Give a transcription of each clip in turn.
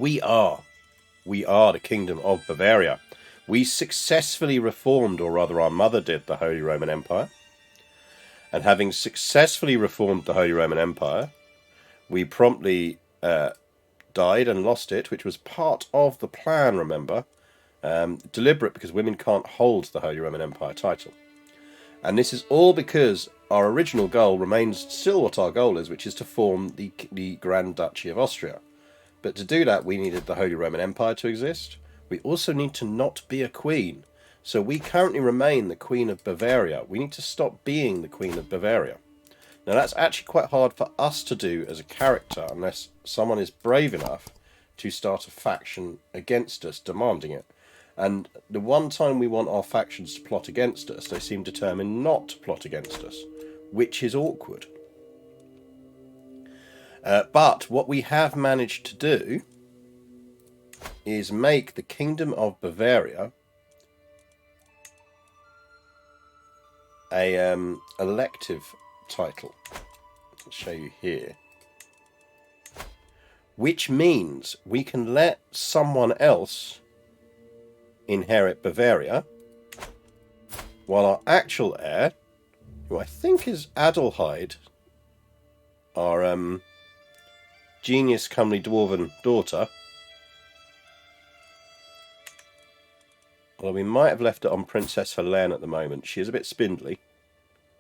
We are. We are the Kingdom of Bavaria. We successfully reformed, or rather our mother did, the Holy Roman Empire. And having successfully reformed the Holy Roman Empire, we promptly died and lost it, which was part of the plan, remember. Deliberate, because women can't hold the Holy Roman Empire title. And this is all because our original goal remains still what our goal is, which is to form the Grand Duchy of Austria. But to do that, we needed the Holy Roman Empire to exist. We also need to not be a queen. So we currently remain the Queen of Bavaria. We need to stop being the Queen of Bavaria. Now that's actually quite hard for us to do as a character unless someone is brave enough to start a faction against us demanding it. And the one time we want our factions to plot against us, they seem determined not to plot against us, which is awkward. But what we have managed to do is make the Kingdom of Bavaria a elective title. I'll show you here. Which means we can let someone else inherit Bavaria, while our actual heir, who I think is Adelheid, our genius comely dwarven daughter, although we might have left it on Princess Helene at the moment. She is a bit spindly,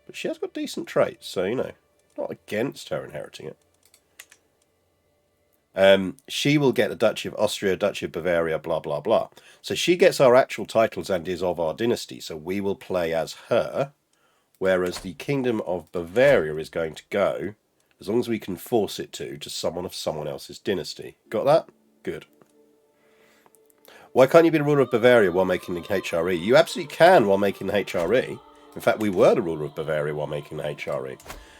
but she has got decent traits, so, you know, not against her inheriting it. She will get the Duchy of Austria, Duchy of Bavaria, blah, blah, blah. So she gets our actual titles and is of our dynasty, so we will play as her, whereas the Kingdom of Bavaria is going to go, as long as we can force it to someone of someone else's dynasty. Got that? Good. Why can't you be the ruler of Bavaria while making the HRE? You absolutely can while making the HRE. In fact, we were the ruler of Bavaria while making the HRE.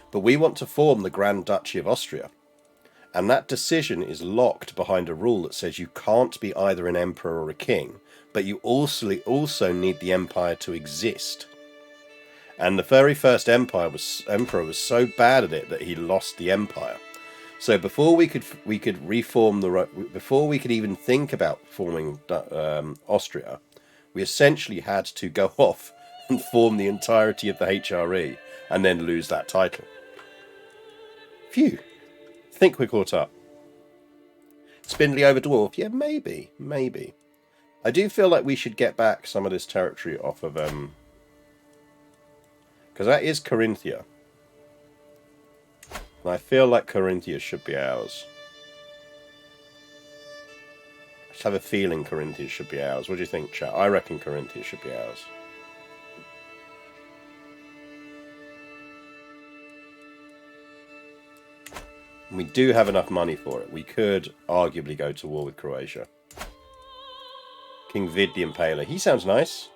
But we want to form the Grand Duchy of Austria. And that decision is locked behind a rule that says you can't be either an emperor or a king, but you also need the empire to exist. And the very first emperor was so bad at it that he lost the empire. So before we could reform before we could even think about forming Austria, we essentially had to go off and form the entirety of the HRE and then lose that title. Phew. Think we're caught up. Spindly over dwarf? Yeah, maybe. I do feel like we should get back some of this territory off of because that is Carinthia. And I feel like Carinthia should be ours. I just have a feeling Carinthia should be ours. What do you think, chat? I reckon Carinthia should be ours. We do have enough money for it. We could arguably go to war with Croatia. King Vid the Impaler. He sounds nice.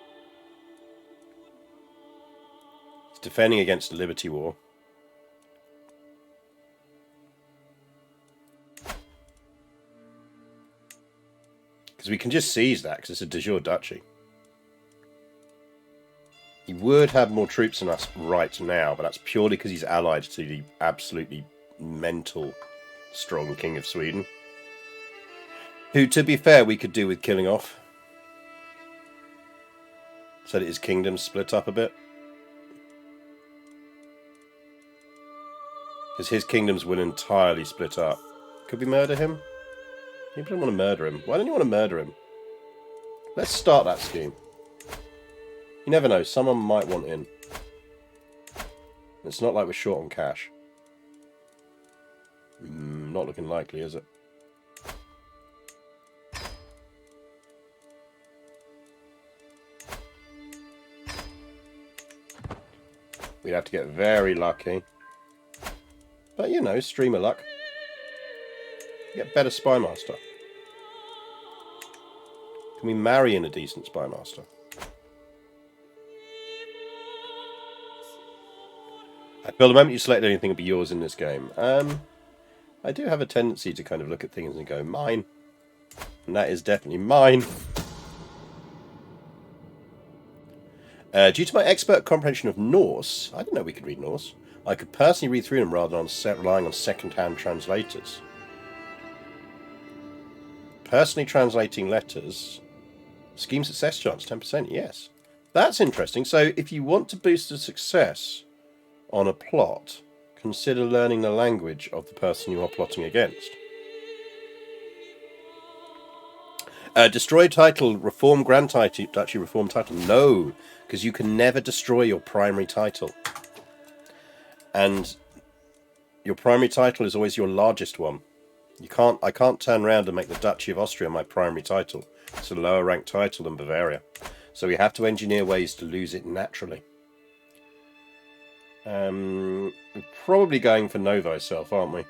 He's defending against the Liberty War. Because we can just seize that, because it's a de jure duchy. He would have more troops than us right now, but that's purely because he's allied to the absolutely mental strong King of Sweden, who, to be fair, we could do with killing off so that his kingdom split up a bit, because his kingdoms will entirely split up. Could we murder him? You don't want to murder him. Why don't you want to murder him? Let's start that scheme. You never know, someone might want in. It's not like we're short on cash. Not looking likely, is it? We'd have to get very lucky. But, you know, stream of luck. Get better spymaster. Can we marry in a decent spymaster? I feel the moment you select anything, it'll be yours in this game. I do have a tendency to kind of look at things and go, mine. And that is definitely mine. Due to my expert comprehension of Norse, I didn't know we could read Norse. I could personally read through them rather than relying on second-hand translators. Personally translating letters. Scheme success chance, 10%, yes. That's interesting. So if you want to boost the success on a plot, consider learning the language of the person you are plotting against. Destroy title, reform grand title, duchy reform title. No, because you can never destroy your primary title. And your primary title is always your largest one. I can't turn around and make the Duchy of Austria my primary title. It's a lower ranked title than Bavaria. So we have to engineer ways to lose it naturally. We're probably going for know thyself, aren't we?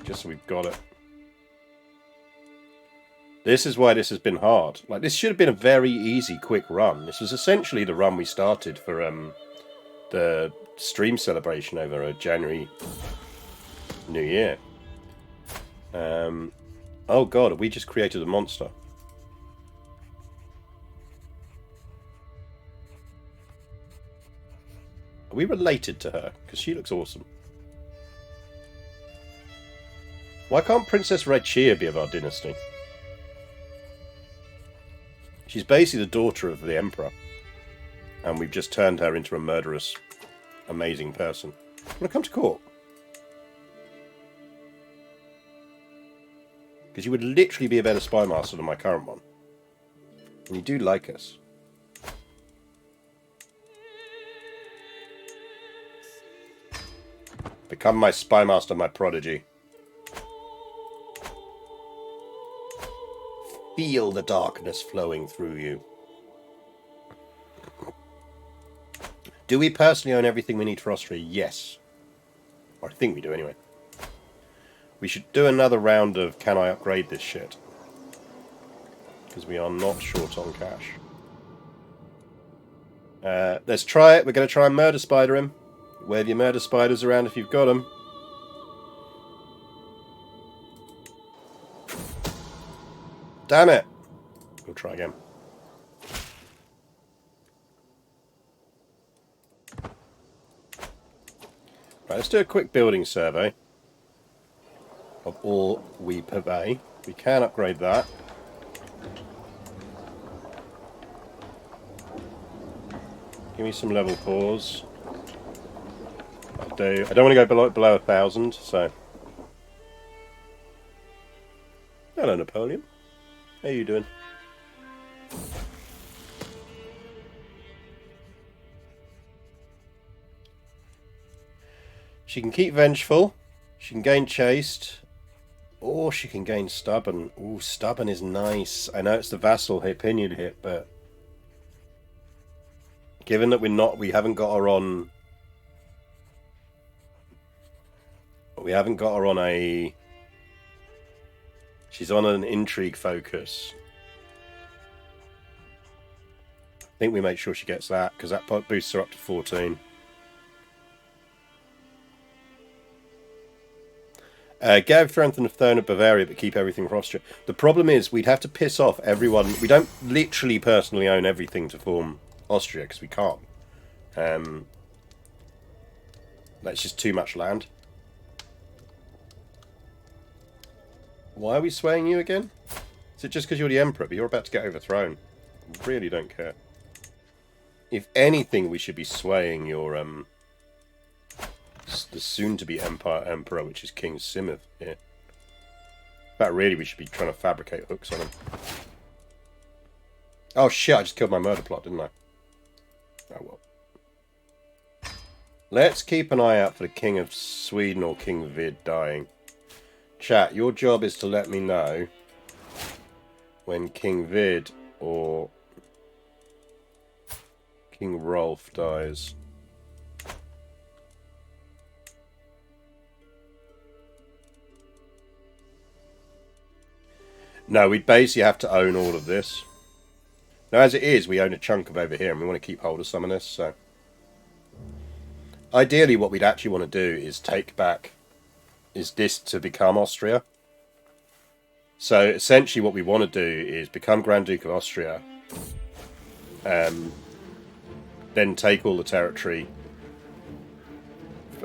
Just so we've got it. This is why this has been hard. Like, this should have been a very easy, quick run. This was essentially the run we started for the stream celebration over January New Year. Oh god, we just created a monster. Are we related to her? Because she looks awesome. Why can't Princess Raichia be of our dynasty? She's basically the daughter of the Emperor. And we've just turned her into a murderous, amazing person. Want to come to court? Because you would literally be a better spy master than my current one. And you do like us. Become my spy master, my prodigy. Feel the darkness flowing through you. Do we personally own everything we need for Austria? Yes. Or I think we do anyway. We should do another round of can I upgrade this shit? Because we are not short on cash. Let's try it. We're going to try and murder spider him. Wave your murder spiders around if you've got them. Damn it! We'll try again. Right, let's do a quick building survey of all we purvey. We can upgrade that. Give me some level 4s. I'll do. I don't want to go below 1,000, so. Hello, Napoleon. How are you doing? She can keep vengeful. She can gain chaste. Or she can gain stubborn. Ooh, stubborn is nice. I know it's the vassal opinion hit, but given that we haven't got her on. We haven't got her on a. She's on an intrigue focus. I think we make sure she gets that, because that boosts her up to 14. Get strength and throne of Bavaria, but keep everything for Austria. The problem is, we'd have to piss off everyone. We don't literally personally own everything to form Austria, because we can't. That's just too much land. Why are we swaying you again? Is it just because you're the Emperor, but you're about to get overthrown? I really don't care. If anything, we should be swaying your the soon-to-be Emperor, which is King Simoth here. In fact, really, we should be trying to fabricate hooks on him. Oh shit, I just killed my murder plot, didn't I? Oh well. Let's keep an eye out for the King of Sweden or King Vid dying. Chat, your job is to let me know when King Vid or King Rolf dies. No, we'd basically have to own all of this. Now, as it is, we own a chunk of over here, and we want to keep hold of some of this, so. Ideally, what we'd actually want to do is take back... is this to become Austria. So, essentially, what we want to do is become Grand Duke of Austria, then take all the territory,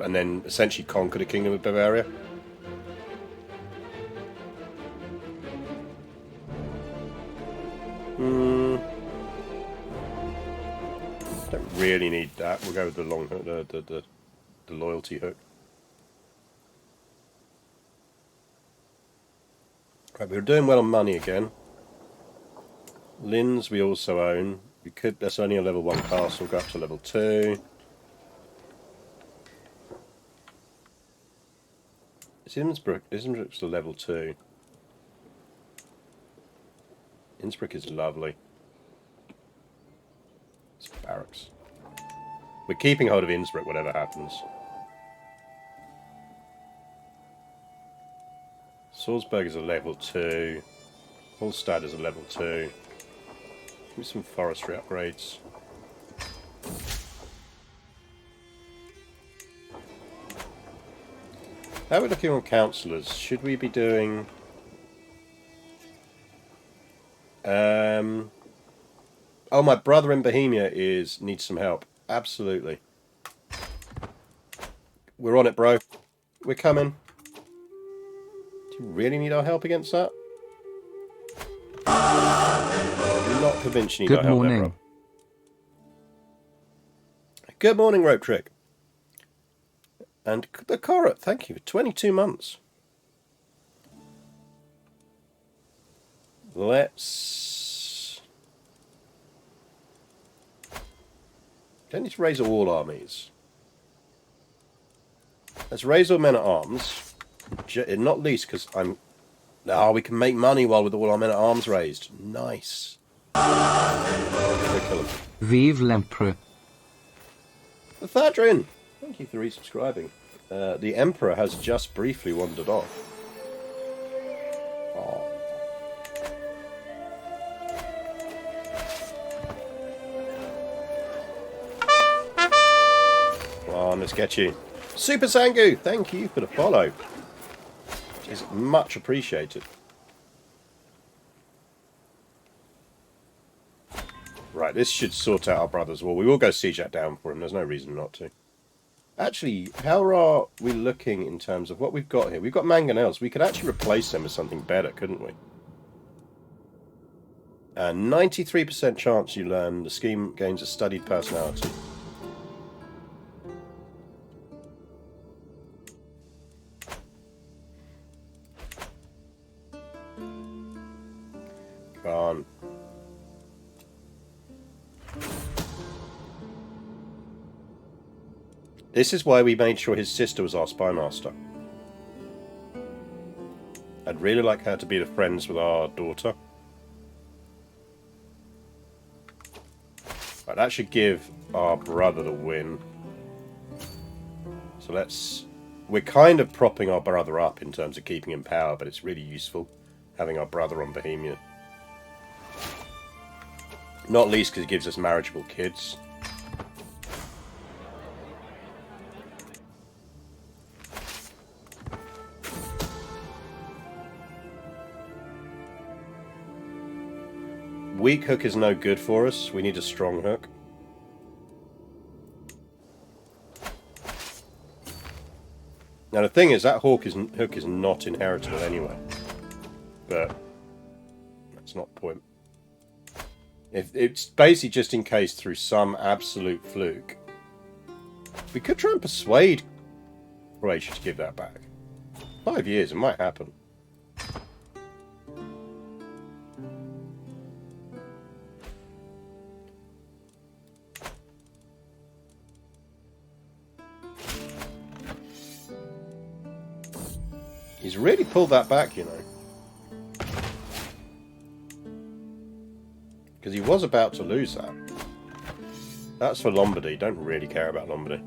and then essentially conquer the Kingdom of Bavaria. really need that. We'll go with the long hook, the loyalty hook. Right, we're doing well on money again. Linz we also own. We could. That's only a level 1 castle. Go up to level 2. It's Innsbruck. Innsbruck's a level 2. Innsbruck is lovely. It's barracks. We're keeping hold of Innsbruck, whatever happens. Salzburg is a level 2. Hallstatt is a level 2. Give me some forestry upgrades. How are we looking on councillors? Should we be doing... Oh, my brother in Bohemia needs some help. Absolutely. We're on it, bro. We're coming. Do you really need our help against that? I'm not convinced you need our help there, bro. Good morning, Rope Trick. And the Corot, thank you for 22 months. Let's... Don't need to raise all armies. Let's raise all men at arms. Not least because I'm... Oh, we can make money while with all our men at arms raised. Nice. Vive l'Empereur. The Thadrin! Thank you for resubscribing. The Emperor has just briefly wandered off. Oh. Come on, let's get you. Super Sangu, thank you for the follow. It's much appreciated. Right, this should sort out our brother's war. We will go siege that down for him. There's no reason not to. Actually, how are we looking in terms of what we've got here? We've got mangonels. We could actually replace them with something better, couldn't we? 93% chance you learn. The scheme gains a studied personality. Can't. This is why we made sure his sister was our spymaster. I'd really like her to be the friends with our daughter. Right, that should give our brother the win. So let's... We're kind of propping our brother up in terms of keeping him power, but it's really useful having our brother on Bohemia. Not least because it gives us marriageable kids. Weak hook is no good for us. We need a strong hook. Now the thing is, that hook is not inheritable anyway. But that's not the point. If it's basically just in case through some absolute fluke. We could try and persuade Croatia to give that back. 5 years, it might happen. He's really pulled that back, you know. Because he was about to lose that. That's for Lombardy. Don't really care about Lombardy.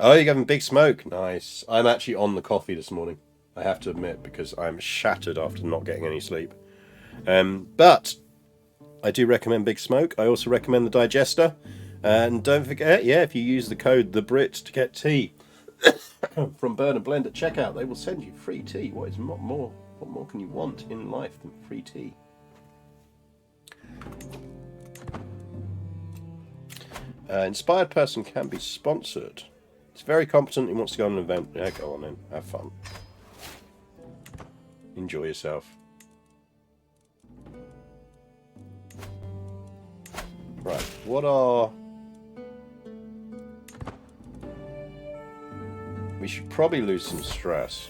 Oh, you're having big smoke. Nice. I'm actually on the coffee this morning, I have to admit, because I'm shattered after not getting any sleep. But I do recommend Big Smoke. I also recommend the digester. And don't forget, yeah, if you use the code TheBrit to get tea from Burn and Blend at checkout, they will send you free tea. What more can you want in life than free tea? Inspired person can be sponsored. It's very competent. He wants to go on an event. Yeah, go on then. Have fun. Enjoy yourself. Right, what are... We should probably lose some stress.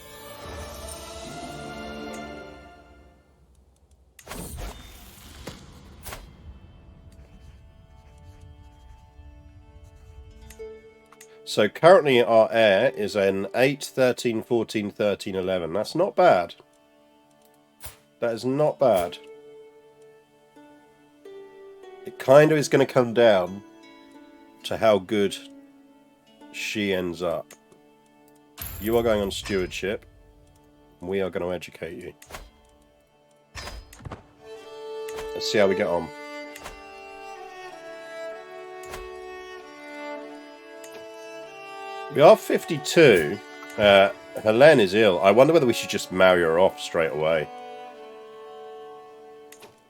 So currently our heir is an 8, 13, 14, 13, 11. That's not bad. That is not bad. It kind of is going to come down to how good she ends up. You are going on stewardship. We are going to educate you. Let's see how we get on. We are 52. Helene is ill. I wonder whether we should just marry her off straight away.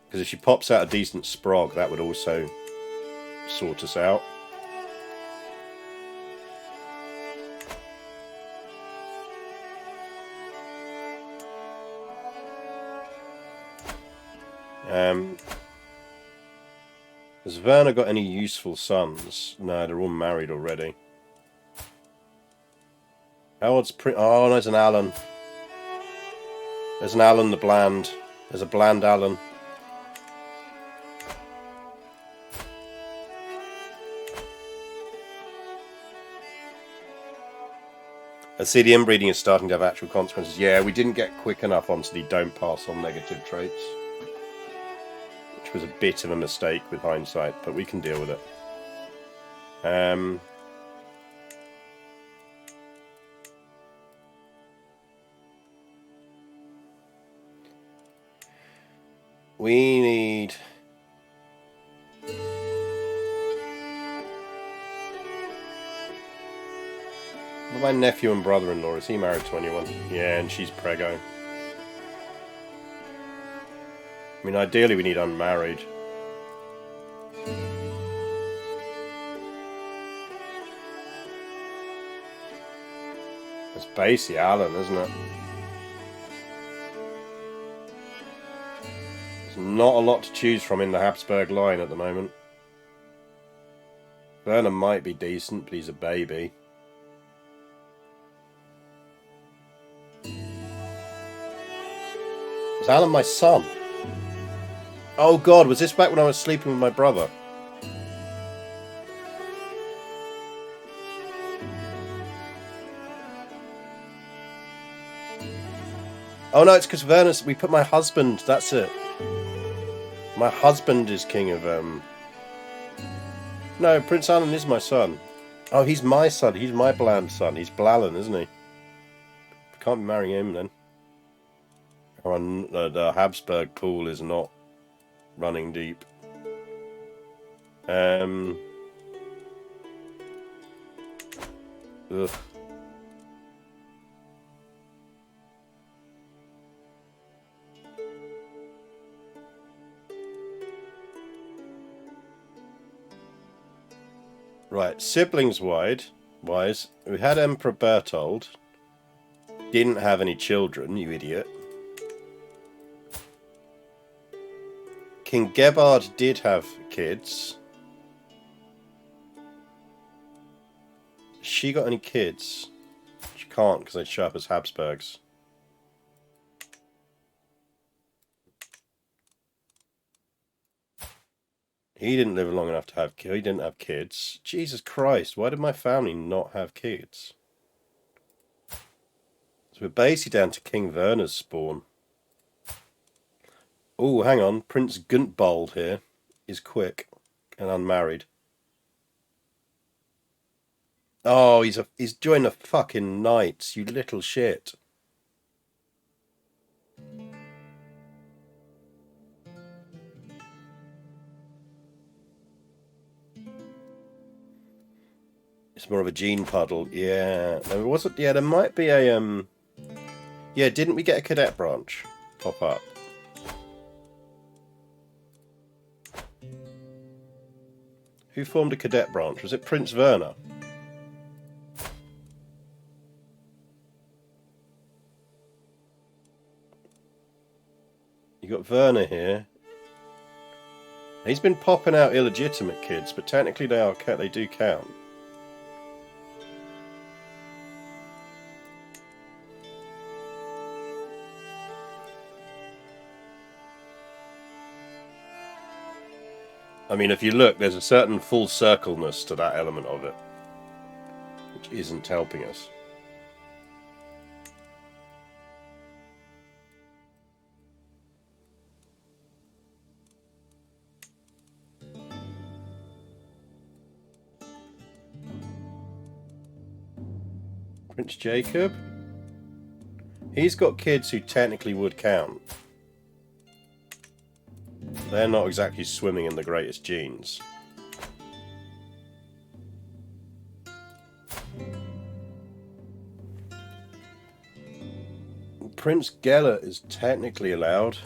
Because if she pops out a decent sprog, that would also sort us out. Has Werner got any useful sons? No, they're all married already. How old's Oh, there's an Alan. There's an Alan the Bland. There's a Bland Alan. I see the inbreeding is starting to have actual consequences. Yeah, we didn't get quick enough onto the don't pass on negative traits. Which was a bit of a mistake with hindsight, but we can deal with it. We need... My nephew and brother-in-law, is he married to anyone? Yeah, and she's preggo. I mean, ideally we need unmarried. It's basically Alan, isn't it? There's not a lot to choose from in the Habsburg line at the moment. Werner might be decent, but he's a baby. Is Alan my son? Oh god, was this back when I was sleeping with my brother? Oh no, it's because Werner's... We put my husband, that's it. My husband is king of... No, Prince Alan is my son. Oh, he's my son. He's my Bland son. He's Blallen, isn't he? Can't be marrying him then. The Habsburg pool is not running deep. Ugh. Right, siblings-wise, we had Emperor Berthold. Didn't have any children, you idiot. King Gebhard did have kids. She got any kids? She can't because they show up as Habsburgs. He didn't live long enough to have kids. He didn't have kids. Jesus Christ, why did my family not have kids? So we're basically down to King Werner's spawn. Oh, hang on. Prince Guntbald here is quick and unmarried. Oh, he's joined the fucking knights, you little shit. It's more of a gene puddle. Yeah. There wasn't... Yeah, there might be a... Yeah, didn't we get a cadet branch pop up? Who formed a cadet branch? Was it Prince Werner? You got Werner here. He's been popping out illegitimate kids, but technically they do count. I mean, if you look, there's a certain full circleness to that element of it, which isn't helping us. Prince Jacob? He's got kids who technically would count. They're not exactly swimming in the greatest genes. Prince Gellert is technically allowed.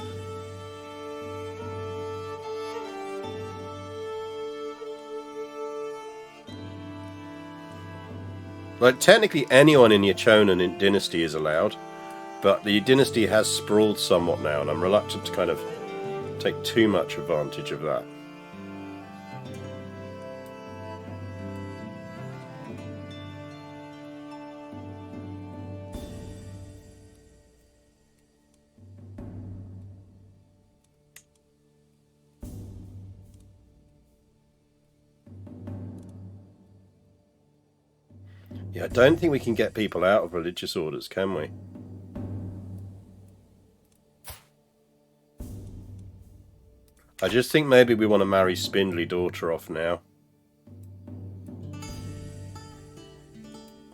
Like, technically anyone in the Chonan dynasty is allowed, but the dynasty has sprawled somewhat now, and I'm reluctant to kind of take too much advantage of that. Yeah, I don't think we can get people out of religious orders, can we? I just think maybe we want to marry Spindly daughter off now.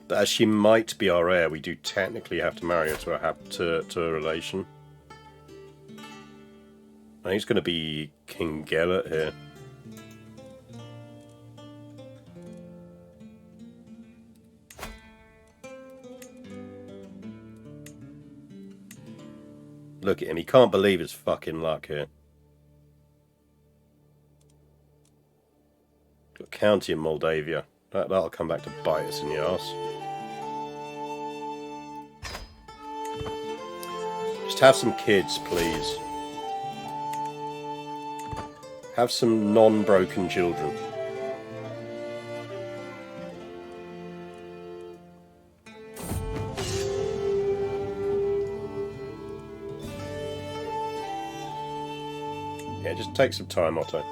But as she might be our heir, we do technically have to marry her to a relation. I think it's going to be King Gellert here. Look at him, he can't believe his fucking luck here. Got county in Moldavia. That'll come back to bite us in the arse. Just have some kids, please. Have some non-broken children. Yeah, just take some time, Otto.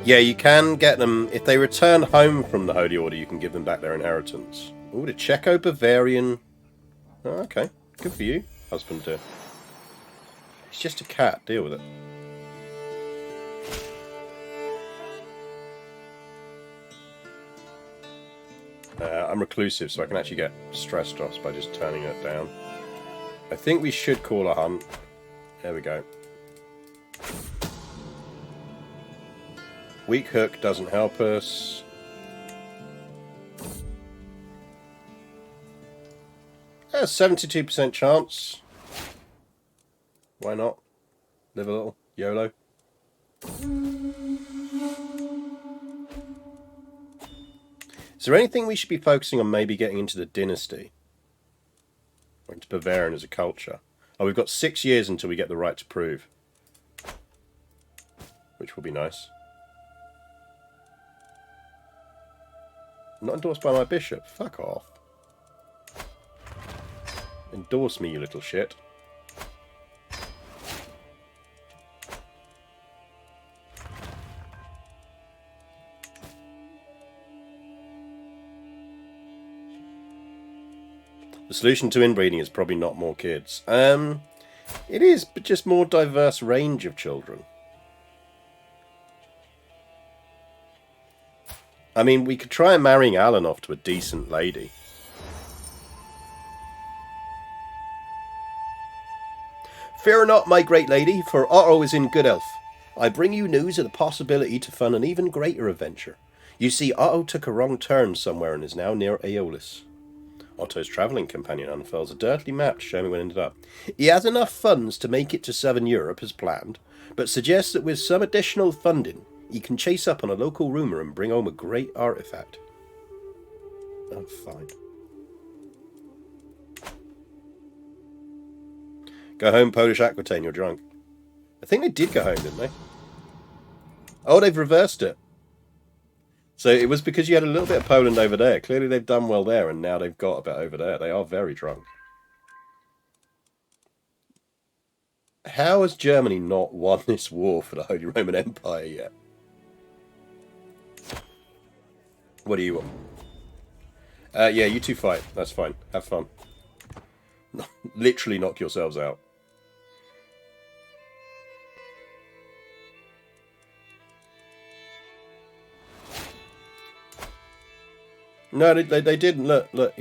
Yeah, you can get them, if they return home from the Holy Order, you can give them back their inheritance. Ooh, the Czecho-Bavarian... Oh, okay, good for you, husband dear. It's just a cat, deal with it. I'm reclusive, so I can actually get stress drops by just turning it down. I think we should call a hunt. There we go. Weak hook doesn't help us. A 72% chance. Why not? Live a little. YOLO. Is there anything we should be focusing on maybe getting into the dynasty? Or into Bavarian as a culture? Oh, we've got 6 years until we get the right to prove. Which will be nice. Not endorsed by my bishop. Fuck off. Endorse me, you little shit. The solution to inbreeding is probably not more kids. It is, but just more diverse range of children. I mean, we could try marrying Alan off to a decent lady. Fear not, my great lady, for Otto is in good health. I bring you news of the possibility to fund an even greater adventure. You see, Otto took a wrong turn somewhere and is now near Aeolus. Otto's travelling companion unfurls a dirtily map to show me where it ended up. He has enough funds to make it to Southern Europe as planned, but suggests that with some additional funding, He can chase up on a local rumour and bring home a great artifact. Oh, fine. Go home, Polish Aquitaine, you're drunk. I think they did go home, didn't they? Oh, they've reversed it. So it was because you had a little bit of Poland over there. Clearly they've done well there, and now they've got a bit over there. They are very drunk. How has Germany not won this war for the Holy Roman Empire yet? What do you want? Yeah, you two fight. That's fine. Have fun. Literally knock yourselves out. No, they didn't. Look.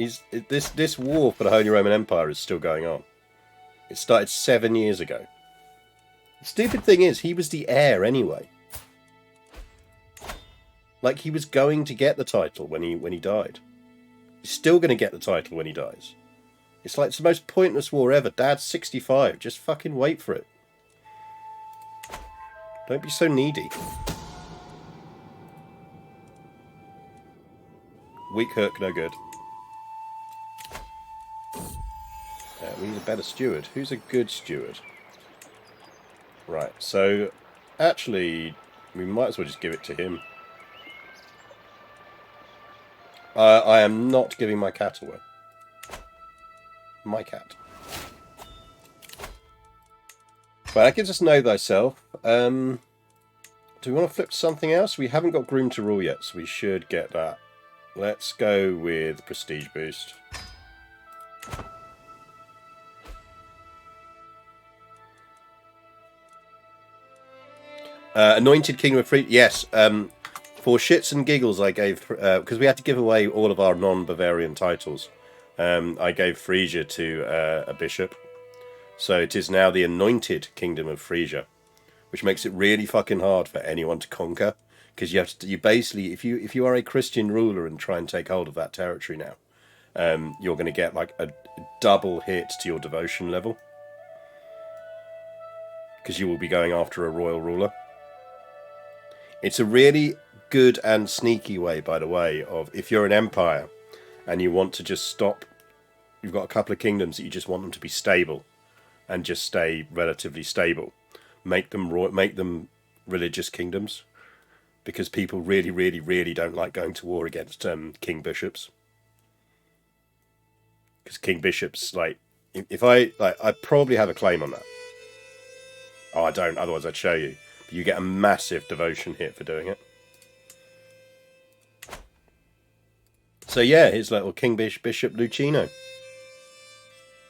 This war for the Holy Roman Empire is still going on. It started 7 years ago. The stupid thing is, he was the heir anyway. Like, he was going to get the title when he died. He's still going to get the title when he dies. It's like, it's the most pointless war ever. Dad's 65. Just fucking wait for it. Don't be so needy. Weak hook, no good. We need a better steward. Who's a good steward? Right, so actually, we might as well just give it to him. I am not giving my cat away. My cat. But that gives us know thyself. Do we want to flip to something else? We haven't got Groom to Rule yet, so we should get that. Let's go with Prestige Boost. Anointed King of Free. Yes. For shits and giggles, I gave because we had to give away all of our non-Bavarian titles. I gave Frisia to a bishop, so it is now the Anointed Kingdom of Frisia, which makes it really fucking hard for anyone to conquer. Because you basically, if you are a Christian ruler and try and take hold of that territory now, you're going to get like a double hit to your devotion level, because you will be going after a royal ruler. It's a really good and sneaky way, by the way, of if you're an empire and you want to just stop, you've got a couple of kingdoms that you just want them to be stable and just stay relatively stable. Make them religious kingdoms. Because people really, really, really don't like going to war against king bishops. Because king bishops, like, I probably have a claim on that. Oh, I don't, otherwise I'd show you. But you get a massive devotion hit for doing it. So yeah, here's little King Bishop Lucino.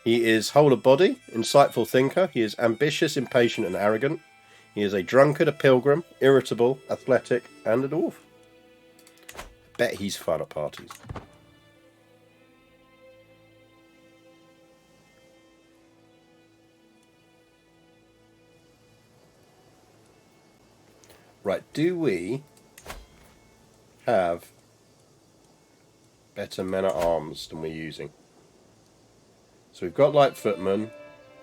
He is whole of body, insightful thinker. He is ambitious, impatient, and arrogant. He is a drunkard, a pilgrim, irritable, athletic, and a dwarf. I bet he's fun at parties. Right, do we have better men-at-arms than we're using? So we've got light footmen,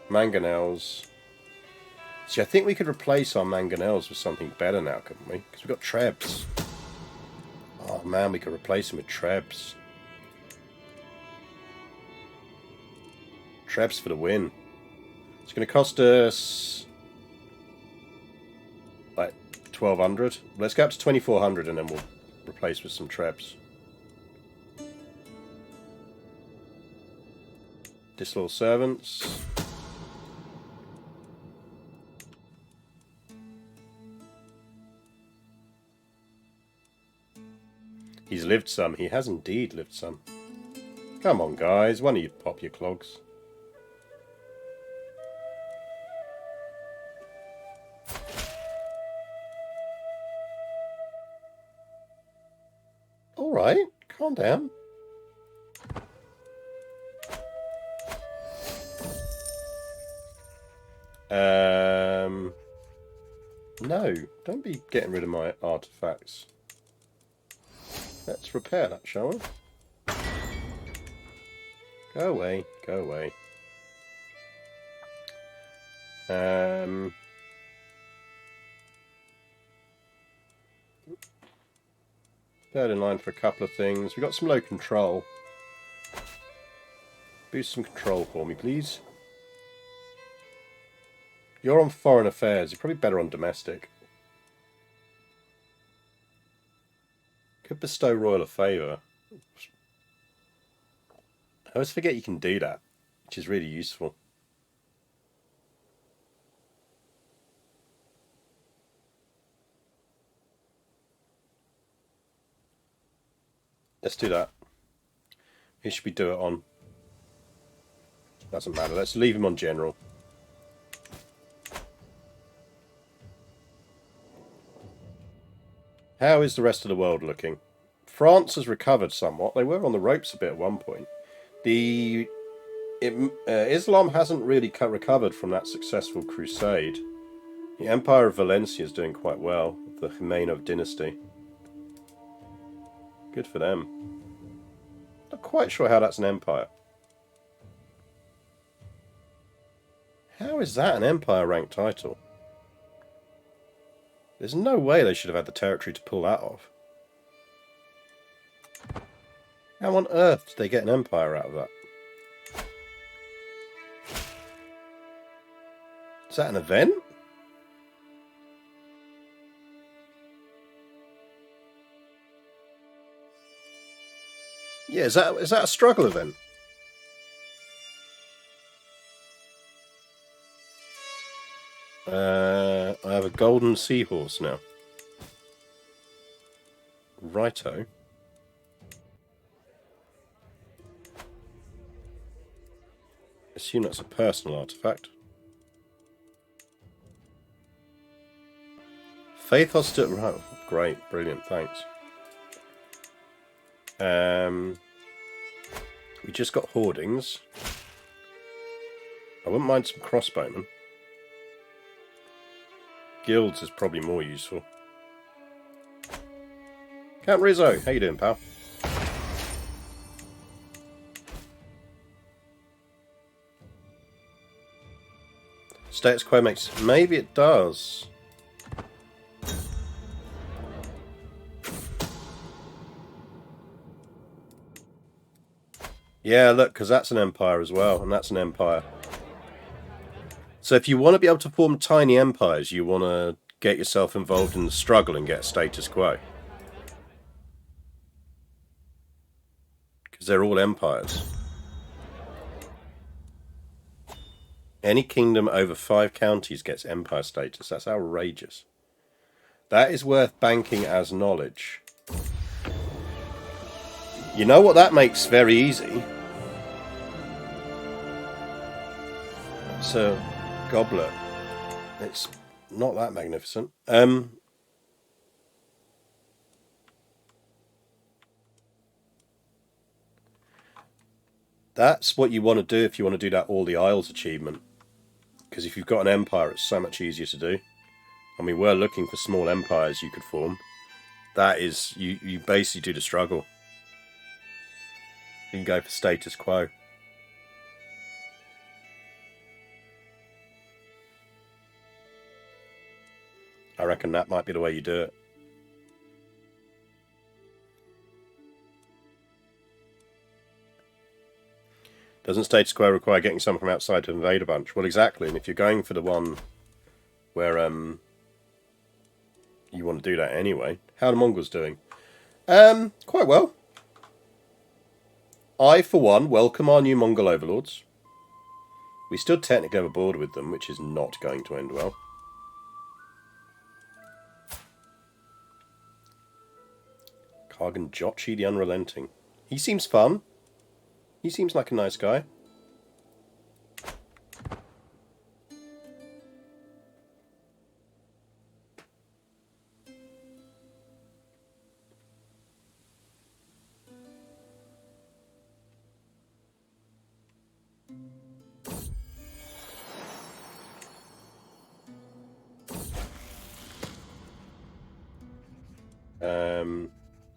mangonels. See, I think we could replace our mangonels with something better now, couldn't we? Because we've got trebs. Oh man, we could replace them with trebs. Trebs for the win. It's going to cost us like 1,200. Let's go up to 2,400 and then we'll replace with some trebs. Disloyal servants. He's lived some. He has indeed lived some. Come on, guys. Why don't you pop your clogs? All right. Calm down. No. Don't be getting rid of my artifacts. Let's repair that, shall we? Go away, go away. Third in line for a couple of things. We've got some low control. Boost some control for me, please. You're on foreign affairs. You're probably better on domestic. Could bestow royal a favour. I always forget you can do that, which is really useful. Let's do that. Who should we do it on? Doesn't matter. Let's leave him on general. How is the rest of the world looking? France has recovered somewhat. They were on the ropes a bit at one point. Islam hasn't really recovered from that successful crusade. The Empire of Valencia is doing quite well, the Jimenov dynasty. Good for them. Not quite sure how that's an empire. How is that an empire rank title? There's no way they should have had the territory to pull that off. How on earth did they get an empire out of that? Is that an event? Yeah, is that a struggle event? I have a golden seahorse now. Righto. Assume that's a personal artifact. Faith hostility. Right, great, brilliant, thanks. We just got hoardings. I wouldn't mind some crossbowmen. Guilds is probably more useful. Count Rizzo, how you doing, pal? Status quo makes... Maybe it does. Yeah, look, because that's an empire as well, and that's an empire. So if you want to be able to form tiny empires, you want to get yourself involved in the struggle and get status quo. Because they're all empires. Any kingdom over 5 counties gets empire status. That's outrageous. That is worth banking as knowledge. You know what that makes very easy? So, goblet. It's not that magnificent. That's what you want to do if you want to do that All the Isles achievement. Because if you've got an empire, it's so much easier to do. And we were looking for small empires you could form. That is, you basically do the struggle. You can go for status quo. I reckon that might be the way you do it. Doesn't status quo require getting someone from outside to invade a bunch? Well, exactly. And if you're going for the one where you want to do that anyway, how are the Mongols doing? Quite well. I, for one, welcome our new Mongol overlords. We still technically have a border with them, which is not going to end well. Kargan Jochi the Unrelenting. He seems fun. He seems like a nice guy.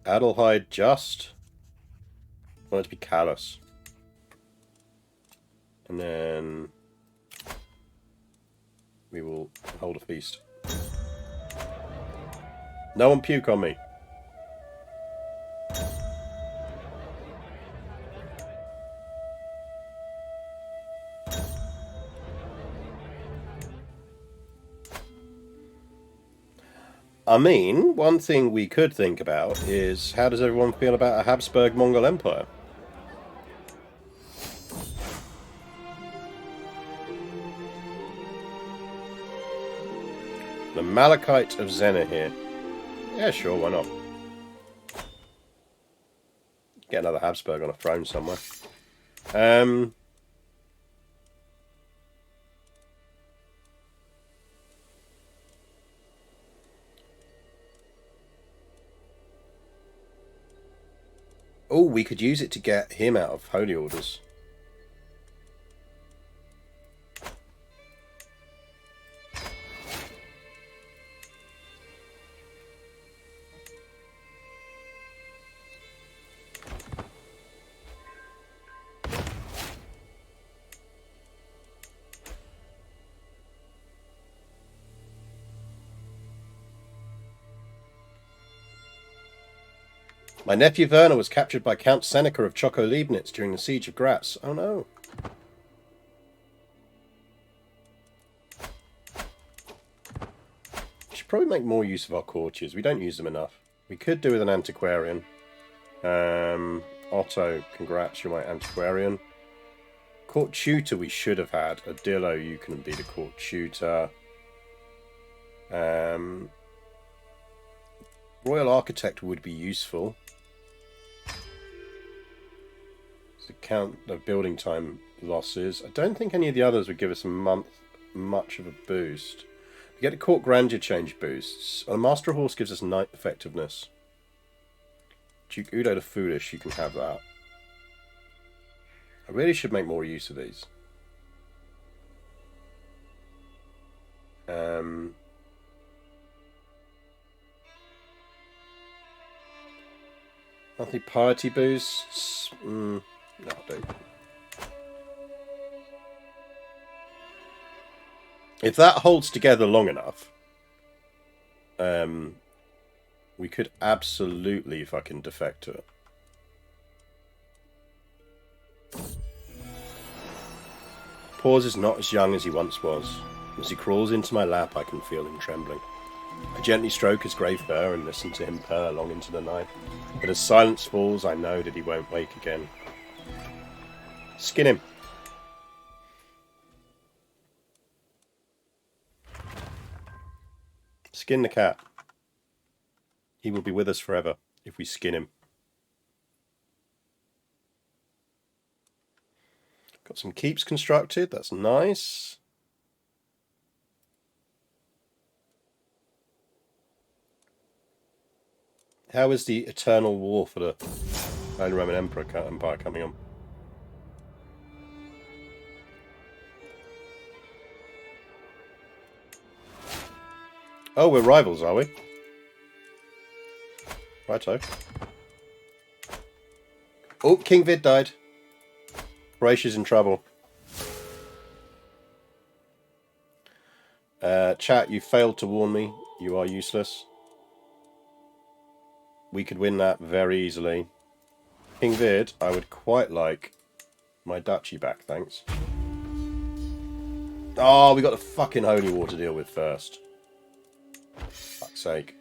Adelheid just. I want it to be callous. And then we will hold a feast. No one puke on me. I mean, one thing we could think about is how does everyone feel about a Habsburg Mongol Empire? The Malachite of Zena here. Yeah, sure, why not? Get another Habsburg on a throne somewhere. Oh, we could use it to get him out of Holy Orders. My nephew Werner was captured by Count Seneca of Choko-Leibnitz during the siege of Graz. Oh no. We should probably make more use of our courtiers. We don't use them enough. We could do with an antiquarian. Otto, congrats, you're my antiquarian. Court tutor we should have had. Adillo, you can be the court tutor. Royal architect would be useful. To count the building time losses. I don't think any of the others would give us much of a boost. We get a court grandeur change boosts. A master horse gives us knight effectiveness. Duke Udo the Foolish, you can have that. I really should make more use of these. Monthly piety boosts. No, I don't. If that holds together long enough, we could absolutely fucking defect to it. Paws is not as young as he once was. As he crawls into my lap, I can feel him trembling. I gently stroke his grey fur and listen to him purr long into the night. But as silence falls, I know that he won't wake again. Skin him. Skin the cat. He will be with us forever if we skin him. Got some keeps constructed. That's nice. How is the eternal war for the Holy Roman Empire coming on? Oh, we're rivals, are we? Righto. Oh, King Vid died. Horatia's in trouble. Chat, you failed to warn me. You are useless. We could win that very easily. King Vid, I would quite like my duchy back, thanks. Oh, we got the fucking Holy War to deal with first. Fuck's sake.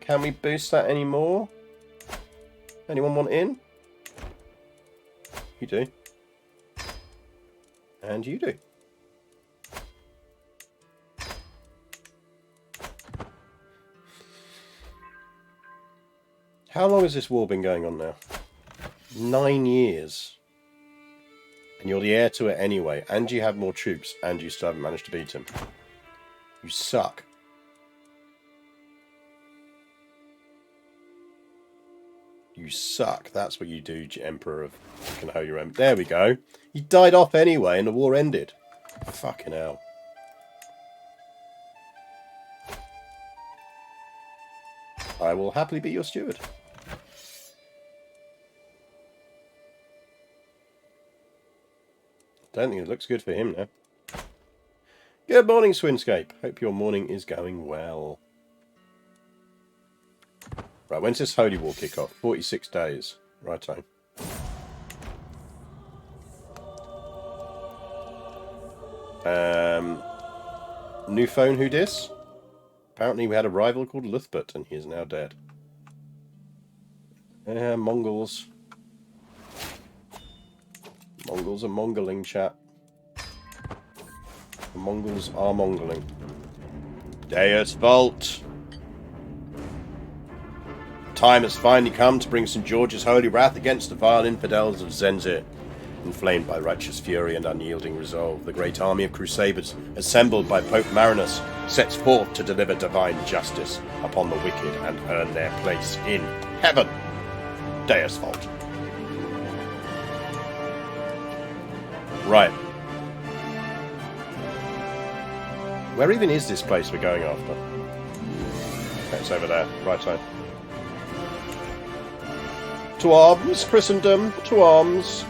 Can we boost that anymore? Anyone want in? You do. And you do. How long has this war been going on now? 9 years. And you're the heir to it anyway. And you have more troops. And you still haven't managed to beat him. You suck. You suck. That's what you do, Emperor of fucking Holy Roman. There we go. He died off anyway and the war ended. Fucking hell. I will happily be your steward. Don't think it looks good for him now. Good morning, Swinscape. Hope your morning is going well. Right, when's this Holy War kick off? 46 days. Righto. New phone, who dis? Apparently we had a rival called Luthbert, and he is now dead. Mongols. Mongols are mongoling, chat. The Mongols are mongoling. Deus Vult! Time has finally come to bring St. George's holy wrath against the vile infidels of Zenzir. Inflamed by righteous fury and unyielding resolve, the great army of Crusaders, assembled by Pope Marinus, sets forth to deliver divine justice upon the wicked and earn their place in heaven. Deus Vult. Right. Where even is this place we're going after? Okay, it's over there. Right side. To arms, Christendom! To arms!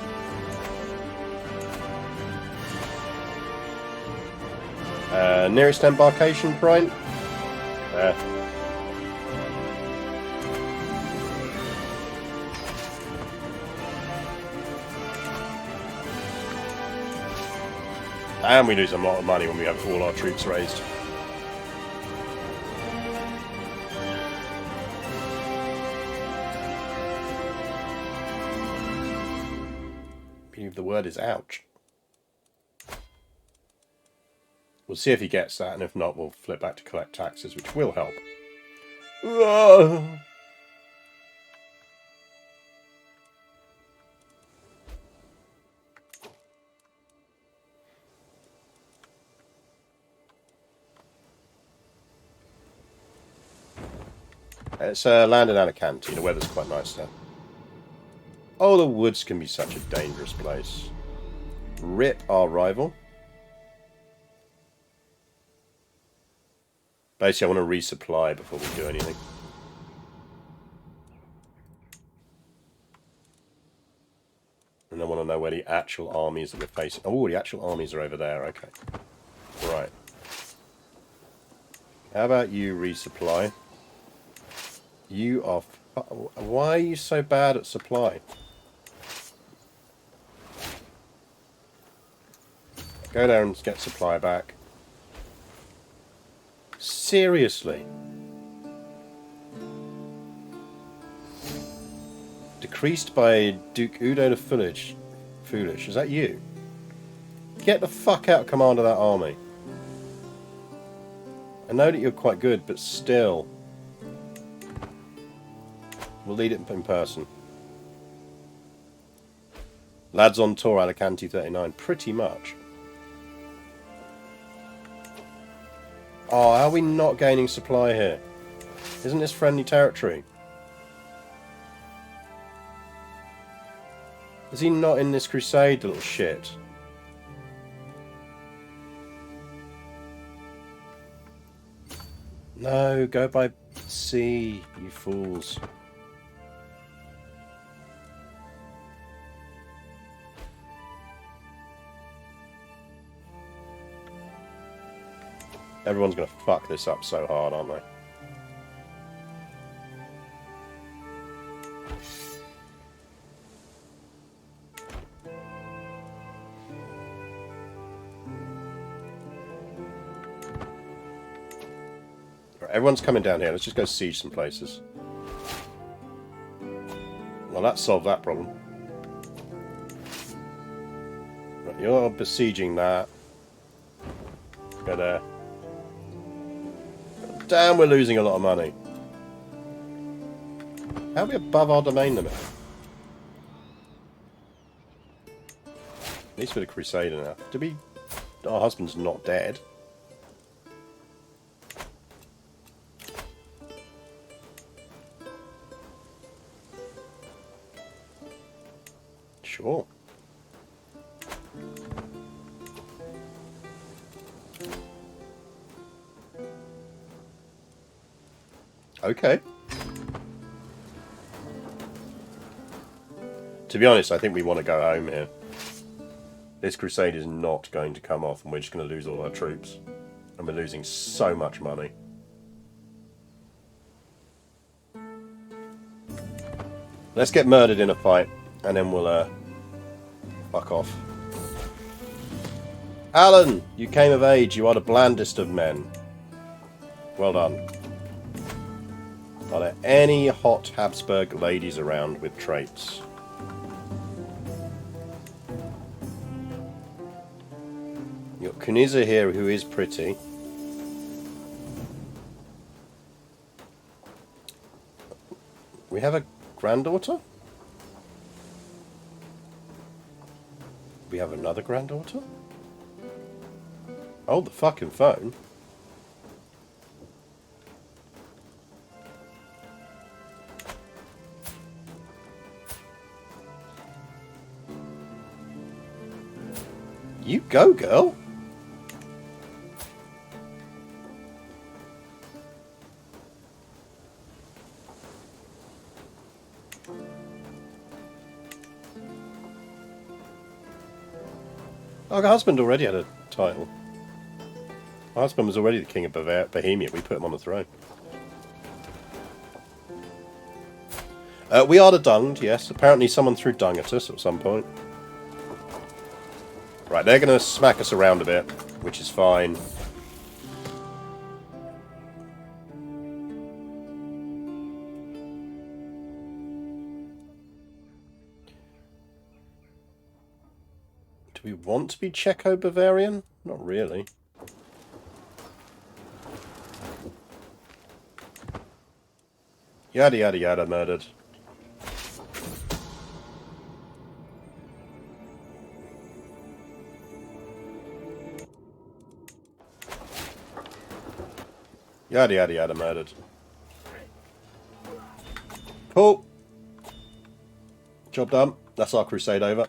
Nearest embarkation point? There. And we lose a lot of money when we have all our troops raised. I believe the word is ouch. We'll see if he gets that, and if not, we'll flip back to collect taxes, which will help. It's land in Alicante. The weather's quite nice there. Oh, the woods can be such a dangerous place. Rip our rival. Basically, I want to resupply before we do anything. And I want to know where the actual armies that we're facing... Oh, the actual armies are over there. Okay. Right. How about you resupply? You are... Why are you so bad at supply? Go there and get supply back. Seriously? Decreased by Duke Udo the Foolish. Foolish. Is that you? Get the fuck out of command of that army. I know that you're quite good, but still. We'll lead it in person. Lads on tour, Alicante 39. Pretty much. Oh, how are we not gaining supply here? Isn't this friendly territory? Is he not in this crusade, little shit? No, go by sea, you fools. Everyone's going to fuck this up so hard, aren't they? Right, everyone's coming down here. Let's just go siege some places. Well, that solved that problem. Right, you're besieging that. Go there. Damn, we're losing a lot of money. How are we above our domain limit? At least with a crusader now. To be... Our husband's not dead. Sure. Okay. To be honest, I think we want to go home here. This crusade is not going to come off, and we're just going to lose all our troops. And we're losing so much money. Let's get murdered in a fight, and then we'll fuck off. Alan, you came of age. You are the blandest of men. Well done. Are there any hot Habsburg ladies around with traits? You've got Kuniza here, who is pretty. We have a granddaughter? We have another granddaughter? Hold the fucking phone. You go, girl. Our husband already had a title. Our husband was already the king of Bohemia. We put him on the throne. We are the dunged, yes. Apparently someone threw dung at us at some point. Right, they're going to smack us around a bit, which is fine. Do we want to be Czecho-Bavarian? Not really. Yada yada yada, murdered. Yada yada yada, murdered. Cool. Job done. That's our crusade over.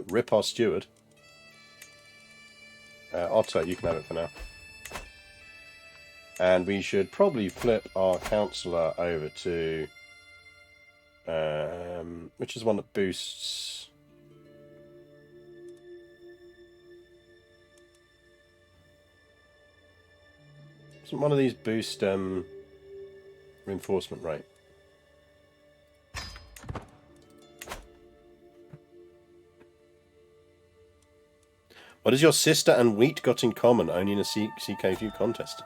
Rip our steward. Otto, you can have it for now. And we should probably flip our councillor over to... which is one that boosts... Doesn't one of these boost reinforcement rate? What has your sister and wheat got in common? Only in a CK2 context.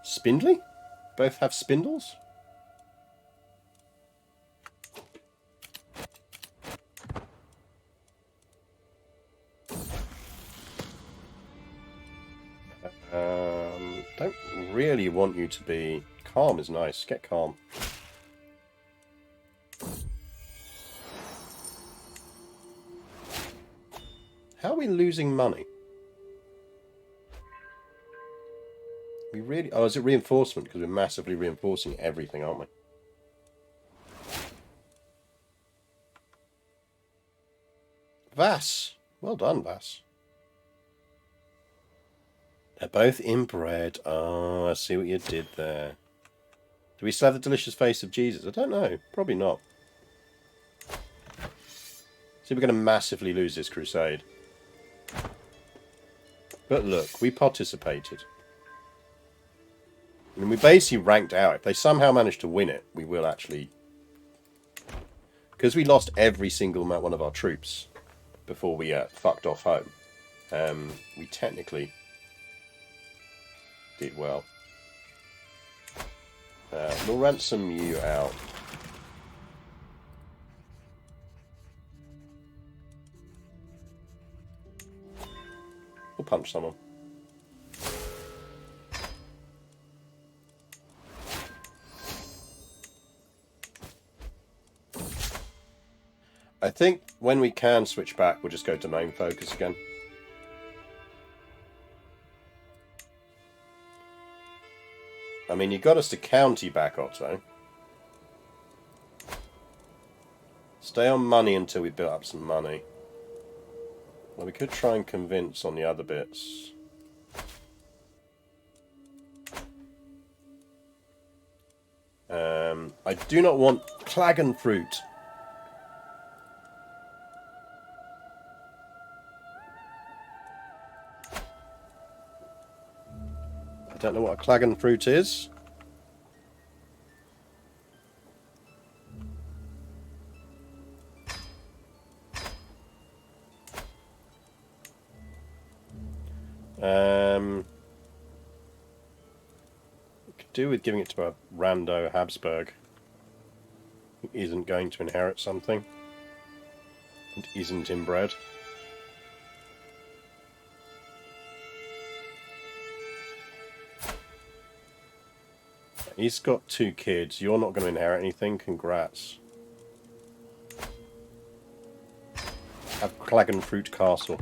Spindly? Both have spindles? Don't really want you to be... Calm is nice. Get calm. How are we losing money? We really... Oh, is it reinforcement? Because we're massively reinforcing everything, aren't we? Vass. Well done, Vass. They're both inbred. Oh, I see what you did there. Do we still have the delicious face of Jesus? I don't know. Probably not. See, we're going to massively lose this crusade. But look, we participated. I mean, we basically ranked out. If they somehow manage to win it, we will actually... Because we lost every single one of our troops before we fucked off home. We technically did well. We'll ransom you out. We'll punch someone. I think when we can switch back, we'll just go to main focus again. I mean, you got us to county back, Otto. Stay on money until we build up some money. Well, we could try and convince on the other bits. I do not want Klagenfruit. I don't know what a Klagenfruit is. Could do with giving it to a rando Habsburg who isn't going to inherit something and isn't inbred. He's got 2 kids. You're not going to inherit anything. Congrats. Have Klagenfurt Castle.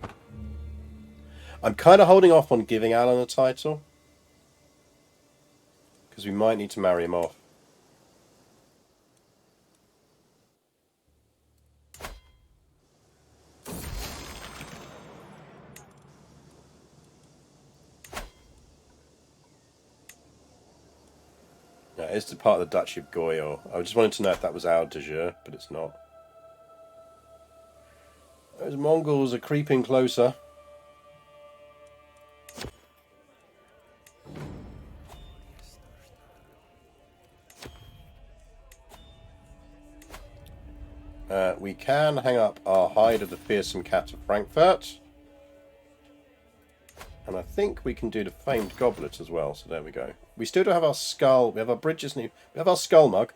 I'm kind of holding off on giving Alan a title, because we might need to marry him off. Yeah, it's the part of the Duchy of Goyo. I just wanted to know if that was our de jure, but it's not. Those Mongols are creeping closer. We can hang up our Hide of the Fearsome Cat of Frankfurt. And I think we can do the Famed Goblet as well, so there we go. We still do have our skull. We have our bridges. We have our skull mug.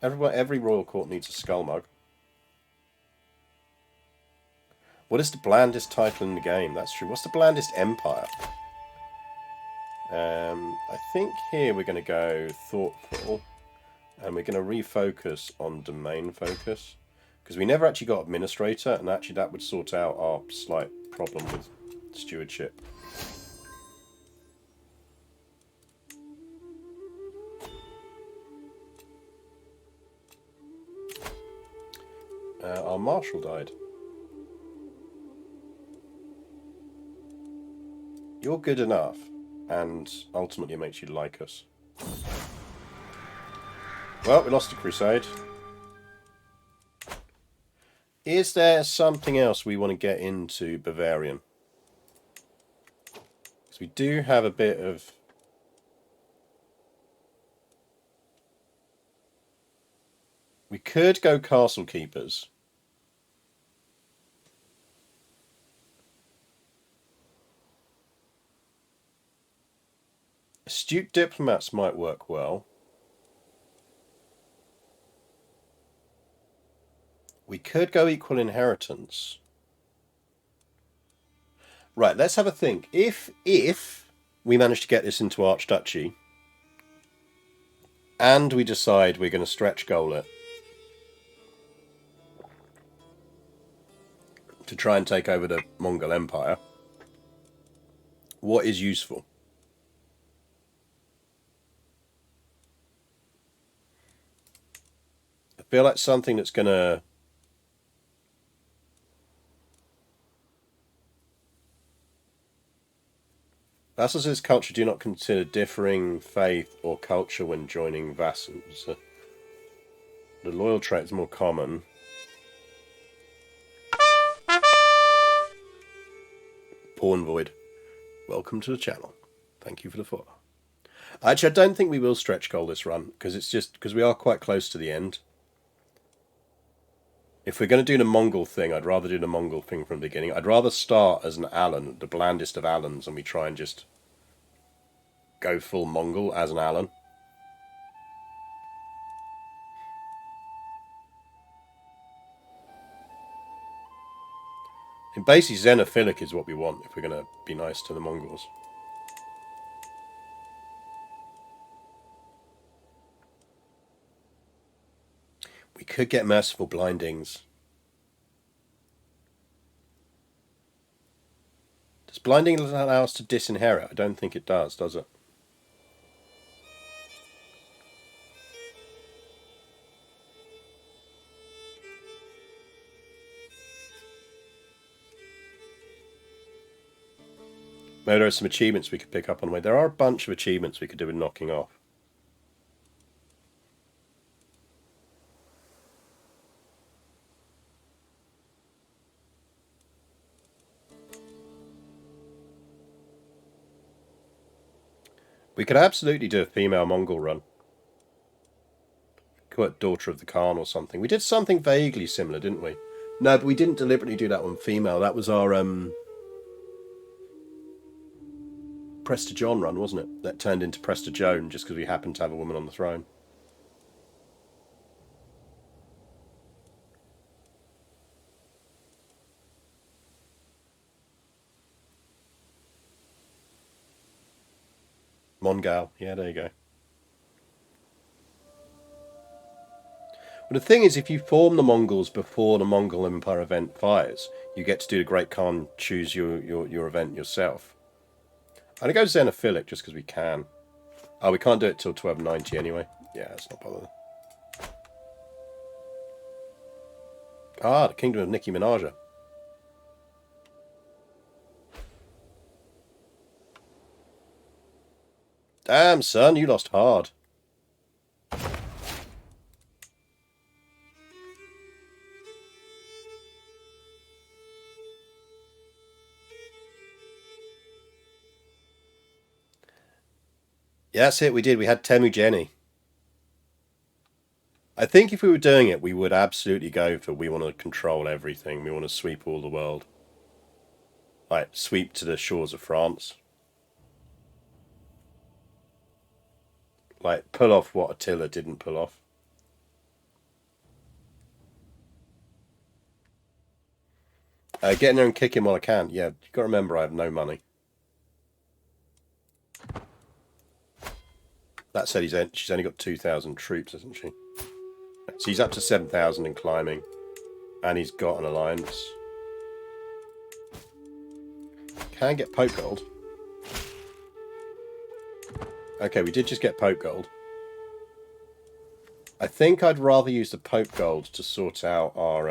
Every royal court needs a skull mug. What is the blandest title in the game? That's true. What's the blandest empire? I think here we're going to go thoughtful. And we're going to refocus on domain focus. Because we never actually got administrator, and actually that would sort out our slight problem with stewardship. Our marshal died. You're good enough, and ultimately it makes you like us. Well, we lost a crusade. Is there something else we want to get into Bavarian? Because we do have a bit of... We could go castle keepers. Astute diplomats might work well. We could go equal inheritance. Right, let's have a think. If we manage to get this into Archduchy, and we decide we're going to stretch goal it to try and take over the Mongol Empire, what is useful? I feel like something that's going to... Vassals' culture do not consider differing faith or culture when joining vassals. The loyal trait is more common. Porn Void, welcome to the channel. Thank you for the follow. Actually, I don't think we will stretch goal this run, because it's just because we are quite close to the end. If we're going to do the Mongol thing, I'd rather do the Mongol thing from the beginning. I'd rather start as an Alan, the blandest of Alans, and we try and just go full Mongol as an Alan. And basically, xenophilic is what we want if we're going to be nice to the Mongols. We could get merciful blindings. Does blinding allow us to disinherit? I don't think it does it? Maybe there are some achievements we could pick up on the way. There are a bunch of achievements we could do with knocking off. We could absolutely do a female Mongol run. Quite Daughter of the Khan or something. We did something vaguely similar, didn't we? No, but we didn't deliberately do that one female. That was our Prester John run, wasn't it? That turned into Prester Joan just because we happened to have a woman on the throne. Mongal. Yeah, there you go. But the thing is, if you form the Mongols before the Mongol Empire event fires, you get to do the Great Khan choose your event yourself. I'm going to go Xenophilic just because we can. Oh, we can't do it till 1290 anyway. Yeah, it's not bothered. Ah, the Kingdom of Nicki Minaj. Damn, son, you lost hard. Yeah, that's it, we did. We had Temu Jenny. I think if we were doing it, we would absolutely go for we want to control everything. We want to sweep all the world. Like, sweep to the shores of France. Like, pull off what Attila didn't pull off. Get in there and kick him while I can. Yeah, you got to remember I have no money. That said, she's only got 2,000 troops, hasn't she? So he's up to 7,000 and climbing. And he's got an alliance. Can get Pope Gold. Okay, we did just get Pope Gold. I think I'd rather use the Pope Gold to sort out our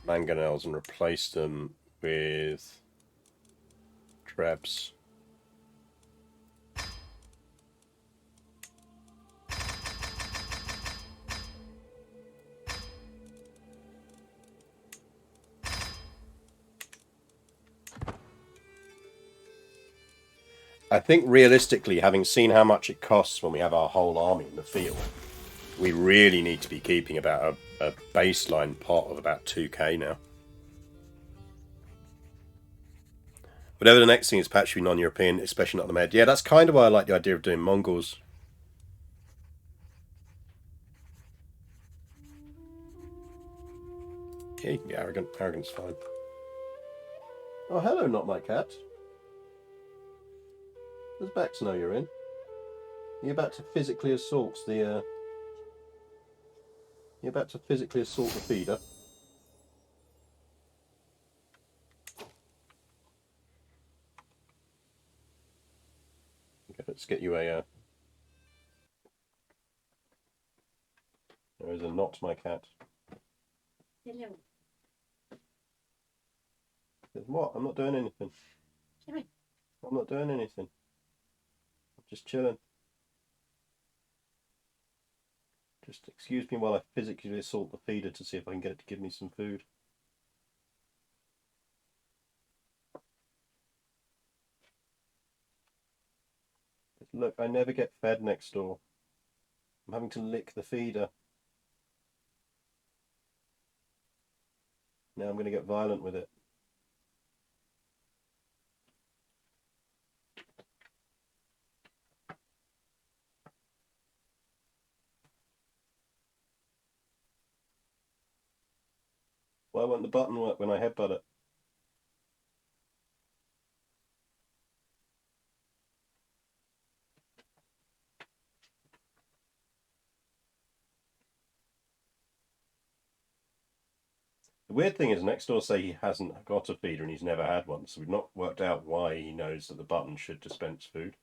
mangonels and replace them with Trebs. I think realistically, having seen how much it costs when we have our whole army in the field, we really need to be keeping about a baseline pot of about 2k now. Whatever the next thing is, patch should be non-European, especially not the Med. Yeah, that's kind of why I like the idea of doing Mongols. Yeah, you can be arrogant. Arrogant's fine. Oh, hello, not my cat. Does Bex know you're in? You're about to physically assault the. You're about to physically assault the feeder. Okay, let's get you a. There is a not my cat. Hello. What? I'm not doing anything. I'm not doing anything. I'm just chilling. Just excuse me while I physically assault the feeder to see if I can get it to give me some food. Look, I never get fed next door. I'm having to lick the feeder. Now I'm going to get violent with it. Why won't the button work when I headbutt it? The weird thing is, next door say he hasn't got a feeder and he's never had one, so we've not worked out why he knows that the button should dispense food.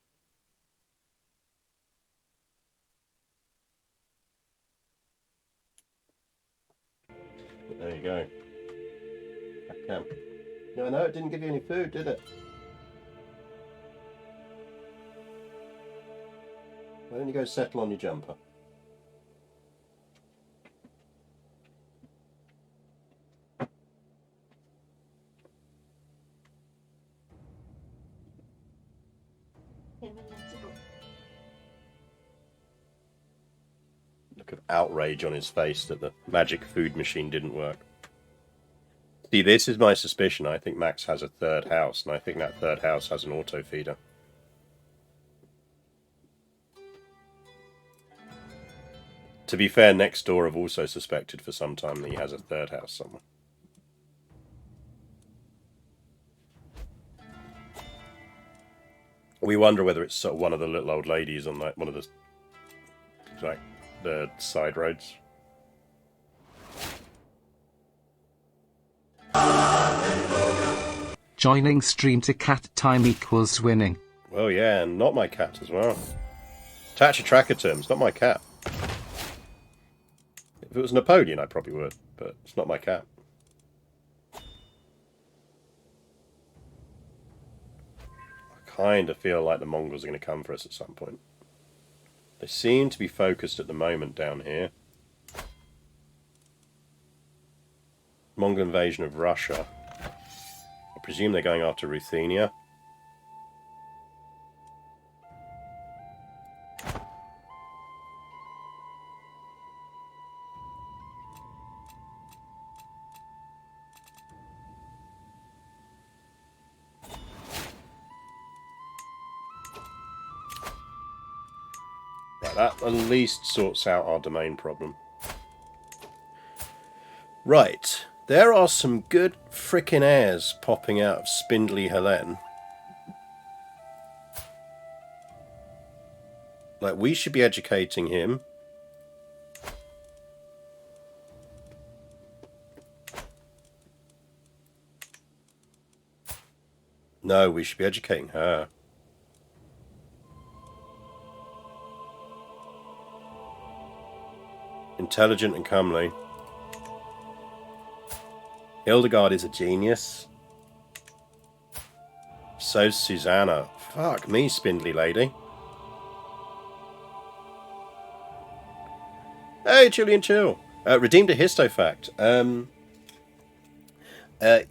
But there you go. I can. No, it didn't give you any food, did it? Why don't you go settle on your jumper? Look of outrage on his face that the magic food machine didn't work. See, this is my suspicion. I think Max has a third house, and I think that third house has an auto feeder. To be fair, next door have also suspected for some time that he has a third house somewhere. We wonder whether it's sort of one of the little old ladies on like one of the side roads. Joining stream to cat time equals winning. Oh yeah, and not my cat as well. Attach a tracker terms, not my cat. If it was Napoleon, I probably would, but it's not my cat. I kind of feel like the Mongols are going to come for us at some point. They seem to be focused at the moment down here. Mongol invasion of Russia. I presume they're going after Ruthenia. Right, that at least sorts out our domain problem. Right. There are some good frickin' heirs popping out of Spindly Helene. Like, we should be educating him. No, we should be educating her. Intelligent and comely. Hildegard is a genius. So's Susanna. Fuck me, spindly lady. Hey, Julian Chill. Redeemed a histofact.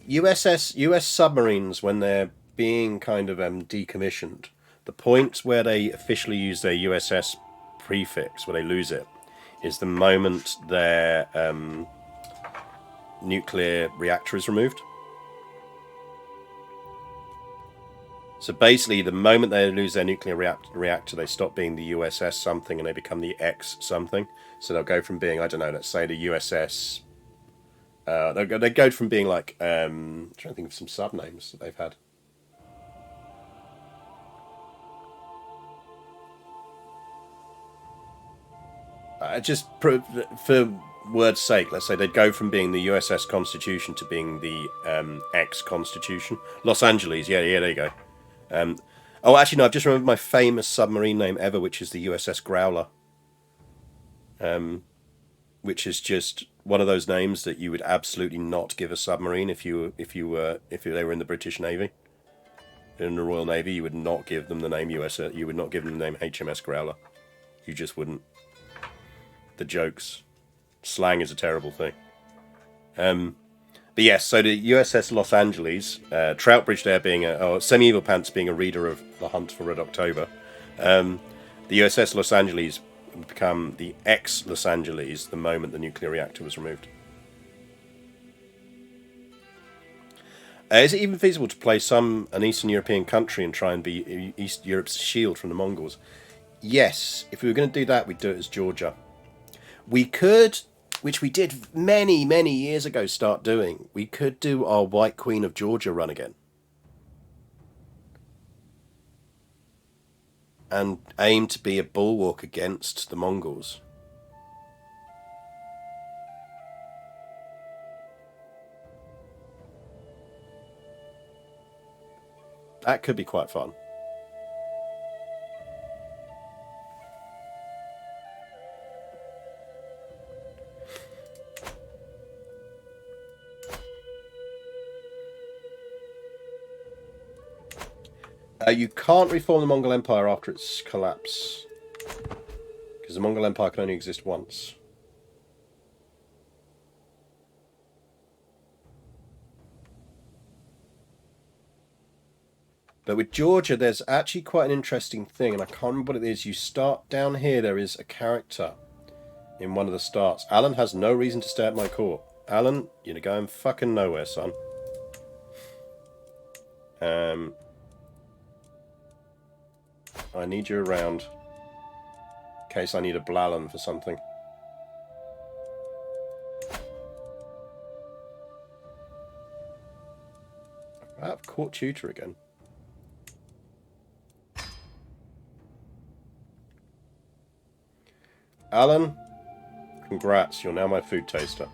US submarines, when they're being kind of decommissioned, the point where they officially use their USS prefix, where they lose it, is the moment their nuclear reactor is removed. So basically, the moment they lose their nuclear reactor, they stop being the USS something and they become the X something. So they'll go from being, I don't know, let's say the USS. They go from being like, I'm trying to think of some sub-names that they've had. Just for word's sake, let's say they'd go from being the USS Constitution to being the X Constitution. Los Angeles, yeah, there you go. Oh, actually, no, I've just remembered my famous submarine name ever, which is the USS Growler. Which is just one of those names that you would absolutely not give a submarine if they were in the British Navy. In the Royal Navy, you would not give them the name USS. You would not give them the name HMS Growler. You just wouldn't. The jokes, slang is a terrible thing. But yes, so the USS Los Angeles, Troutbridge there being Semi-Evil Pants being a reader of The Hunt for Red October. The USS Los Angeles would become the ex-Los Angeles the moment the nuclear reactor was removed. Is it even feasible to play an Eastern European country and try and be East Europe's shield from the Mongols? Yes, if we were going to do that, we'd do it as Georgia. We could, which we did many, many years ago, start doing. We could do our White Queen of Georgia run again. And aim to be a bulwark against the Mongols. That could be quite fun. You can't reform the Mongol Empire after its collapse. Because the Mongol Empire can only exist once. But with Georgia, there's actually quite an interesting thing, and I can't remember what it is. You start down here, there is a character in one of the starts. Alan has no reason to stay at my court. Alan, you're going fucking nowhere, son. I need you around. In case I need a Blallen for something. I've caught tutor again. Alan, congrats, you're now my food taster.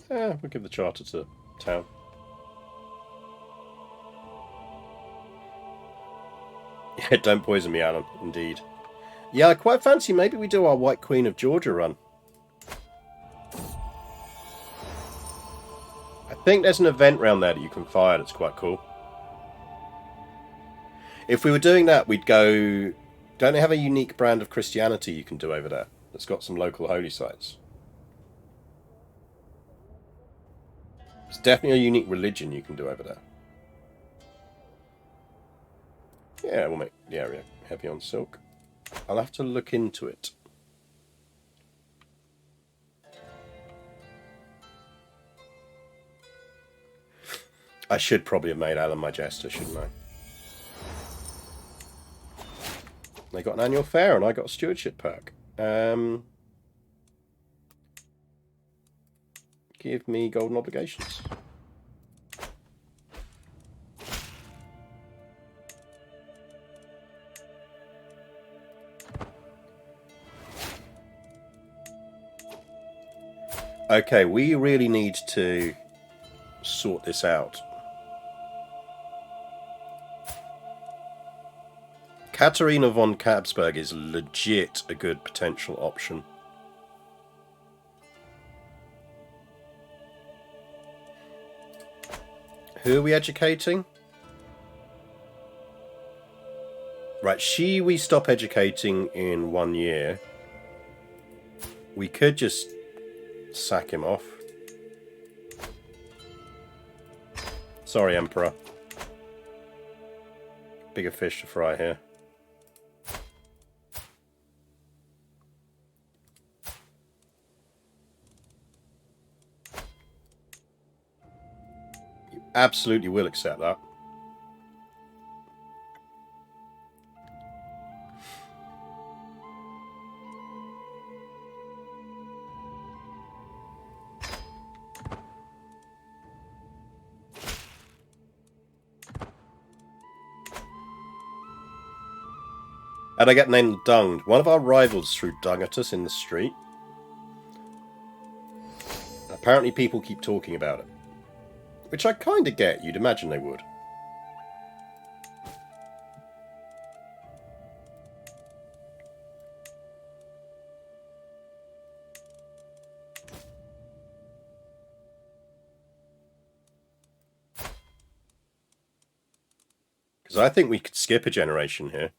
Yeah, we'll give the charter to town. Yeah, don't poison me, Alan. Indeed. Yeah, I quite fancy maybe we do our White Queen of Georgia run. I think there's an event round there that you can fire that's quite cool. If we were doing that, we'd go... Don't they have a unique brand of Christianity you can do over there that's got some local holy sites? It's definitely a unique religion you can do over there. Yeah, we'll make the area heavy on silk. I'll have to look into it. I should probably have made Alan my jester, shouldn't I? They got an annual fair and I got a stewardship perk. Give me golden obligations. Okay, we really need to sort this out. Katharina von Habsburg is legit a good potential option. Who are we educating? Right, we stop educating in 1 year. We could just sack him off. Sorry, Emperor. Bigger fish to fry here. You absolutely will accept that. And I get named Dung. One of our rivals threw dung at us in the street. Apparently people keep talking about it. Which I kind of get. You'd imagine they would. Because I think we could skip a generation here.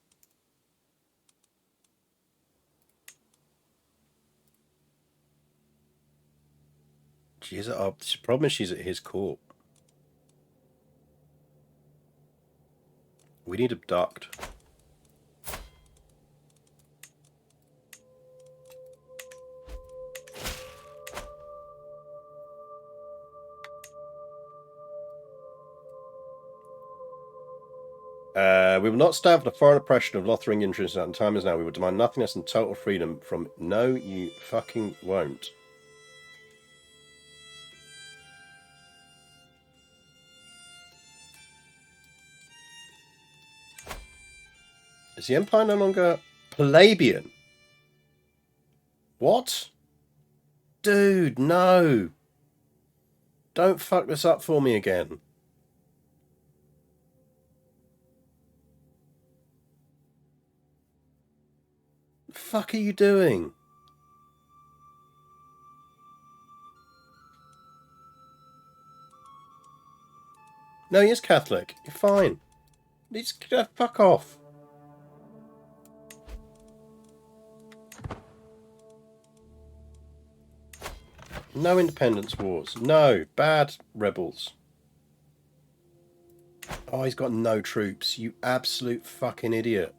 She's at the problem is she's at his court. We need abduct. We will not stand for the foreign oppression of Lotharingian interests at the time as now. We will demand nothing less than total freedom from... No, you fucking won't. Is the Empire no longer Palabian? What? Dude, no. Don't fuck this up for me again. The fuck are you doing? No, he is Catholic. You're fine. Fuck off. No independence wars. No. Bad rebels. Oh, he's got no troops. You absolute fucking idiot.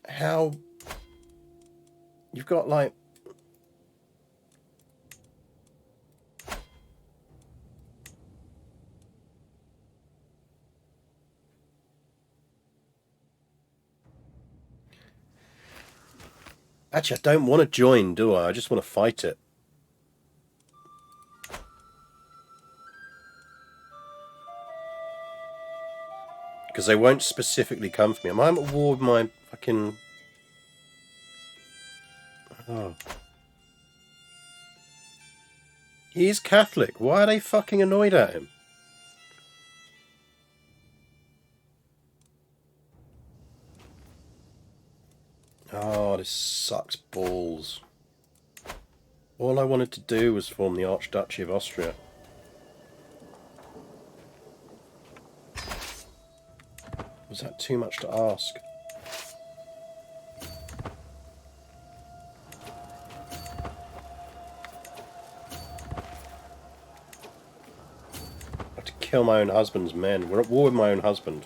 How... You've got, like... Actually, I don't want to join, do I? I just want to fight it. Because they won't specifically come for me. Am I at war with my fucking... Oh. He's Catholic. Why are they fucking annoyed at him? Oh, this sucks balls. All I wanted to do was form the Archduchy of Austria. Was that too much to ask? I have to kill my own husband's men. We're at war with my own husband.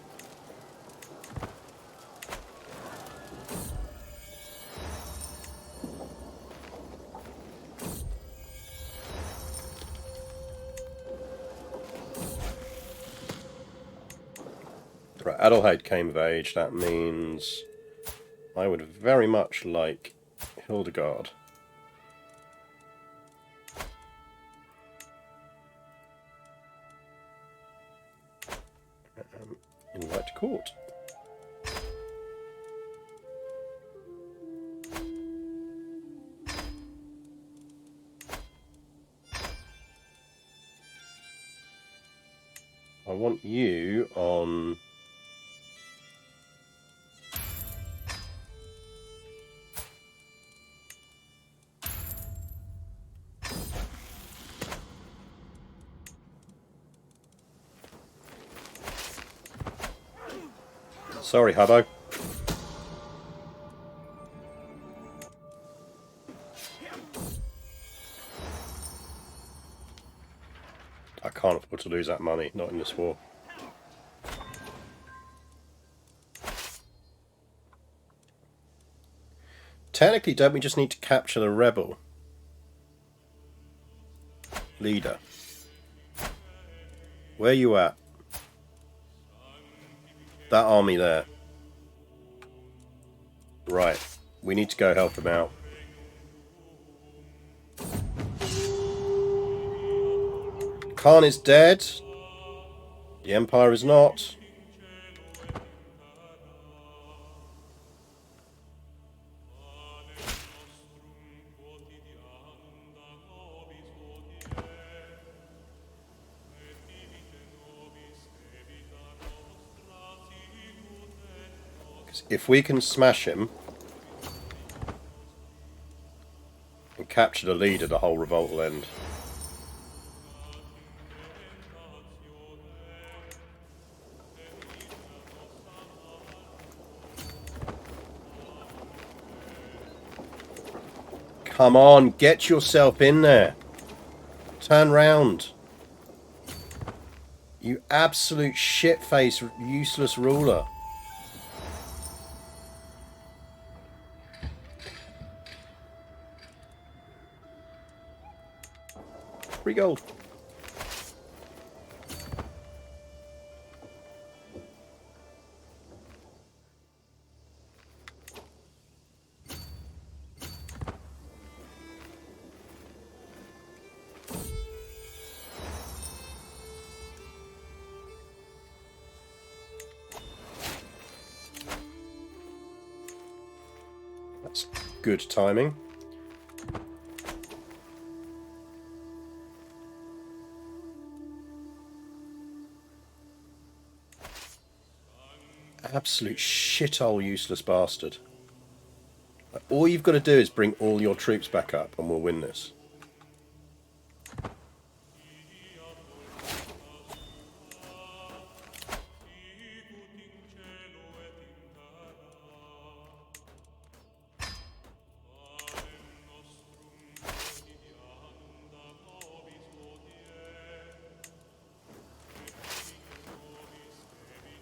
Right, Adelheid came of age. That means I would very much like Hildegard. Invite to court. I want you on... Sorry, Hubbo. I can't afford to lose that money, not in this war. Technically, don't we just need to capture the rebel leader? Where you at? That army there. Right. We need to go help him out. Khan is dead. The Empire is not. If we can smash him and capture the leader, the whole revolt will end. Come on, get yourself in there. Turn round. You absolute shit-faced, useless ruler. 3 gold. That's good timing. Absolute shithole useless bastard. All you've got to do is bring all your troops back up and we'll win this.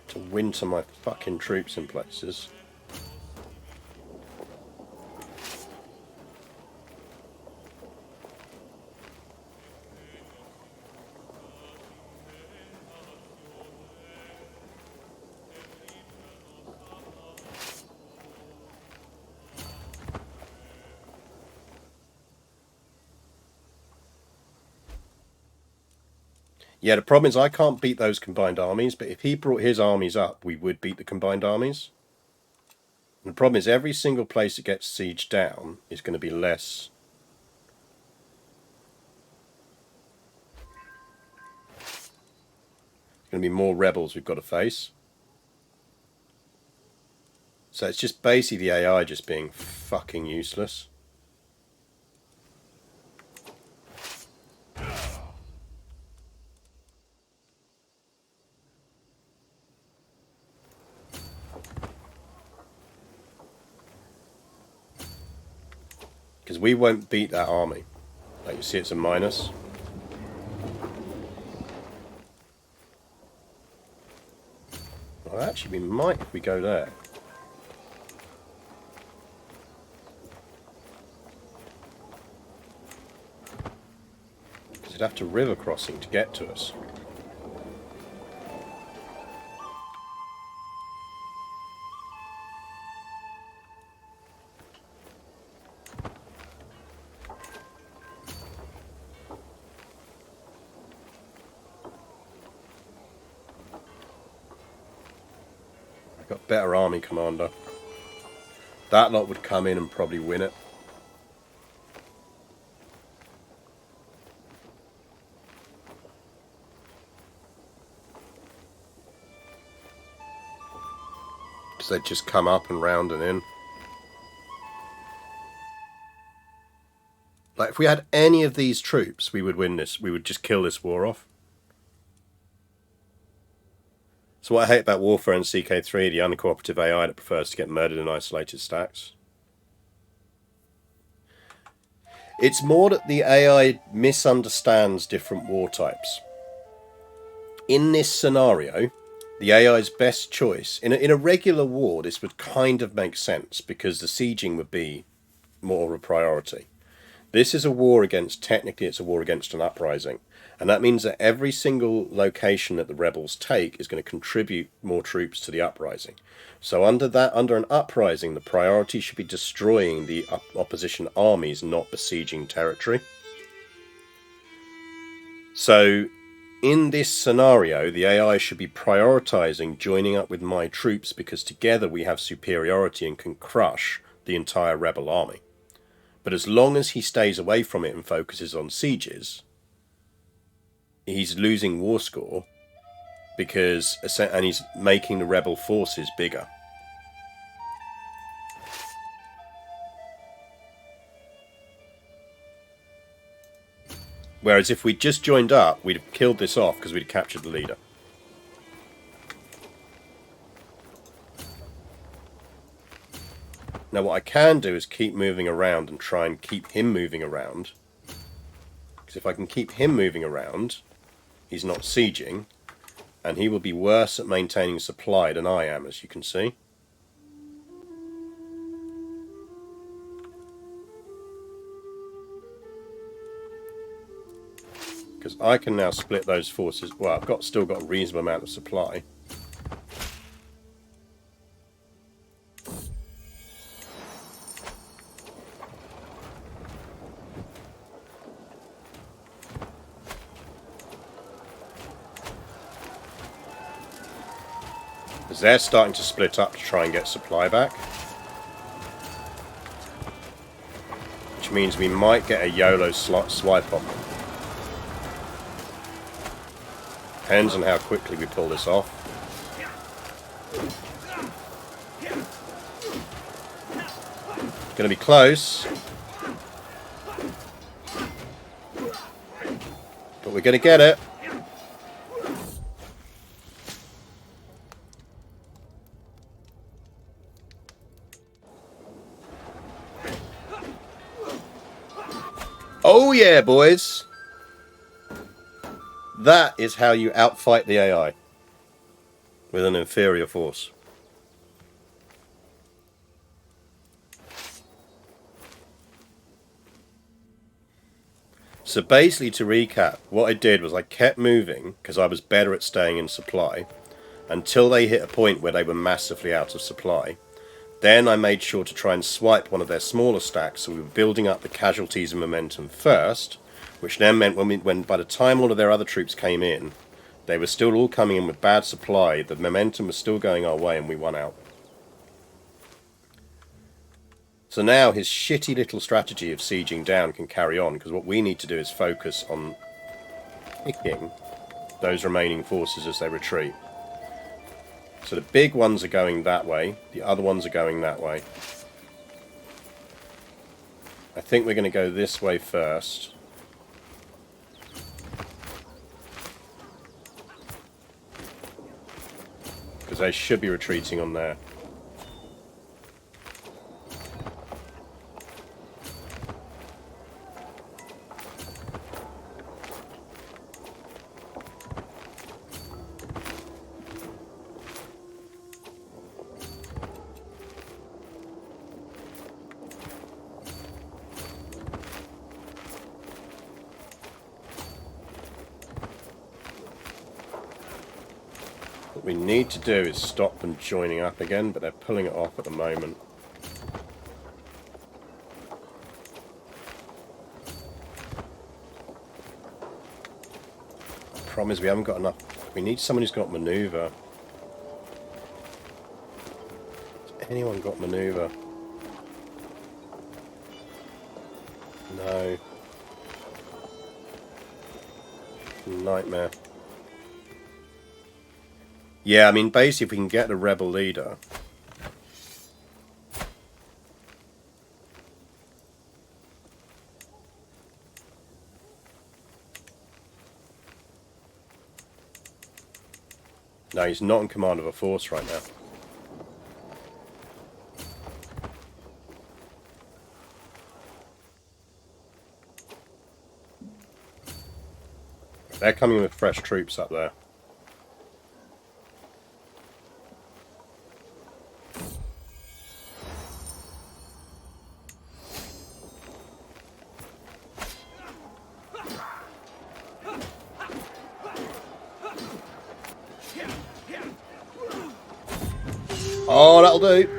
to winter my fucking troops in places. Yeah, the problem is I can't beat those combined armies, but if he brought his armies up, we would beat the combined armies. And the problem is every single place that gets sieged down is going to be less. Going to be more rebels we've got to face. So it's just basically the AI just being fucking useless. Because we won't beat that army. Like you see, it's a minus. Well, actually, we might if we go there. Because it'd have to river crossing to get to us. Got better army commander. That lot would come in and probably win it. Because they'd just come up and round and in. Like, if we had any of these troops, we would win this. We would just kill this war off. So what I hate about Warfare and CK3, the uncooperative AI that prefers to get murdered in isolated stacks. It's more that the AI misunderstands different war types. In this scenario, the AI's best choice, in a regular war, this would kind of make sense because the sieging would be more of a priority. This is a war against, technically it's a war against an uprising. And that means that every single location that the rebels take is going to contribute more troops to the uprising. So under an uprising, the priority should be destroying the opposition armies, not besieging territory. So in this scenario, the AI should be prioritizing joining up with my troops because together we have superiority and can crush the entire rebel army. But as long as he stays away from it and focuses on sieges, he's losing war score and he's making the rebel forces bigger. Whereas if we'd just joined up, we'd have killed this off because we'd have captured the leader. Now what I can do is keep moving around and try and keep him moving around. Because if I can keep him moving around, he's not sieging, and he will be worse at maintaining supply than I am, as you can see. Because I can now split those forces. Well, I've still got a reasonable amount of supply. Because they're starting to split up to try and get supply back. Which means we might get a YOLO swipe on them. Depends on how quickly we pull this off. Gonna be close. But we're gonna get it. Oh yeah, boys! That is how you outfight the AI. with an inferior force. So basically, to recap, what I did was I kept moving because I was better at staying in supply until they hit a point where they were massively out of supply. Then I made sure to try and swipe one of their smaller stacks, so we were building up the casualties and momentum first, which then meant when by the time all of their other troops came in, they were still all coming in with bad supply, the momentum was still going our way, and we won out. So now his shitty little strategy of sieging down can carry on, because what we need to do is focus on picking those remaining forces as they retreat. So the big ones are going that way, the other ones are going that way. I think we're going to go this way first. Because they should be retreating on there. What we need to do is stop them joining up again, but they're pulling it off at the moment. The problem is we haven't got enough. We need someone who's got maneuver. Has anyone got maneuver? No. Nightmare. Yeah, I mean, basically, if we can get a rebel leader. No, he's not in command of a force right now. They're coming with fresh troops up there. Oh, that'll do.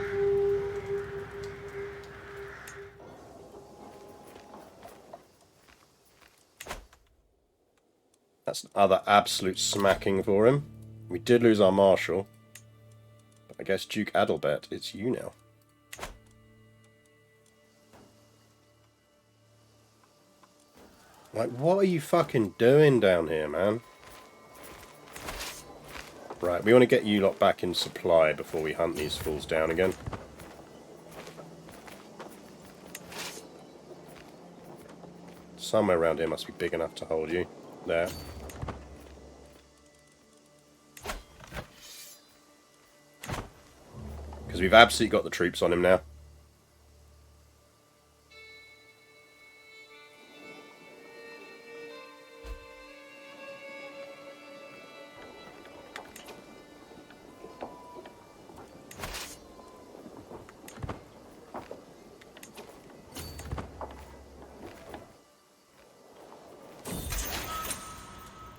That's another absolute smacking for him. We did lose our marshal. But I guess Duke Adalbert, it's you now. Like, what are you fucking doing down here, man? Right, we want to get you lot back in supply before we hunt these fools down again. Somewhere around here must be big enough to hold you. There. Because we've absolutely got the troops on him now.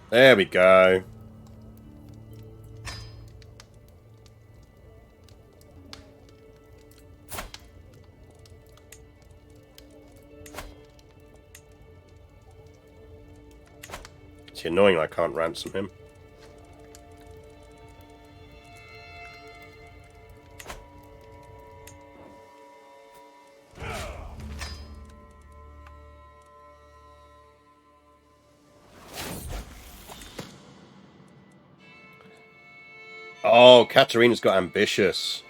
There we go. It's annoying I can't ransom him. Oh, Katharina's got ambitious.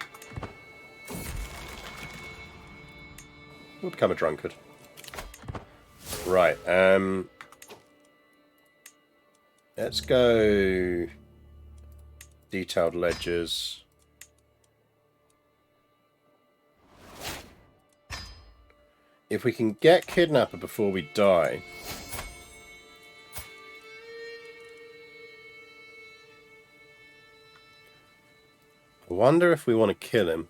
We'll become a drunkard. Right, let's go detailed ledgers. If we can get Kidnapper before we die. I wonder if we want to kill him.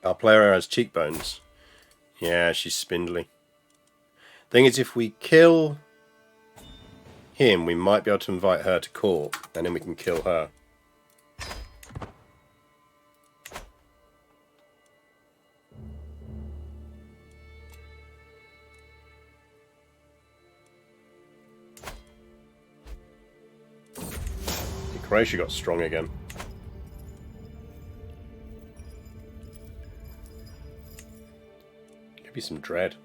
Our player has cheekbones. Yeah, she's spindly. Thing is, if we kill him, we might be able to invite her to court, and then we can kill her. Croatia got strong again. Maybe some dread.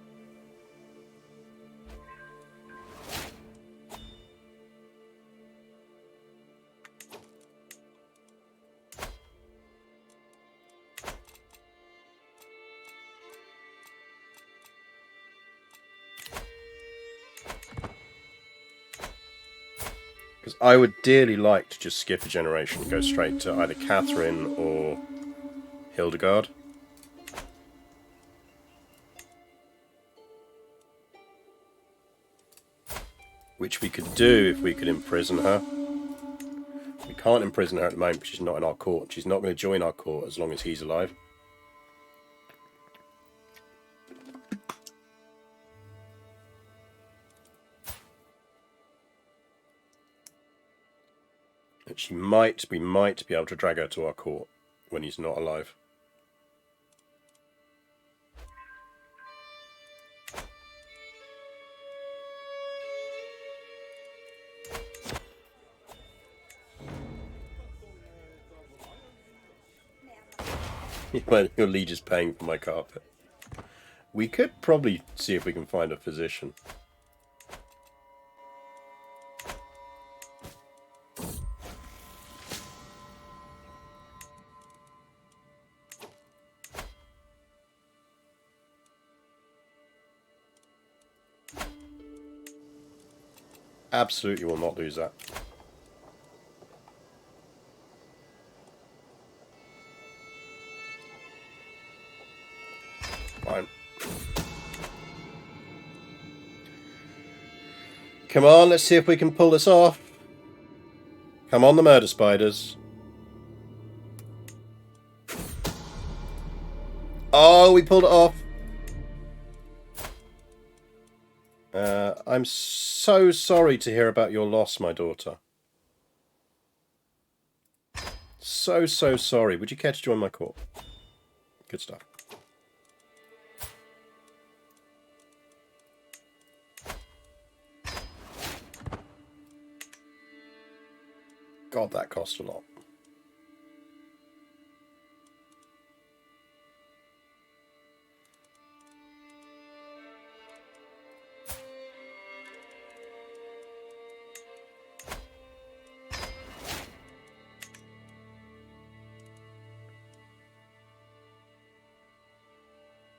Because I would dearly like to just skip a generation and go straight to either Catherine or Hildegard. Which we could do if we could imprison her. We can't imprison her at the moment because she's not in our court. She's not going to join our court as long as he's alive. But we might be able to drag her to our court when he's not alive. Your liege is paying for my carpet. We could probably see if we can find a physician. Absolutely will not lose that. Fine. Come on, let's see if we can pull this off. Come on, the murder spiders. Oh, we pulled it off. I'm so sorry to hear about your loss, my daughter. So sorry. Would you care to join my court? Good stuff. God, that cost a lot.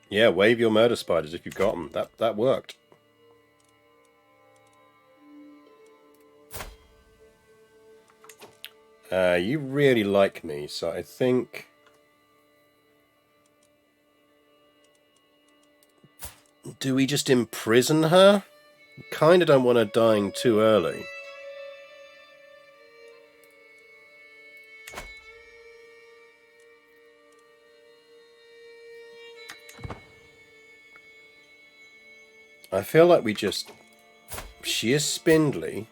Yeah, wave your murder spiders if you've got them. That worked. You really like me, so I think... Do we just imprison her? Kinda don't want her dying too early. I feel like we just... She is spindly.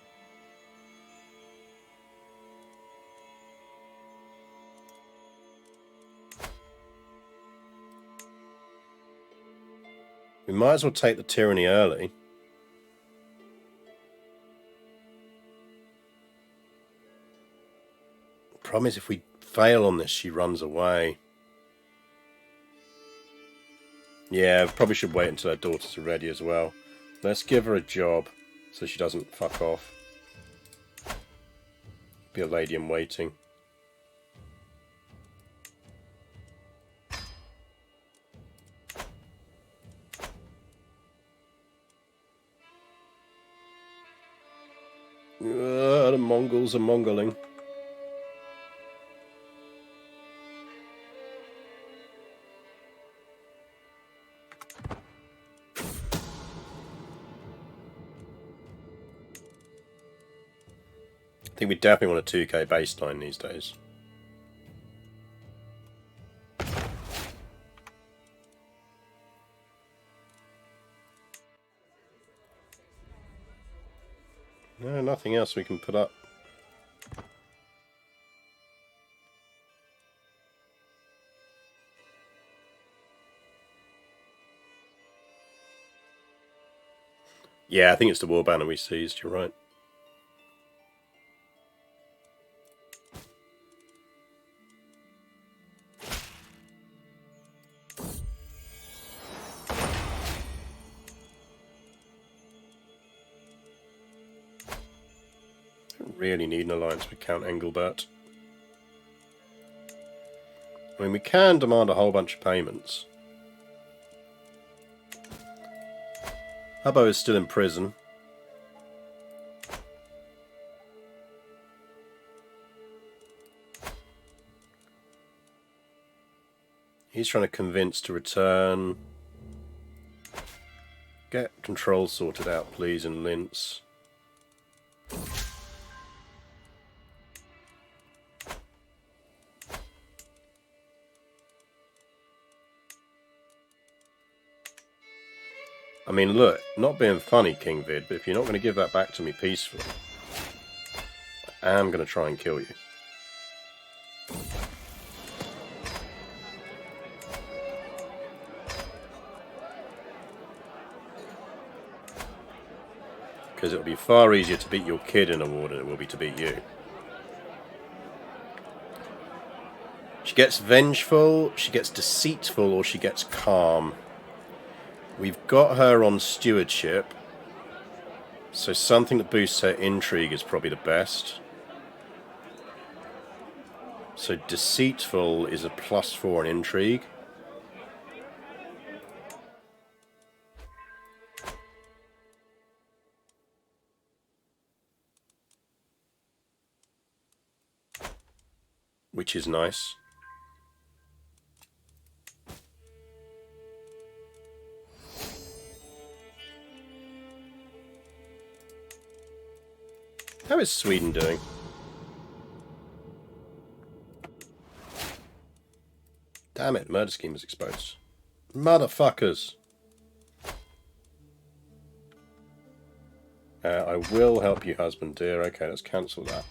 We might as well take the tyranny early. Problem is, if we fail on this, she runs away. Yeah, probably should wait until her daughters are ready as well. Let's give her a job so she doesn't fuck off. Be a lady in waiting. The Mongols are Mongoling. I think we definitely want a 2k baseline these days. No, nothing else we can put up. Yeah, I think it's the war banner we seized, you're right. Don't really need an alliance with Count Engelbert. I mean, we can demand a whole bunch of payments. Hubbo is still in prison. He's trying to convince to return. Get control sorted out, please, in Linz. I mean, look, not being funny, King Vid, but if you're not going to give that back to me peacefully, I am going to try and kill you. Because it'll be far easier to beat your kid in a war than it will be to beat you. She gets vengeful, she gets deceitful, or she gets calm. We've got her on stewardship, so something that boosts her intrigue is probably the best. So deceitful is a +4 in intrigue. Which is nice. How is Sweden doing? Damn it, murder scheme is exposed. Motherfuckers! I will help you, husband dear. Okay, let's cancel that.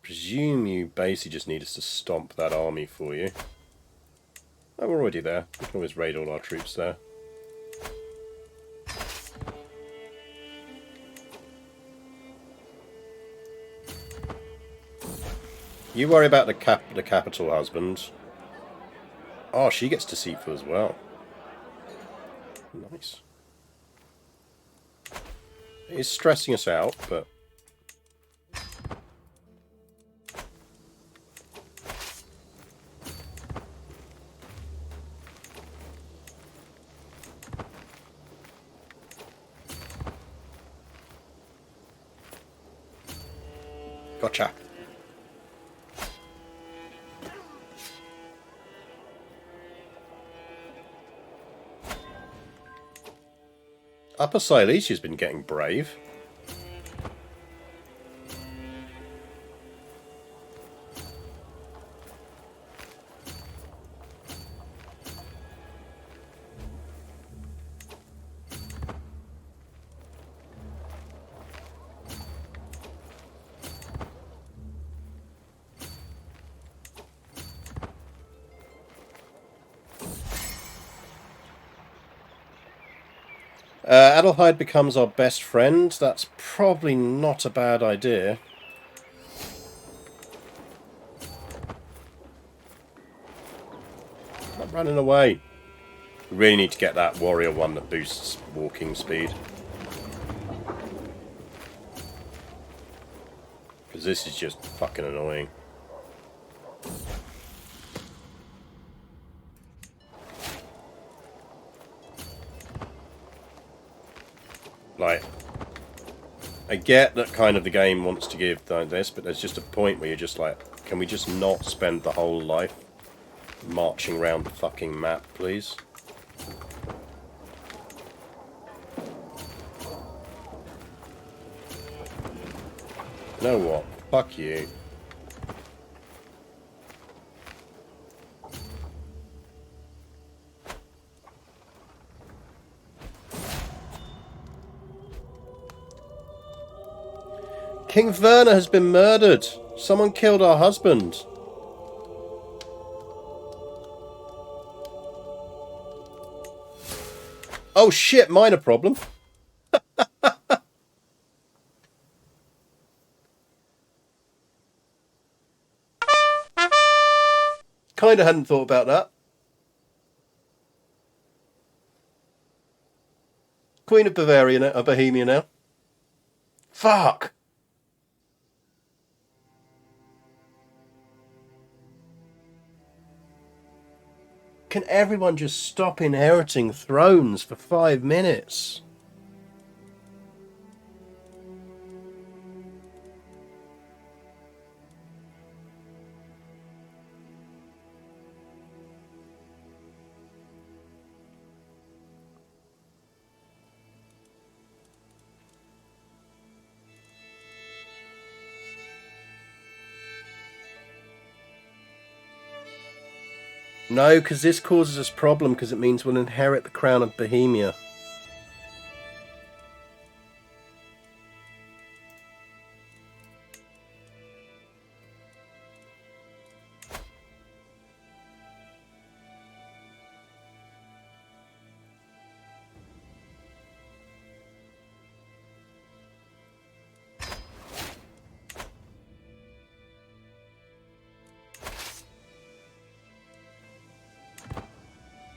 Presume you basically just need us to stomp that army for you. Oh, we're already there. We can always raid all our troops there. You worry about the capital, husband. Oh, she gets deceitful as well. Nice. It's stressing us out, but... Gotcha. Upper Silesia's been getting brave. Adelheid becomes our best friend. That's probably not a bad idea. I'm running away. We really need to get that warrior one that boosts walking speed. Because this is just fucking annoying. Like, I get that kind of the game wants to give this, but there's just a point where you're just like, can we just not spend the whole life marching around the fucking map, please? You know what? Fuck you. King Werner has been murdered. Someone killed our husband. Oh shit, minor problem. Kinda hadn't thought about that. Queen of Bavaria now, Bohemia now. Fuck. Can everyone just stop inheriting thrones for 5 minutes? No, because this causes us problem because it means we'll inherit the crown of Bohemia.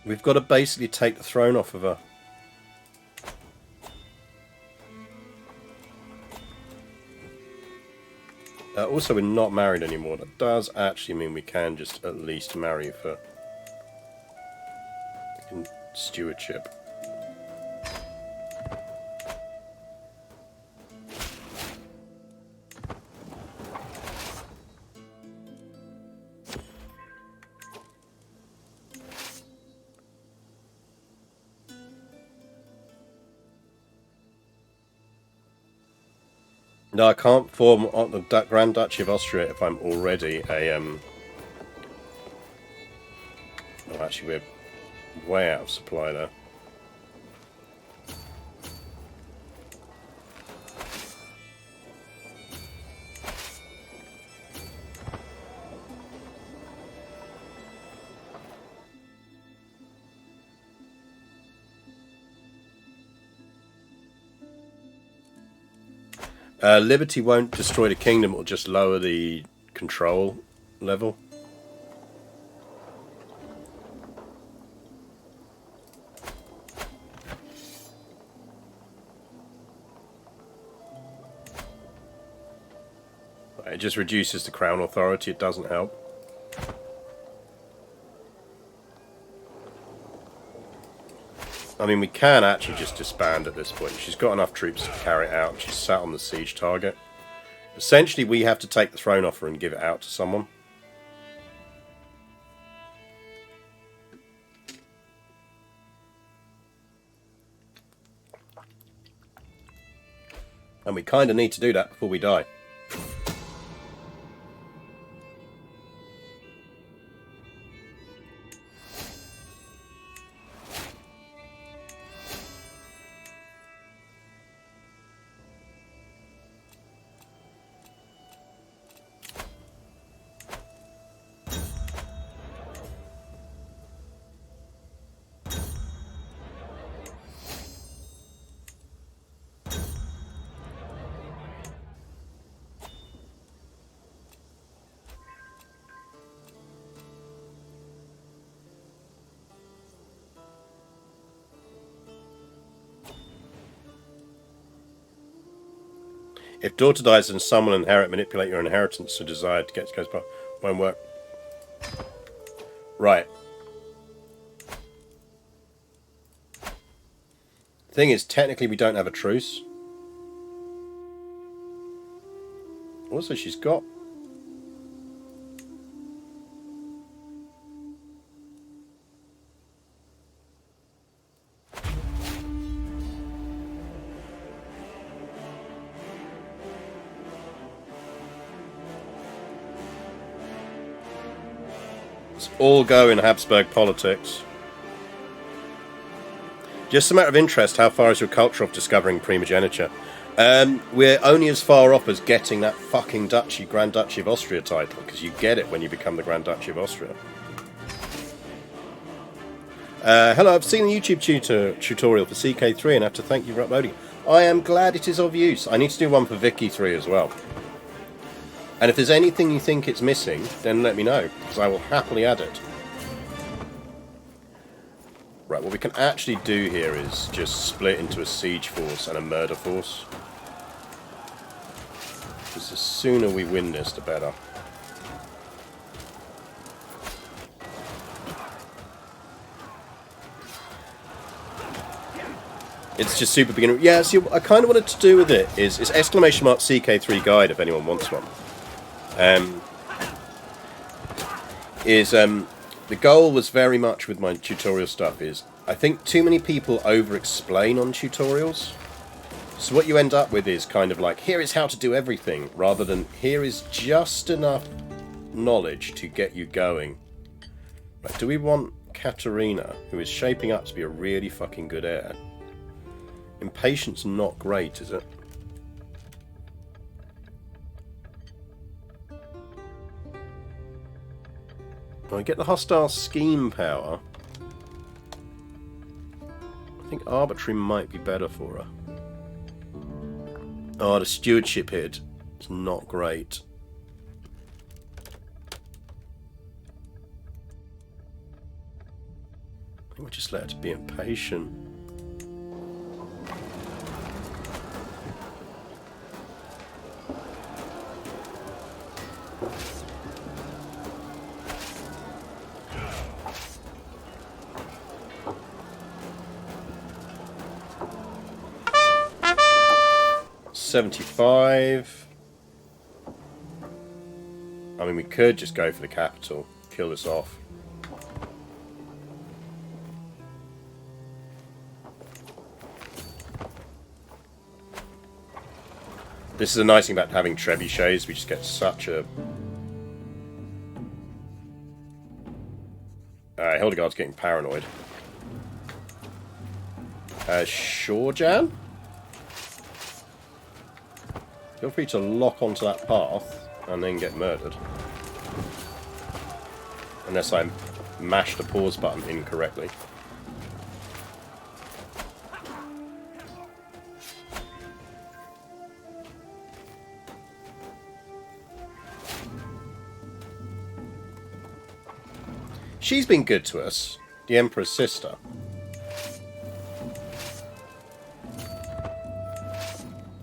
We've got to basically take the throne off of her. Also, we're not married anymore. That does actually mean we can just at least marry for stewardship. No, I can't form on the Grand Duchy of Austria if I'm already a No, actually, we're way out of supply there. Liberty won't destroy the kingdom, it'll just lower the control level. It just reduces the crown authority, it doesn't help. I mean, we can actually just disband at this point. She's got enough troops to carry it out. She's sat on the siege target. Essentially, we have to take the throne off her and give it out to someone. And we kind of need to do that before we die. If daughter dies and son will inherit, manipulate your inheritance to desire to get to goes won't work. Right. Thing is, technically we don't have a truce. Also, she's got... It's all go in Habsburg politics. Just a matter of interest, how far is your culture of discovering primogeniture? We're only as far off as getting that fucking duchy, Grand Duchy of Austria title, because you get it when you become the Grand Duchy of Austria. Hello, I've seen a YouTube tutorial for CK3 and have to thank you for uploading. I am glad it is of use. I need to do one for Vicky 3 as well. And if there's anything you think it's missing, then let me know, because I will happily add it. Right, what we can actually do here is just split into a siege force and a murder force. Because the sooner we win this, the better. It's just super beginner. Yeah, see, what I kind of wanted to do with it is it's exclamation mark CK3 guide if anyone wants one. The goal was very much with my tutorial stuff is I think too many people over-explain on tutorials. So what you end up with is kind of like, here is how to do everything, rather than here is just enough knowledge to get you going. Right, do we want Katharina, who is shaping up to be a really fucking good heir? Impatience not great, is it? I get the hostile scheme power. I think arbitrary might be better for her. Oh, the stewardship hit is not great. I think we'll just let her to be impatient. $75. I mean, we could just go for the capital, kill this off. This is a nice thing about having trebuchets, we just get such a... Hildegard's getting paranoid. Shorjan? Feel free to lock onto that path and then get murdered. Unless I mash the pause button incorrectly. She's been good to us, the Emperor's sister.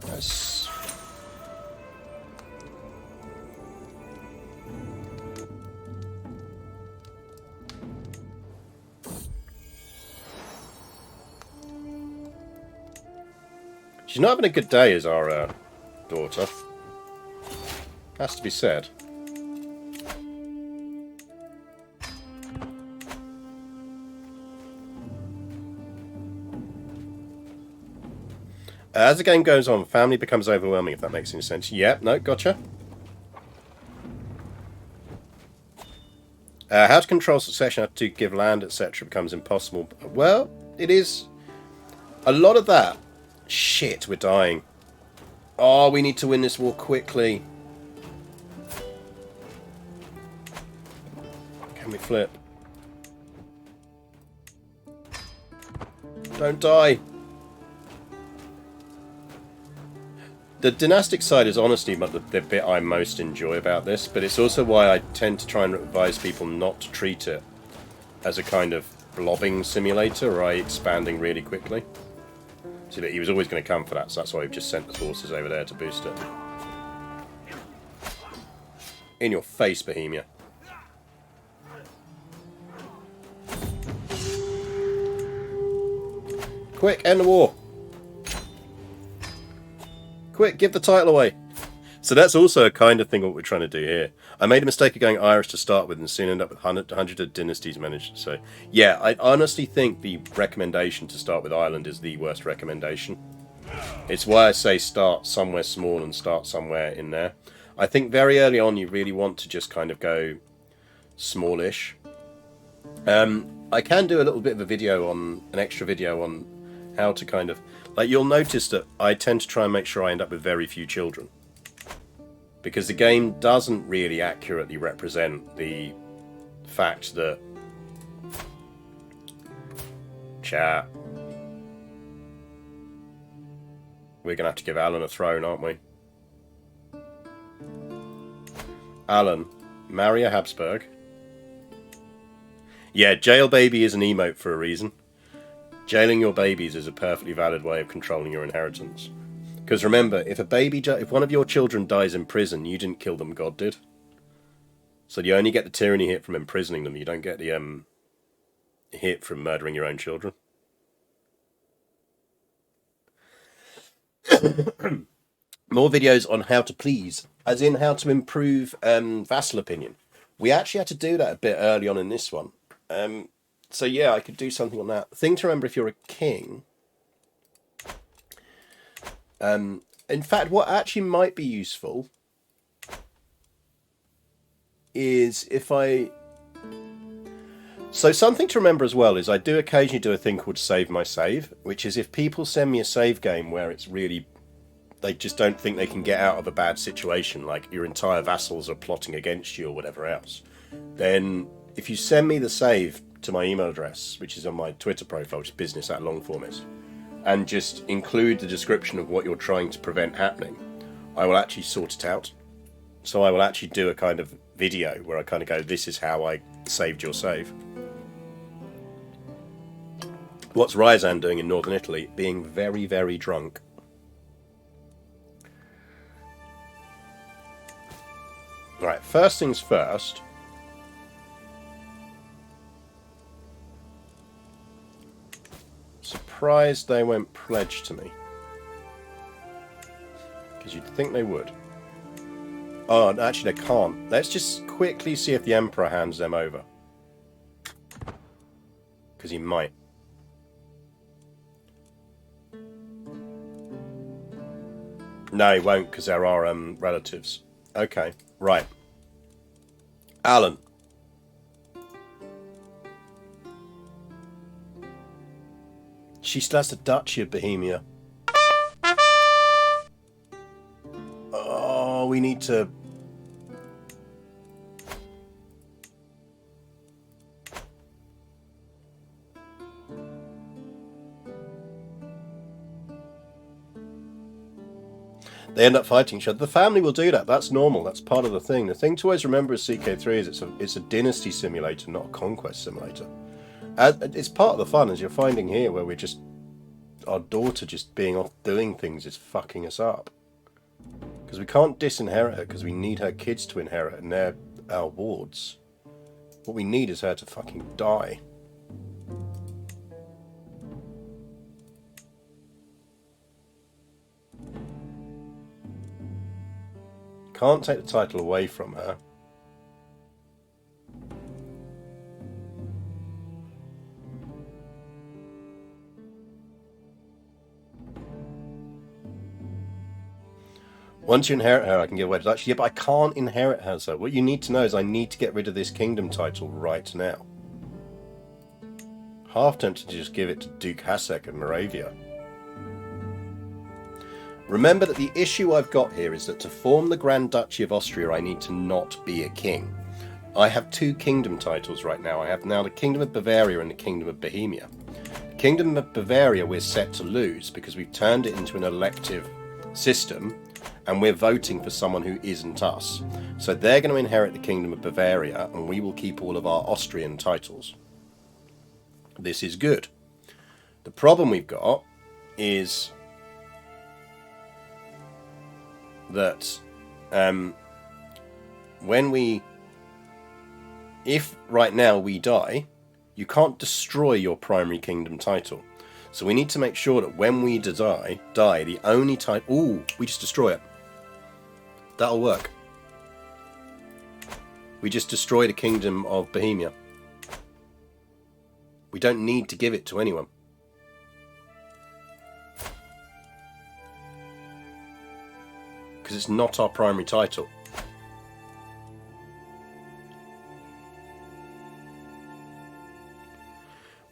That's... She's not having a good day as our daughter. Has to be said. As the game goes on, family becomes overwhelming, if that makes any sense. Yep, no, gotcha. How to control succession, how to give land, etc. becomes impossible. Well, it is... A lot of that... Shit, we're dying. Oh, we need to win this war quickly. Can we flip? Don't die. The dynastic side is honestly the bit I most enjoy about this, but it's also why I tend to try and advise people not to treat it as a kind of blobbing simulator, right? Expanding really quickly. See, that he was always going to come for that, so that's why we've just sent the forces over there to boost it. In your face, Bohemia. Quick, end the war. Quick, give the title away. So that's also a kind of thing what we're trying to do here. I made a mistake of going Irish to start with and soon end up with 100 of dynasties managed. So, yeah, I honestly think the recommendation to start with Ireland is the worst recommendation. It's why I say start somewhere small and start somewhere in there. I think very early on you really want to just kind of go smallish. I can do a little bit of a video on, an extra video on how to kind of, like you'll notice that I tend to try and make sure I end up with very few children. Because the game doesn't really accurately represent the fact that... Chat. We're going to have to give Alan a throne, aren't we? Alan, marry a Habsburg. Yeah, jail baby is an emote for a reason. Jailing your babies is a perfectly valid way of controlling your inheritance. Because remember, if one of your children dies in prison, you didn't kill them, God did. So you only get the tyranny hit from imprisoning them. You don't get the hit from murdering your own children. More videos on how to please, as in how to improve vassal opinion. We actually had to do that a bit early on in this one. So yeah, I could do something on that. Thing to remember if you're a king... in fact, what actually might be useful is if I... So something to remember as well is I do occasionally do a thing called Save My Save, which is if people send me a save game where it's really... They just don't think they can get out of a bad situation, like your entire vassals are plotting against you or whatever else, then if you send me the save to my email address, which is on my Twitter profile, which is business@longformist, and just include the description of what you're trying to prevent happening, I will actually sort it out. So I will actually do a kind of video where I kind of go, this is how I saved your save. What's Ryazan doing in northern Italy? Being very, very drunk. Right, first things first. Surprised they won't pledge to me. Because you'd think they would. Oh, actually they can't. Let's just quickly see if the Emperor hands them over. Because he might. No, he won't, because there are relatives. Okay, right. Alan. She still has the Duchy of Bohemia. Oh, we need to... They end up fighting each other. The family will do that. That's normal. That's part of the thing. The thing to always remember with CK3 is it's a dynasty simulator, not a conquest simulator. It's part of the fun, as you're finding here, where we're just... Our daughter just being off doing things is fucking us up. Because we can't disinherit her, because we need her kids to inherit, and they're our wards. What we need is her to fucking die. Can't take the title away from her. Once you inherit her, I can give away to Dutch. Yeah, but I can't inherit her, so what you need to know is I need to get rid of this kingdom title right now. Half tempted to just give it to Duke Hassek of Moravia. Remember that the issue I've got here is that to form the Grand Duchy of Austria, I need to not be a king. I have two kingdom titles right now. I have now the Kingdom of Bavaria and the Kingdom of Bohemia. The Kingdom of Bavaria we're set to lose because we've turned it into an elective system and we're voting for someone who isn't us. So they're going to inherit the Kingdom of Bavaria and we will keep all of our Austrian titles. This is good. The problem we've got is that if right now we die, you can't destroy your primary kingdom title. So we need to make sure that when we die, the only time... Ooh, we just destroy it. That'll work. We just destroy the kingdom of Bohemia. We don't need to give it to anyone. Because it's not our primary title.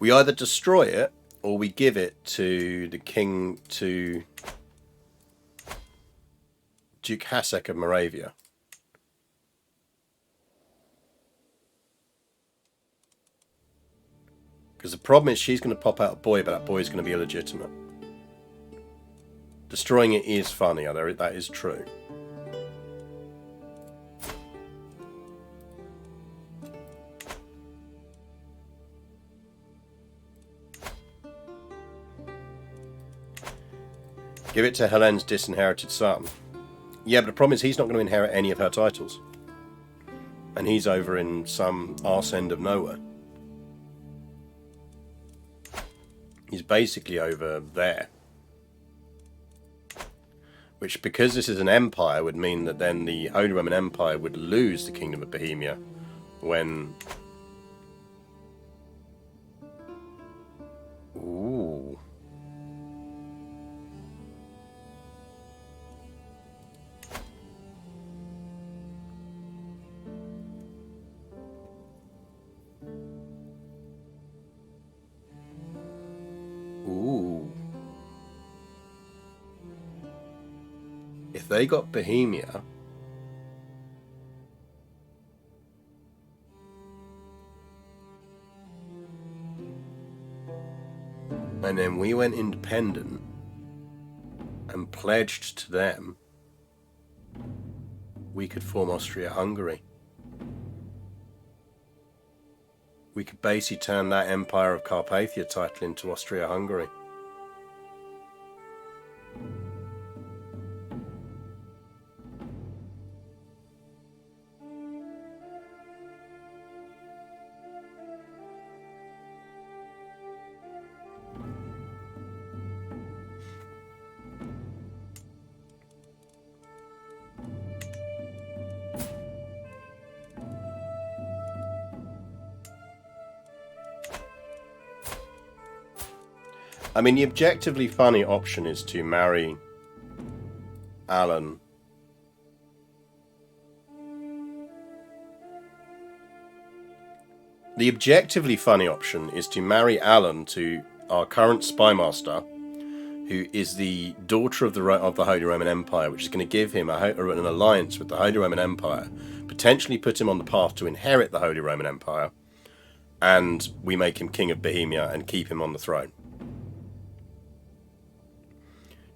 We either destroy it, or we give it to the king, to Duke Hassek of Moravia. Because the problem is she's going to pop out a boy, but that boy is going to be illegitimate. Destroying it is funny, that is true. Give it to Helene's disinherited son. Yeah, but the problem is he's not going to inherit any of her titles. And he's over in some arse end of nowhere. He's basically over there. Which, because this is an empire, would mean that then the Holy Roman Empire would lose the Kingdom of Bohemia when... Ooh. Ooh. If they got Bohemia, and then we went independent and pledged to them, we could form Austria-Hungary. We could basically turn that Empire of Carpathia title into Austria-Hungary. I mean, the objectively funny option is to marry Alan. The objectively funny option is to marry Alan to our current spymaster, who is the daughter of the Holy Roman Empire, which is going to give him an alliance with the Holy Roman Empire, potentially put him on the path to inherit the Holy Roman Empire, and we make him king of Bohemia and keep him on the throne.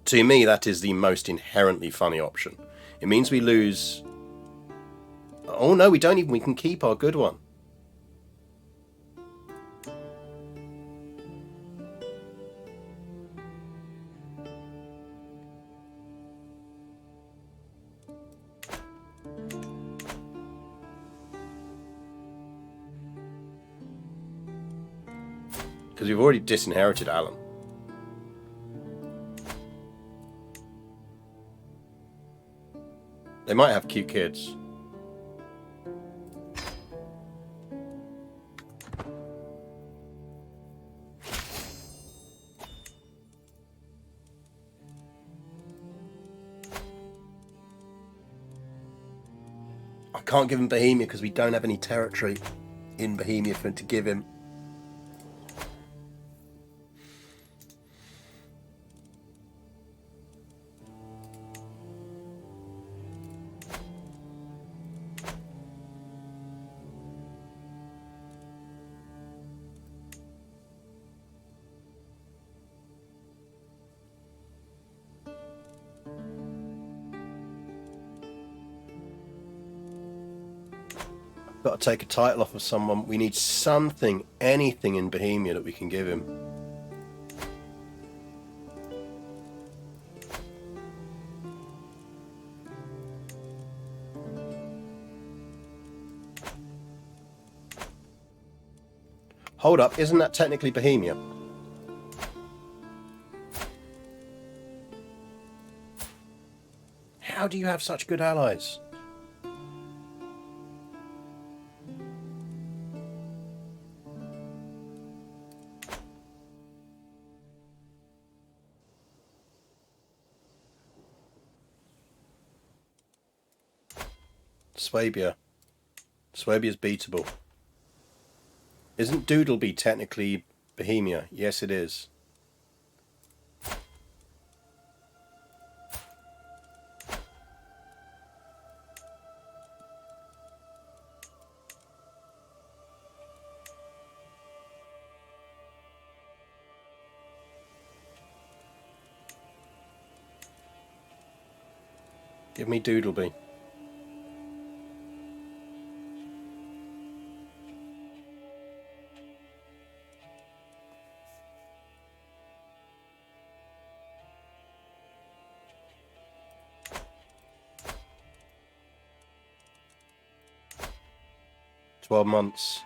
To me, that is the most inherently funny option. It means we lose... Oh no, we don't even... We can keep our good one. Because we've already disinherited Alan. They might have cute kids. I can't give him Bohemia because we don't have any territory in Bohemia for him to give him. Got to take a title off of someone. We need something, anything in Bohemia that we can give him. Hold up, isn't that technically Bohemia? How do you have such good allies? Swabia. Swabia's beatable. Isn't Doodleby technically Bohemia? Yes, it is. Give me Doodleby. $12 months.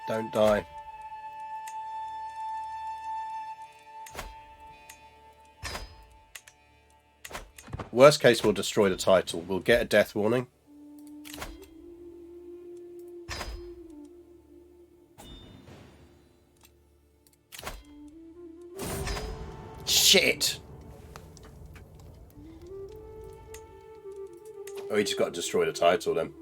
Don't die. Worst case, we'll destroy the title. We'll get a death warning. Shit! Oh, we just got to destroy the title then.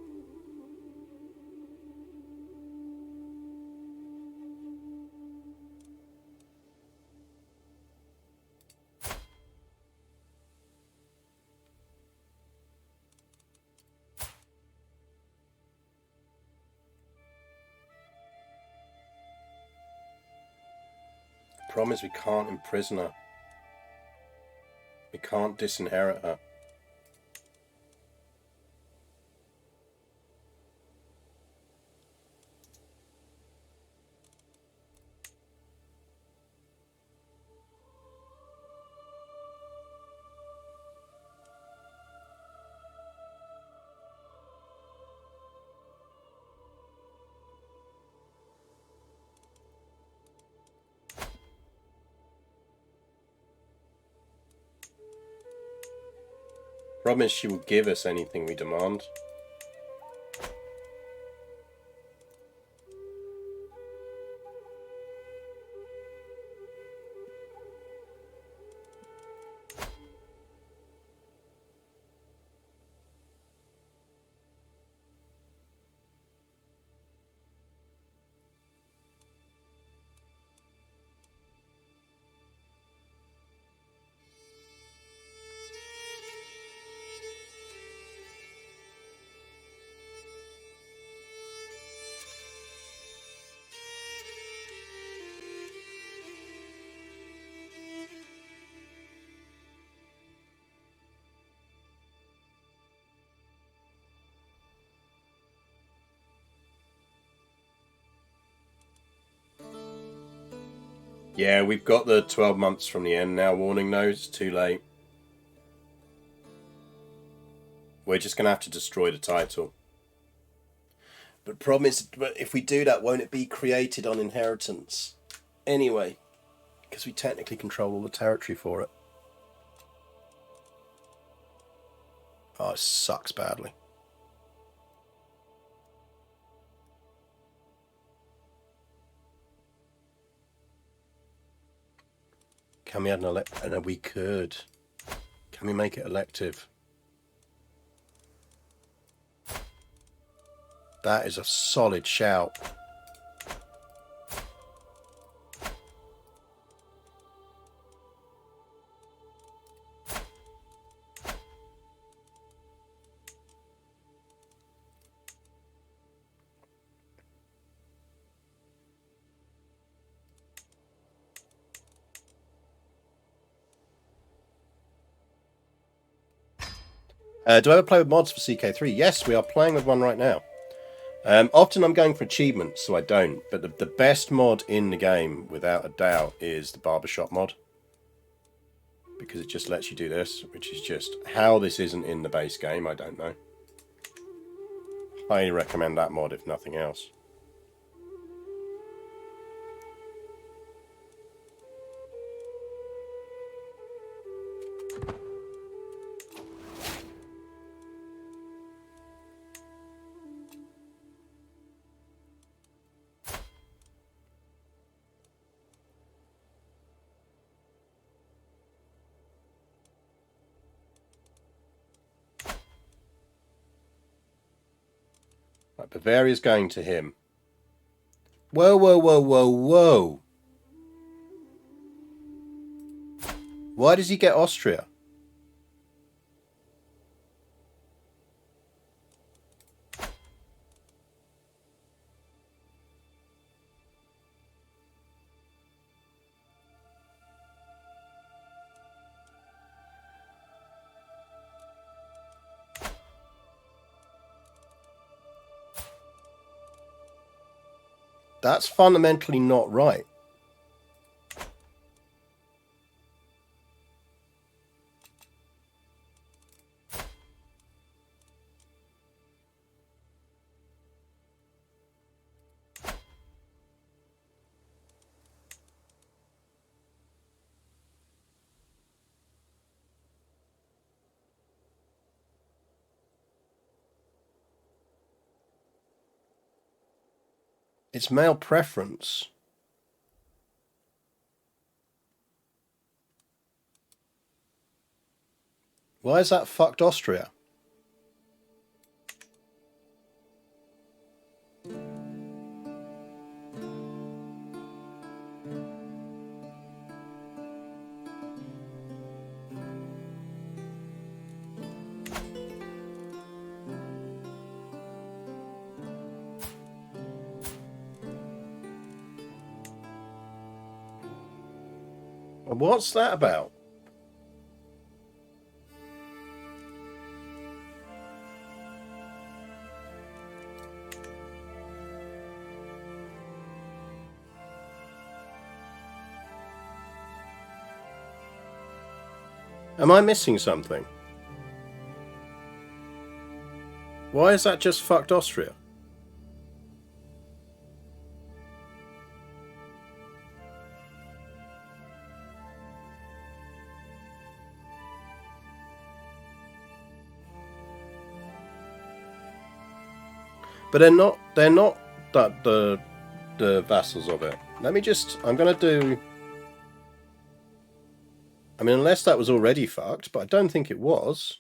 Problem is we can't imprison her. We can't disinherit her. Problem is she will give us anything we demand. Yeah, we've got the 12 months from the end now. Warning though, it's too late. We're just going to have to destroy the title. But problem is, if we do that, won't it be created on inheritance? Anyway, because we technically control all the territory for it. Oh, it sucks badly. Can we add an elect? No, we could. Can we make it elective? That is a solid shout. Do I ever play with mods for CK3? Yes, we are playing with one right now. Often I'm going for achievements, so I don't. But the best mod in the game, without a doubt, is the barbershop mod. Because it just lets you do this, which is just... How this isn't in the base game, I don't know. Highly recommend that mod, if nothing else. Right, Bavaria's going to him. Whoa, whoa, whoa, whoa, whoa. Why does he get Austria? That's fundamentally not right. It's male preference. Why is that fucked Austria? What's that about? Am I missing something? Why is that just fucked Austria? But they're not that the vassals of it. Let me just, I'm gonna do, I mean, unless that was already fucked, but I don't think it was.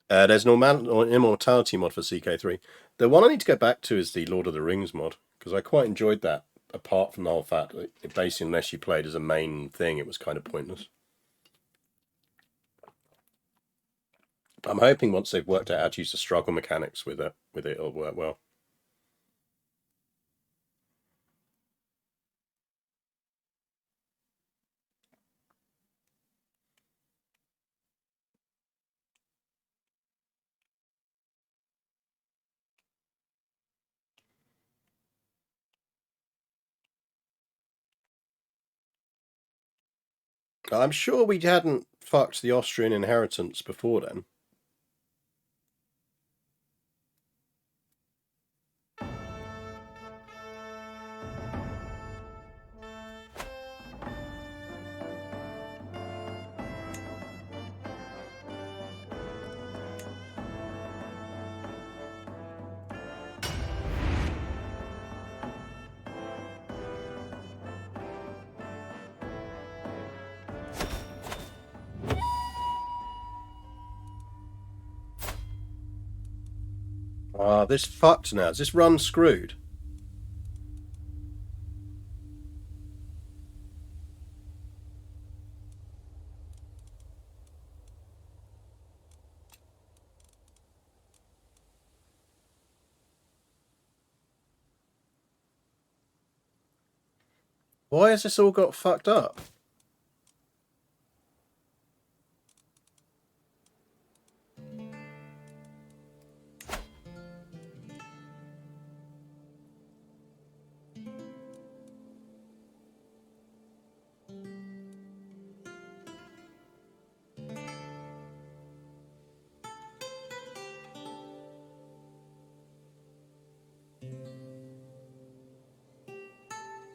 There's an immortality mod for CK3. The one I need to go back to is the Lord of the Rings mod, because I quite enjoyed that, apart from the whole fact that basically unless you played as a main thing, it was kind of pointless. I'm hoping once they've worked out how to use the struggle mechanics with it it'll work well. I'm sure we hadn't fucked the Austrian inheritance before then. Ah, this fucked now. Is this run screwed? Why has this all got fucked up?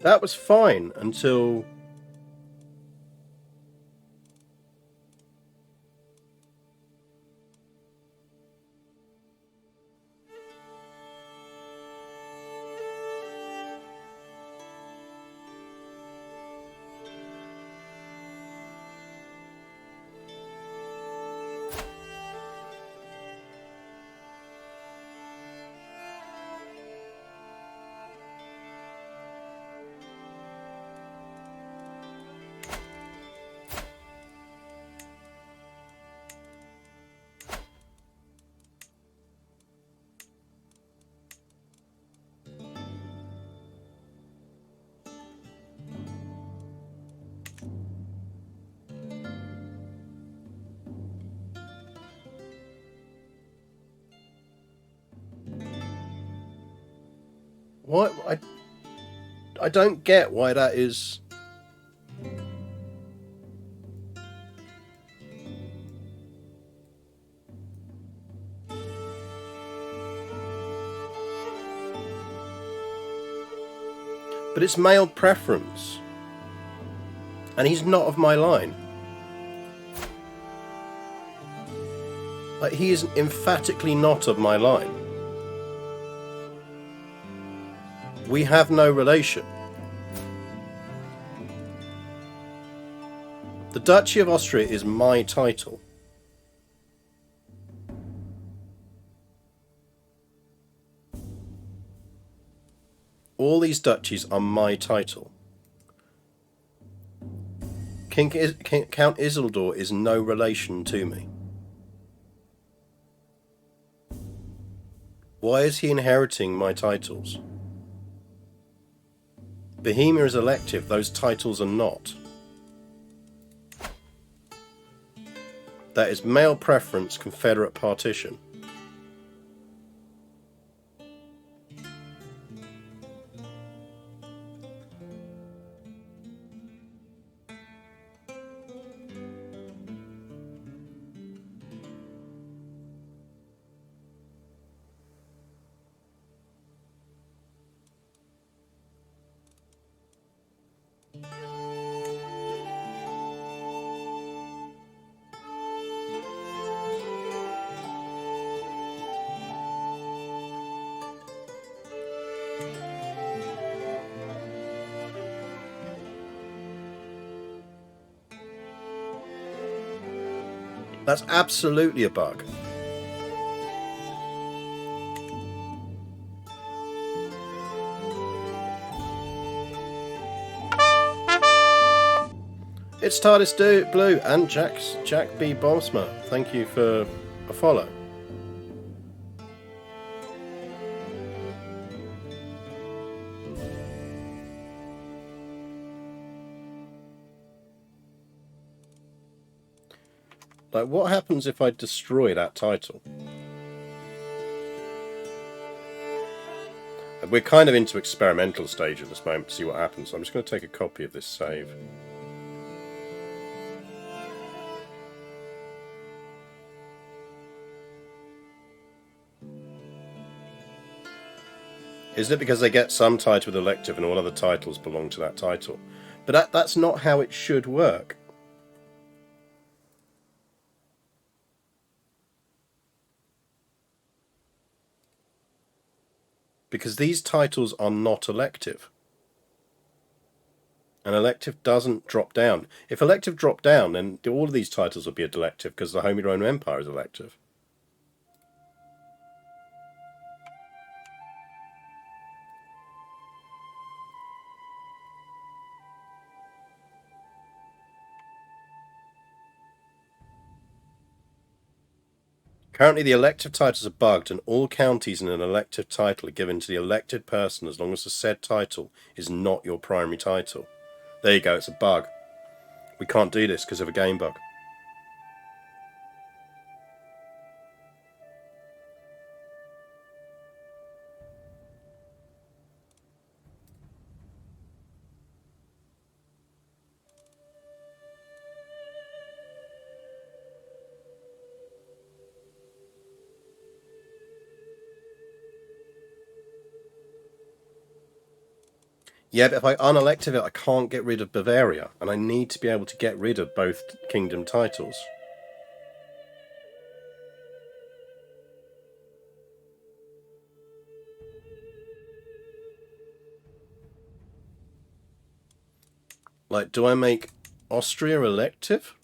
That was fine until... Why? I don't get why that is. But it's male preference. And he's not of my line. Like, he is emphatically not of my line. We have no relation. The Duchy of Austria is my title. All these duchies are my title. Count Isildur is no relation to me. Why is he inheriting my titles? Bohemia is elective, those titles are not. That is male preference, Confederate partition. That's absolutely a bug. It's TARDIS Blue and Jack B. Bombsma. Thank you for a follow. Like, what happens if I destroy that title? We're kind of into experimental stage at this moment to see what happens. So I'm just going to take a copy of this save. Isn't it because they get some title with elective and all other titles belong to that title? But that's not how it should work. Because these titles are not elective. And elective doesn't drop down. If elective dropped down, then all of these titles would be elective because the Home Your Own Empire is elective. Currently, the elective titles are bugged, and all counties in an elective title are given to the elected person as long as the said title is not your primary title. There you go, it's a bug. We can't do this because of a game bug. Yeah, but if I unelective it, I can't get rid of Bavaria, and I need to be able to get rid of both kingdom titles. Like, do I make Austria elective?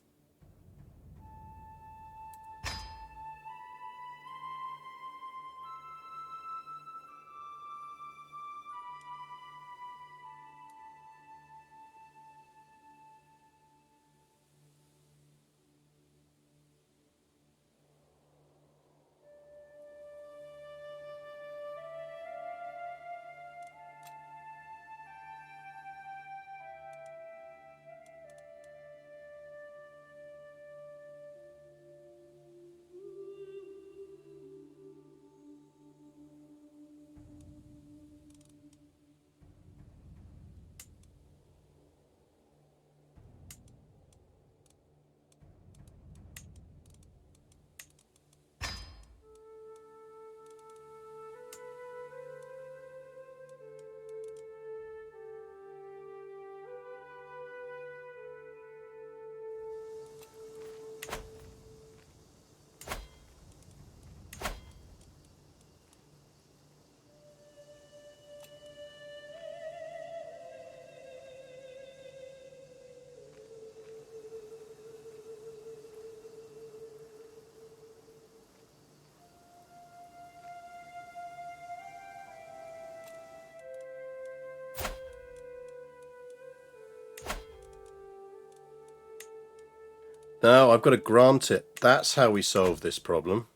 No, I've got to grant it. That's how we solve this problem.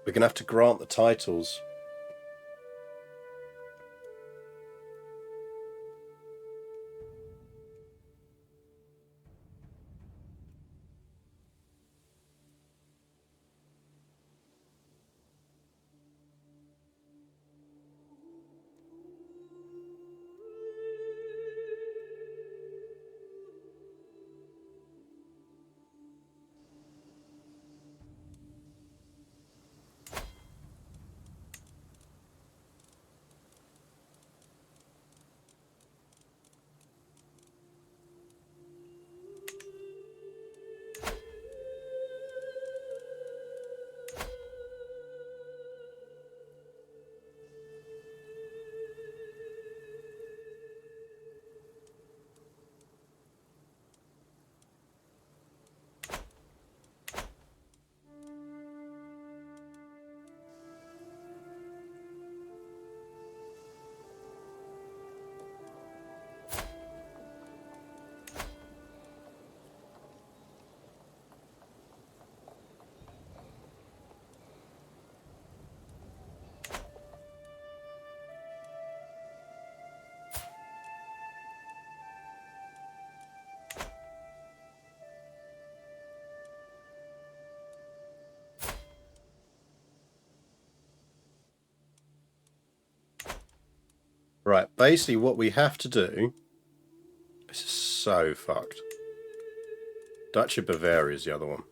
We're going to have to grant the titles. Right, basically what we have to do... This is so fucked. Duchy of Bavaria is the other one.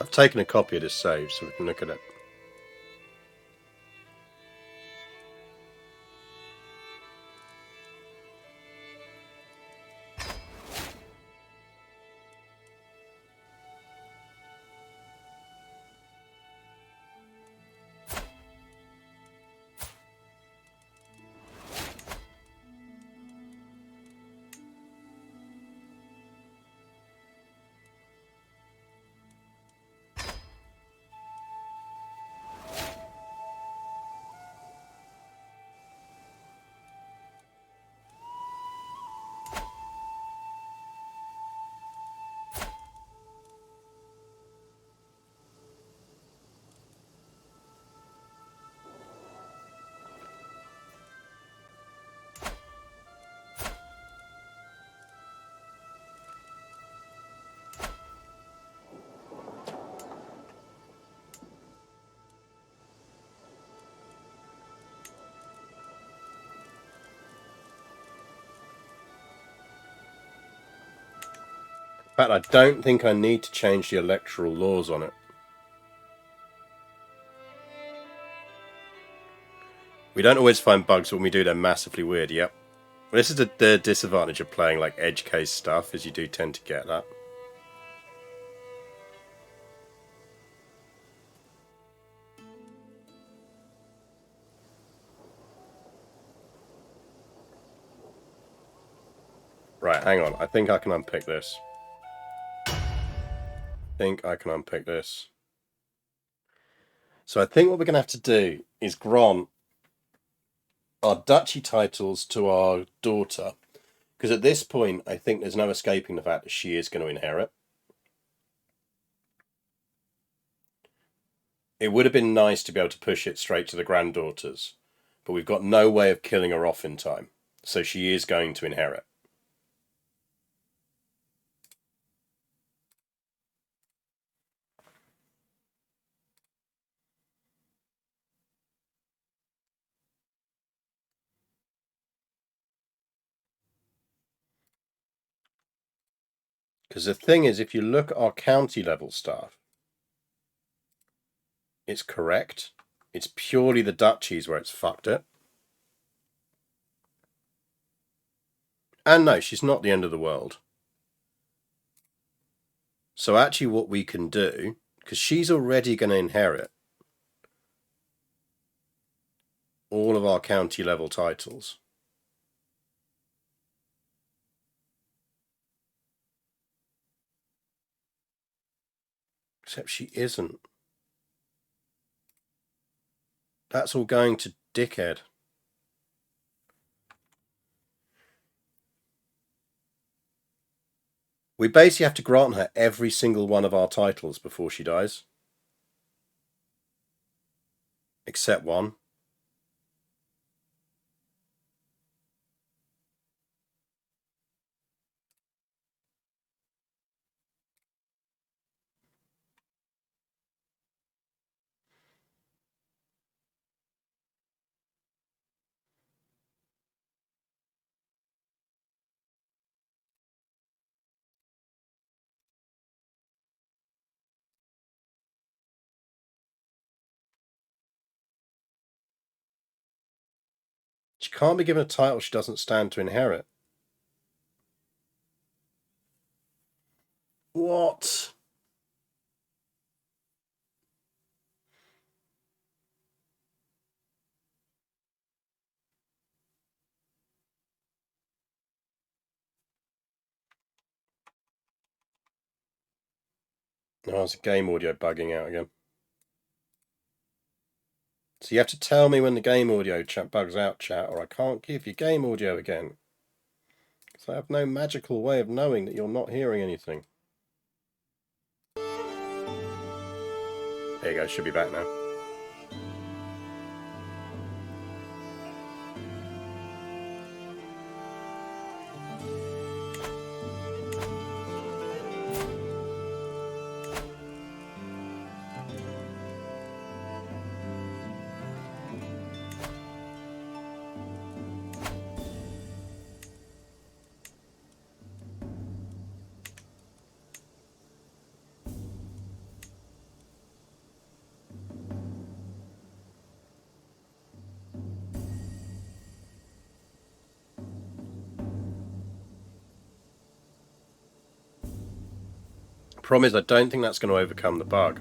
I've taken a copy of this save so we can look at it. In fact, I don't think I need to change the electoral laws on it. We don't always find bugs, but when we do, they're massively weird, yep. Well, this is the disadvantage of playing like edge case stuff, is you do tend to get that. Right, hang on. I think I can unpick this. So I think what we're going to have to do is grant our duchy titles to our daughter. Because at this point, I think there's no escaping the fact that she is going to inherit. It would have been nice to be able to push it straight to the granddaughters. but we've got no way of killing her off in time. So she is going to inherit. Because the thing is, if you look at our county level stuff, it's correct. It's purely the duchies where it's fucked it. And no, she's not the end of the world. So actually what we can do, because she's already going to inherit all of our county level titles. Except she isn't. That's all going to dickhead. We basically have to grant her every single one of our titles before she dies. Except one. She can't be given a title she doesn't stand to inherit. What? Oh, it's a game audio bugging out again. So you have to tell me when the game audio chat bugs out, chat, or I can't give you game audio again. Because I have no magical way of knowing that you're not hearing anything. There you go, should be back now. Problem is, I don't think that's going to overcome the bug.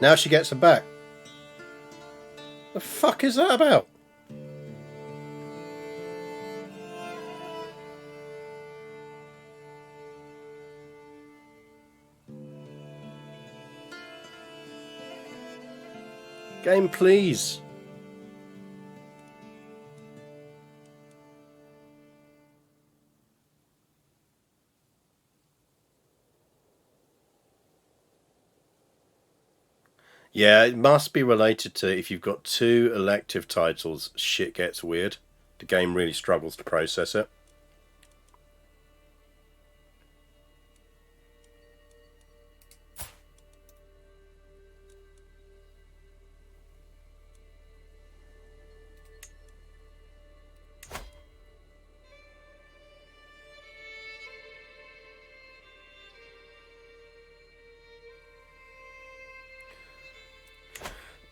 Now she gets her back. The fuck is that about? Game, please. Yeah, it must be related to if you've got 2 elective titles, shit gets weird. The game really struggles to process it.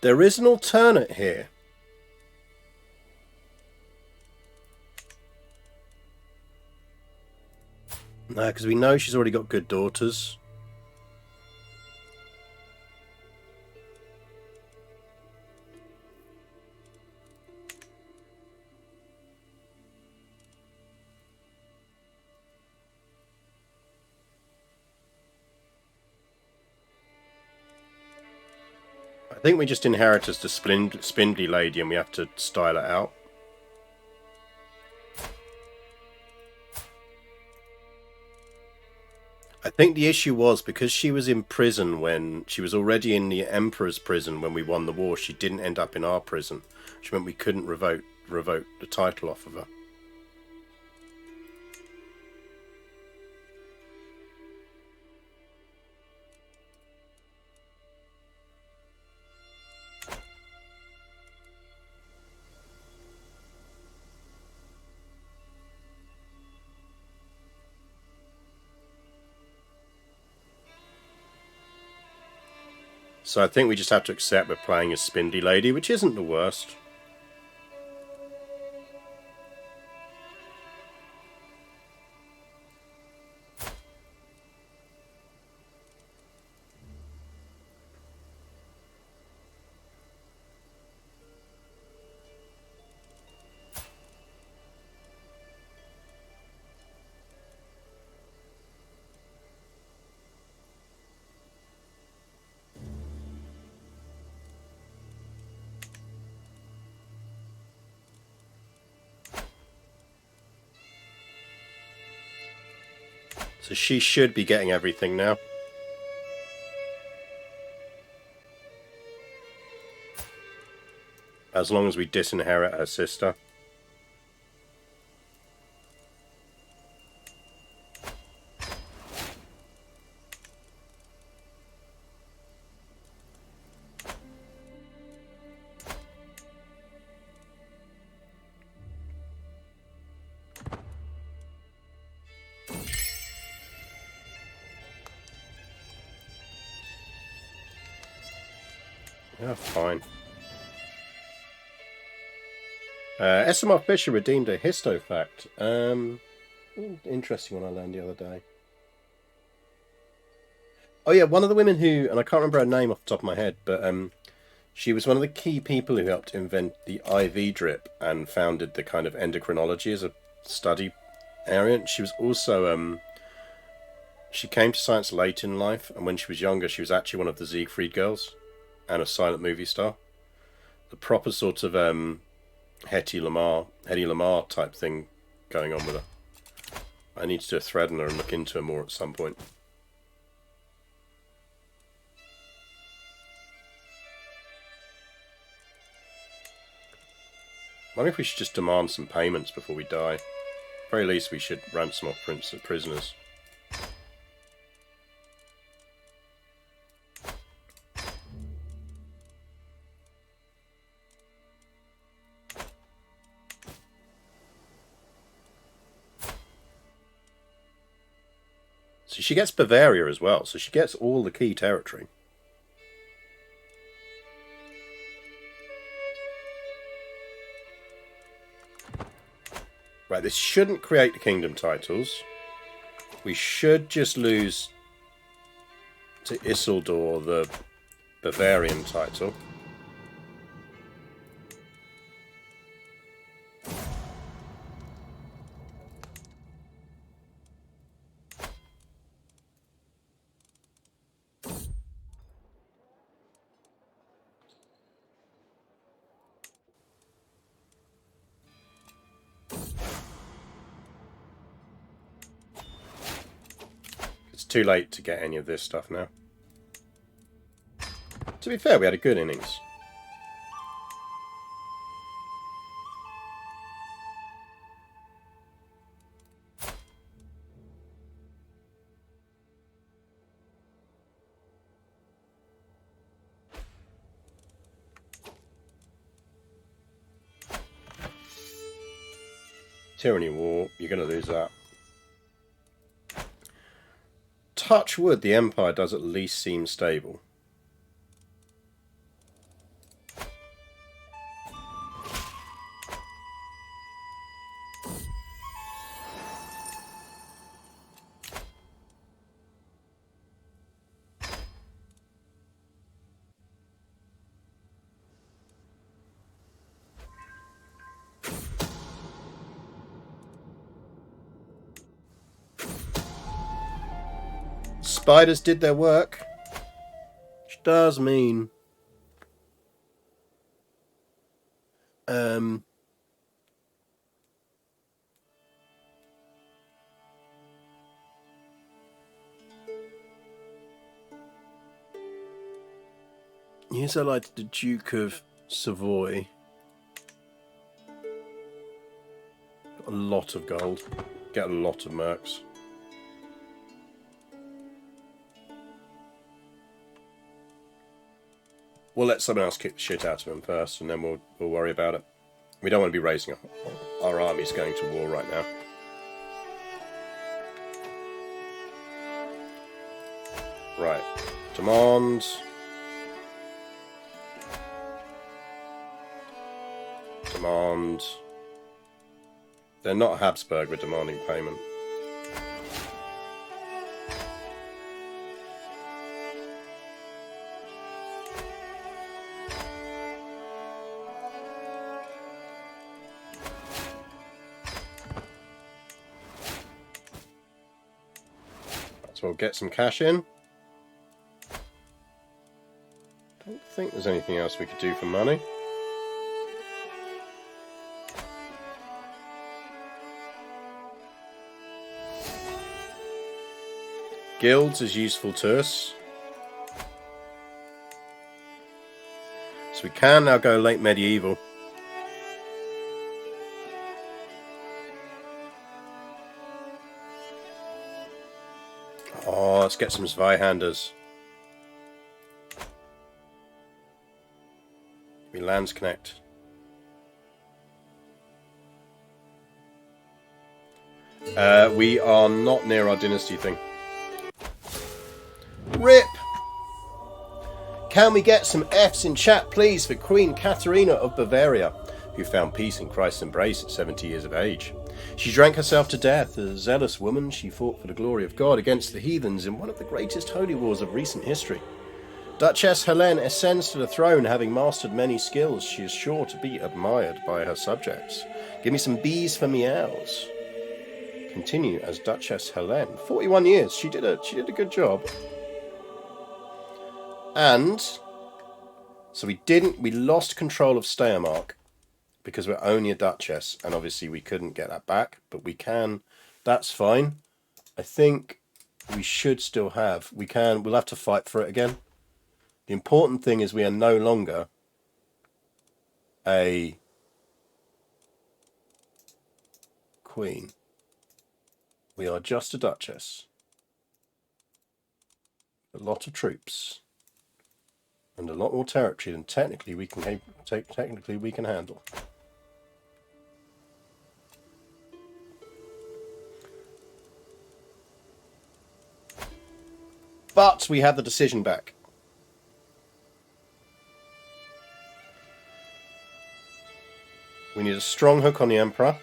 There is an alternate here. No, because we know she's already got good daughters. I think we just inherit as the spindly lady and we have to style it out. I think the issue was because she was in prison when she was already in the Emperor's prison when we won the war, she didn't end up in our prison, which meant we couldn't revoke the title off of her. So I think we just have to accept we're playing as Spindly Lady, which isn't the worst. So she should be getting everything now. As long as we disinherit her sister. Yeah, fine. SMR Fisher redeemed a histofact. Interesting one I learned the other day. Oh yeah, one of the women who, and I can't remember her name off the top of my head, but she was one of the key people who helped invent the IV drip and founded the kind of endocrinology as a study area. She was also she came to science late in life, and when she was younger, she was actually one of the Siegfried girls and a silent movie star. The proper sort of Hedy Lamarr type thing going on with her. I need to do a thread on her and look into her more at some point. I wonder if we should just demand some payments before we die. At the very least, we should ransom off prisoners. So she gets Bavaria as well, so she gets all the key territory. Right, this shouldn't create the kingdom titles. We should just lose to Isildur the Bavarian title. It's too late to get any of this stuff now. To be fair, we had a good innings. Tyranny War, you're going to lose that. Touch wood, the Empire does at least seem stable. Spiders did their work, which does mean here's allied to the Duke of Savoy. Got a lot of gold, get a lot of mercs. We'll let someone else kick the shit out of him first, and then we'll worry about it. We don't want to be raising our armies going to war right now. Right. Demand. Demand. They're not Habsburg, we're demanding payment. So we'll get some cash in. Don't think there's anything else we could do for money. Guilds is useful to us. So we can now go late medieval. Oh, let's get some Zweihanders. We lands connect. We are not near our dynasty thing. RIP! Can we get some Fs in chat, please, for Queen Katharina of Bavaria, who found peace in Christ's embrace at 70 years of age? She drank herself to death. A zealous woman, she fought for the glory of God against the heathens in one of the greatest holy wars of recent history. Duchess Helene ascends to the throne, having mastered many skills. She is sure to be admired by her subjects. Give me some bees for meows. Continue as Duchess Helene. 41 years. She did a good job. And so we lost control of Steiermark because we're only a duchess, and obviously we couldn't get that back, but we can. That's fine. I think we should still have. We'll have to fight for it again. The important thing is we are no longer a queen. We are just a duchess. A lot of troops. And a lot more territory than technically we can handle. But we have the decision back. We need a strong hook on the Emperor.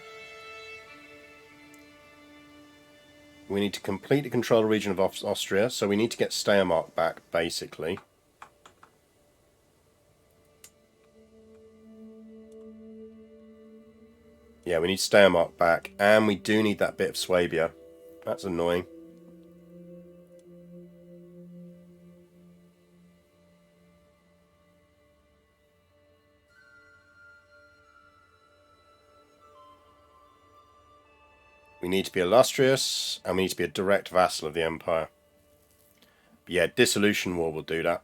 We need to completely control the region of Austria, so we need to get Steiermark back, basically. Yeah, we need Steiermark back, and we do need that bit of Swabia. That's annoying. We need to be illustrious, and we need to be a direct vassal of the Empire. But yeah, Dissolution War will do that.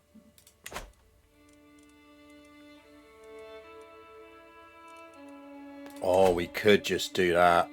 Oh, we could just do that.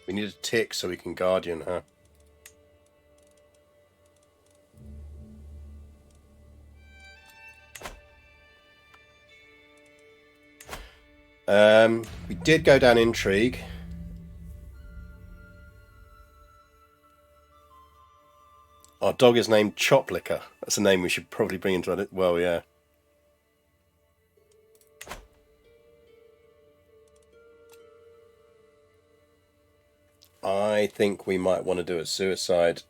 We need a tick so we can guardian her. We did go down intrigue. Our dog is named Choplicker. That's a name we should probably bring into it. Well, yeah. I think we might want to do a suicide.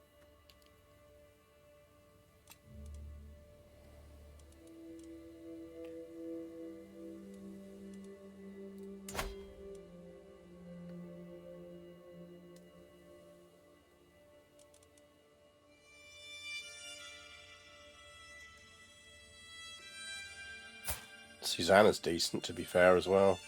Susanna's decent, to be fair, as well.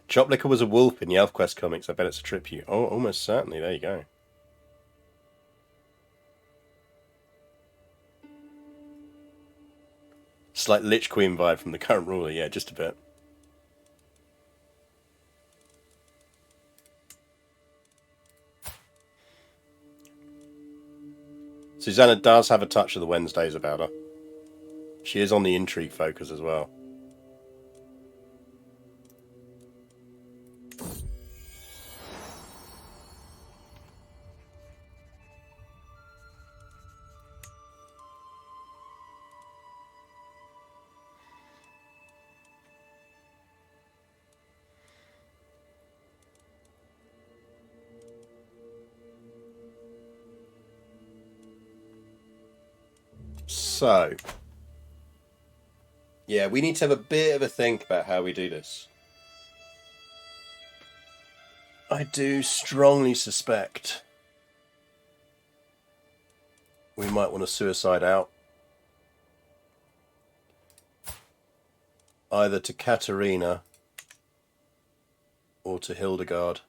Choplicker was a wolf in the ElfQuest comics. I bet it's a tribute. Oh, almost certainly. There you go. Slight Lich Queen vibe from the current ruler. Yeah, just a bit. Susanna does have a touch of the Wednesdays about her. She is on the intrigue focus as well. So, yeah, we need to have a bit of a think about how we do this. I do strongly suspect we might want to suicide out. Either to Katharina or to Hildegard.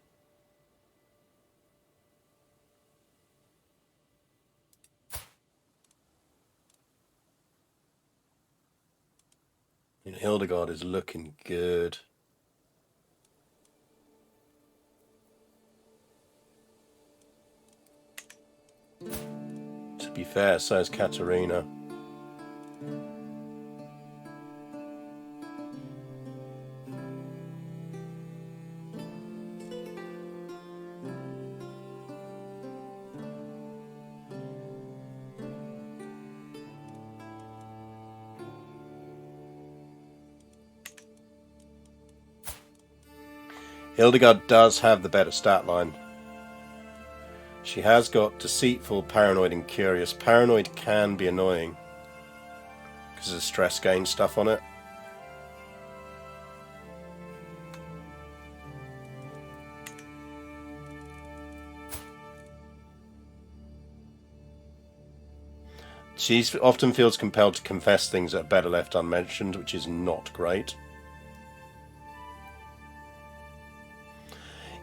And Hildegard is looking good. To be fair, so is Katharina. Hildegard does have the better stat line. She has got deceitful, paranoid, and curious. Paranoid can be annoying because of stress gain stuff on it. She often feels compelled to confess things that are better left unmentioned, which is not great.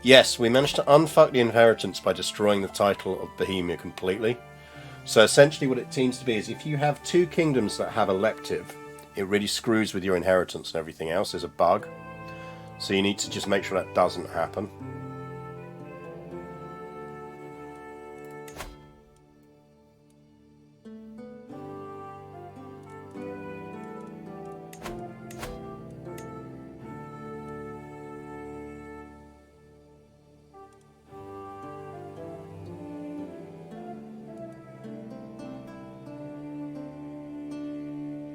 Yes, we managed to unfuck the inheritance by destroying the title of Bohemia completely. So essentially what it seems to be is if you have two kingdoms that have elective, it really screws with your inheritance and everything else. There's a bug. So you need to just make sure that doesn't happen.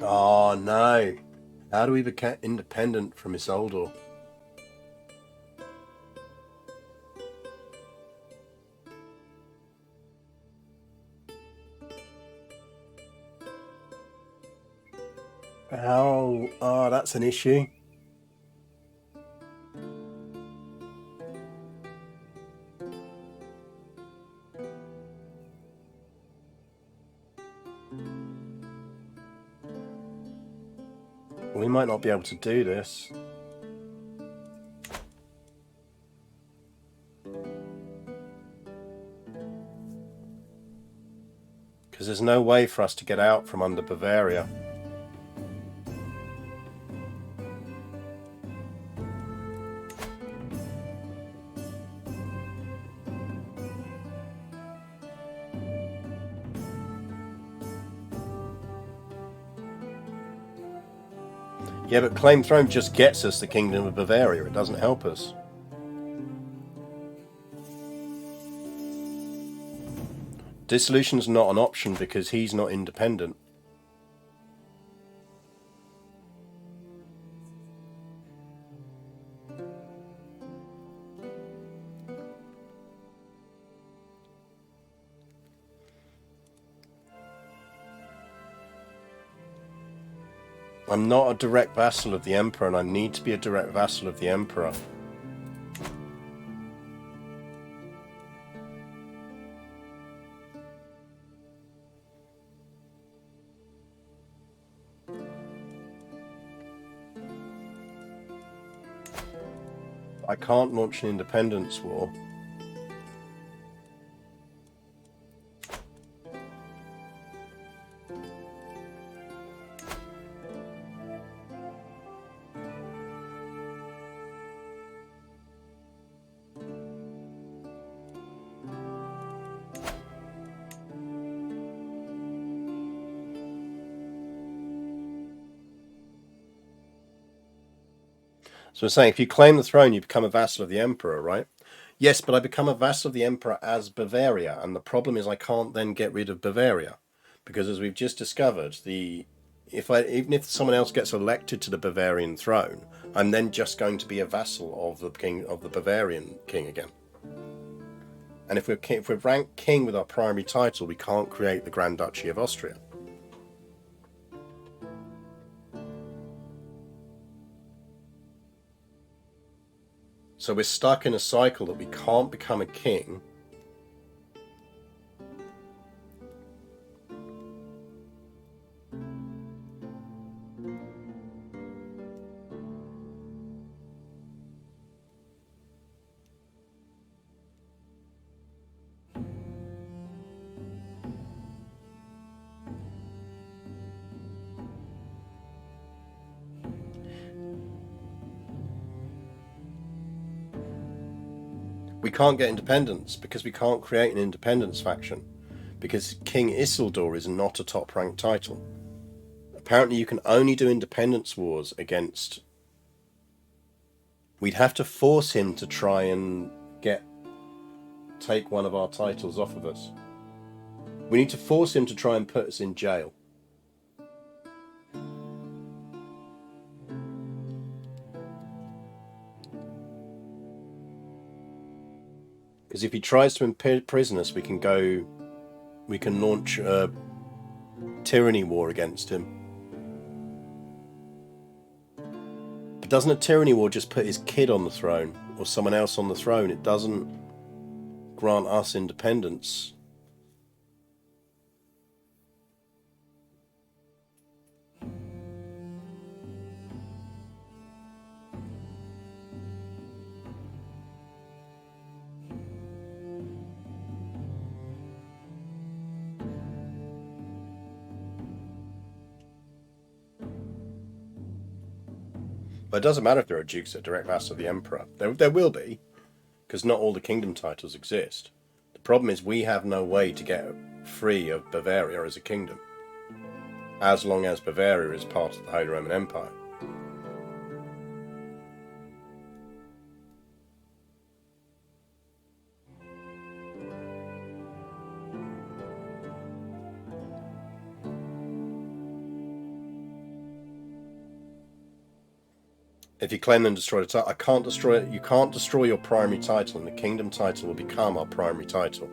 Oh no. How do we become independent from Isolde? How? Oh, that's an issue. We might not be able to do this. Because there's no way for us to get out from under Bavaria. Yeah, but claim throne just gets us the Kingdom of Bavaria. It doesn't help us. Dissolution's not an option because he's not independent. I'm not a direct vassal of the Emperor, and I need to be a direct vassal of the Emperor. I can't launch an independence war. So I'm saying if you claim the throne, you become a vassal of the Emperor, right? Yes, but I become a vassal of the Emperor as Bavaria, and the problem is I can't then get rid of Bavaria. Because as we've just discovered, even if someone else gets elected to the Bavarian throne, I'm then just going to be a vassal of the Bavarian king again. And if we're ranked king with our primary title, we can't create the Grand Duchy of Austria. So we're stuck in a cycle that we can't become a king. We can't get independence because we can't create an independence faction. Because King Isildur is not a top-ranked title. Apparently you can only do independence wars against... We'd have to force him to try and take one of our titles off of us. We need to force him to try and put us in jail. Because if he tries to imprison us, we can launch a tyranny war against him. But doesn't a tyranny war just put his kid on the throne or someone else on the throne? It doesn't grant us independence. But it doesn't matter if there are dukes that are direct vassals of the Emperor. There will be, because not all the kingdom titles exist. The problem is we have no way to get free of Bavaria as a kingdom, as long as Bavaria is part of the Holy Roman Empire. If you claim and destroy the title, I can't destroy it. You can't destroy your primary title, and the kingdom title will become our primary title.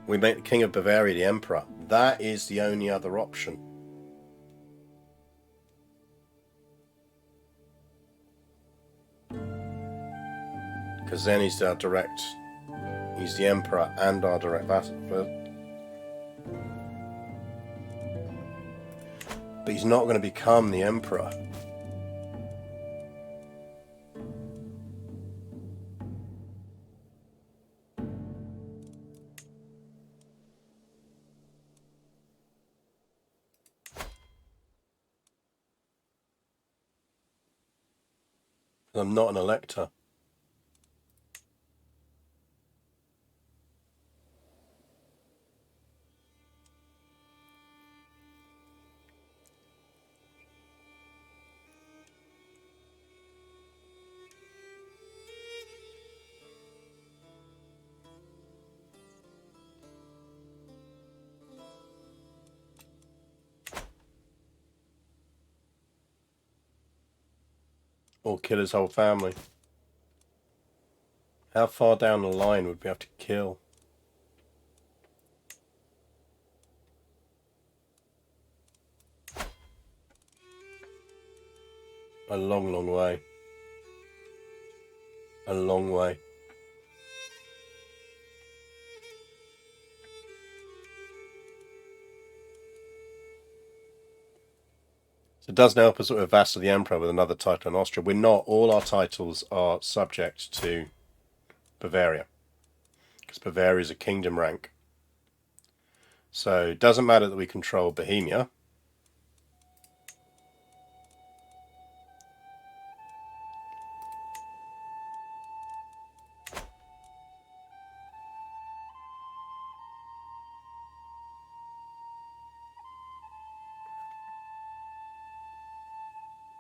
We make the King of Bavaria the Emperor. That is the only other option. Because then he's our direct... He's the Emperor and our direct vassal. But he's not going to become the Emperor. I'm not an elector. Or kill his whole family. How far down the line would we have to kill? A long, long way. A long way. So it does now help us with vassal the Emperor with another title in Austria. We're not. All our titles are subject to Bavaria. Because Bavaria is a kingdom rank. So it doesn't matter that we control Bohemia.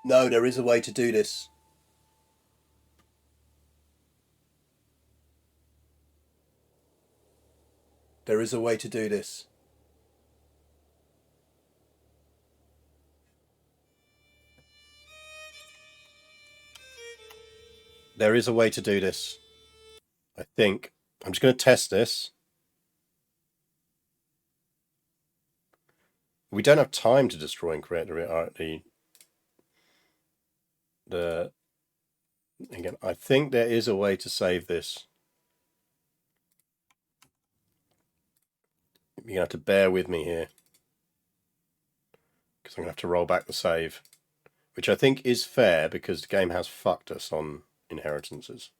No, there is a way to do this. There is a way to do this. There is a way to do this. I think. I'm just going to test this. We don't have time to destroy and create the again. I think there is a way to save this. You're going to have to bear with me here. Because I'm going to have to roll back the save. Which I think is fair because the game has fucked us on inheritances.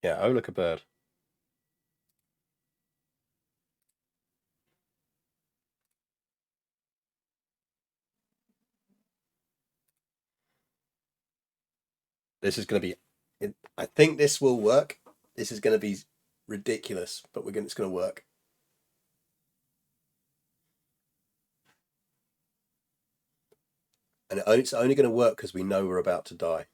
Yeah, oh look, a bird. This is going to be... I think this will work. This is going to be ridiculous, but it's going to work. And it's only going to work because we know we're about to die.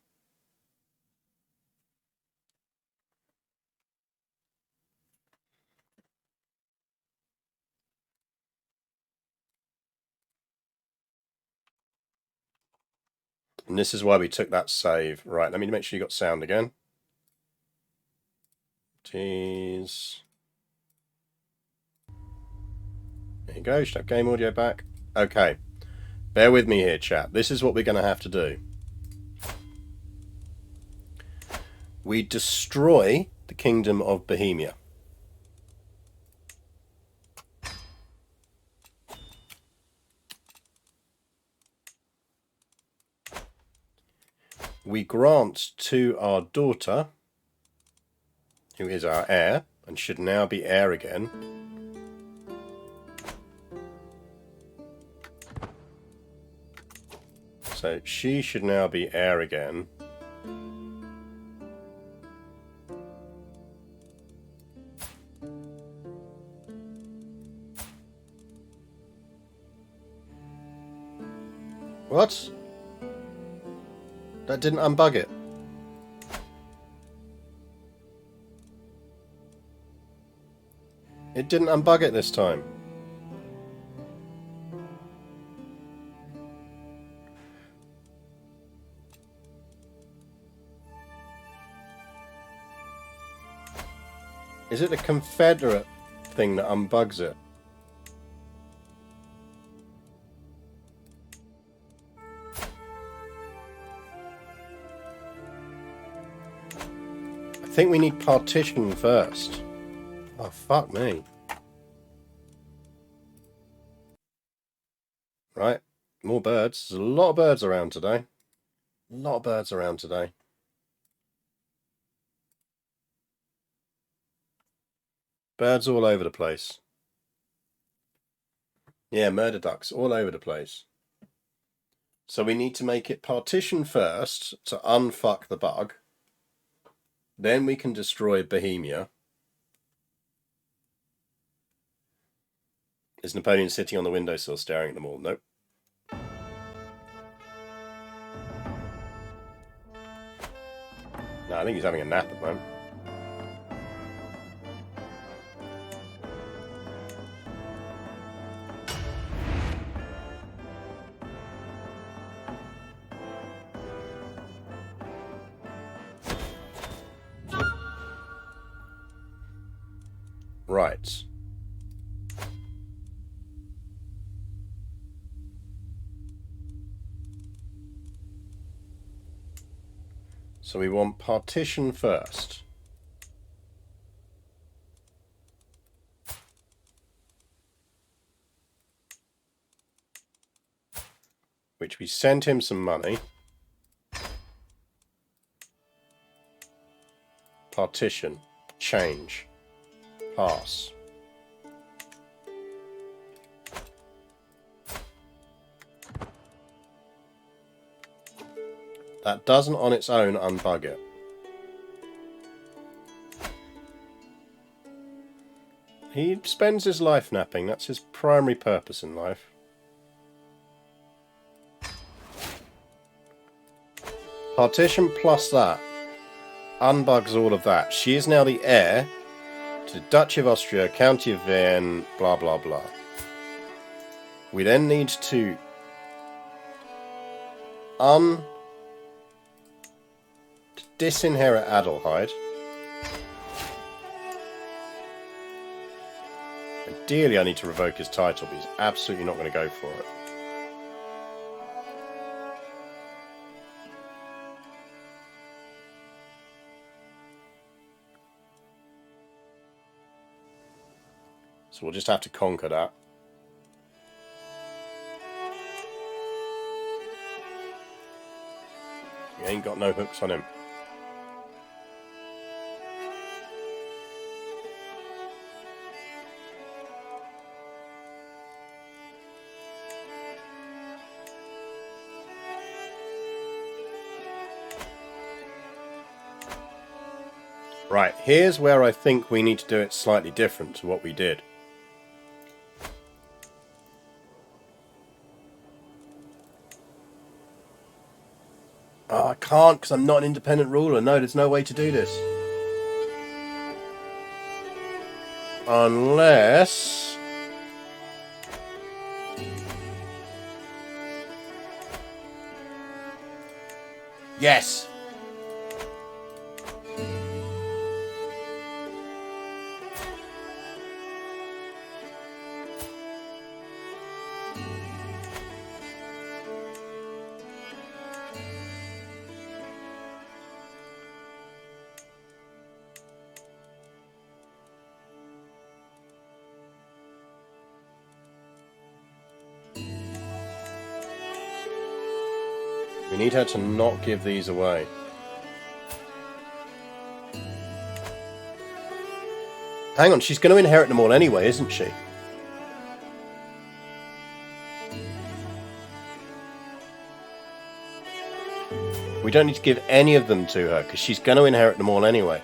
And this is why we took that save. Right, let me make sure you got sound again. Jeez. There you go, you should have game audio back. Okay, bear with me here, chat. This is what we're going to have to do. We destroy the kingdom of Bohemia. We grant to our daughter, who is our heir, and should now be heir again, so she should now be heir again. What? That didn't unbug it. It didn't unbug it this time. Is it the Confederate thing that unbugs it? I think we need partition first. Oh, fuck me. Right, more birds. There's a lot of birds around today. A lot of birds around today. Birds all over the place. Yeah, murder ducks all over the place. So we need to make it partition first to unfuck the bug. Then we can destroy Bohemia. Is Napoleon sitting on the windowsill staring at them all? Nope. No, I think he's having a nap at the moment. Right. So we want partition first. Which we sent him some money. Partition. Change. Pass. That doesn't on its own unbug it. He spends his life napping. That's his primary purpose in life. Partition plus that unbugs all of that. She is now the heir to the Duchy of Austria, County of Vienne, blah blah blah. We then need to disinherit Adelheid. Ideally I need to revoke his title, but he's absolutely not going to go for it. So we'll just have to conquer that. We ain't got no hooks on him. Right, here's where I think we need to do it slightly different to what we did. Oh, I can't because I'm not an independent ruler. No, there's no way to do this. Unless... Yes! We need her to not give these away. Hang on, she's going to inherit them all anyway, isn't she? We don't need to give any of them to her, because she's going to inherit them all anyway.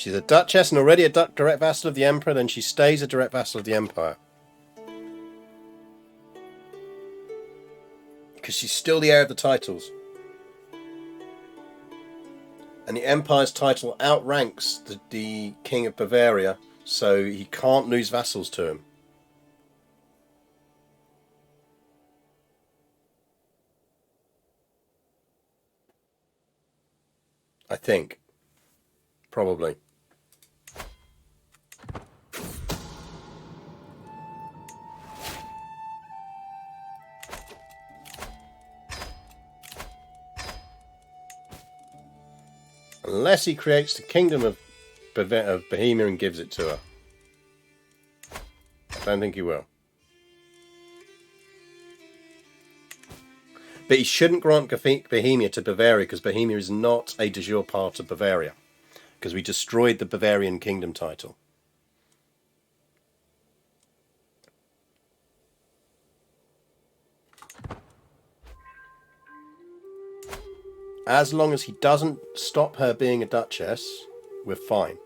She's a duchess and already a direct vassal of the emperor, then she stays a direct vassal of the empire. Because she's still the heir of the titles. And the empire's title outranks the King of Bavaria, so he can't lose vassals to him. I think. Probably. Unless he creates the kingdom of Bohemia and gives it to her. I don't think he will. But he shouldn't grant Bohemia to Bavaria because Bohemia is not a de jure part of Bavaria. Because we destroyed the Bavarian kingdom title. As long as he doesn't stop her being a duchess, we're fine.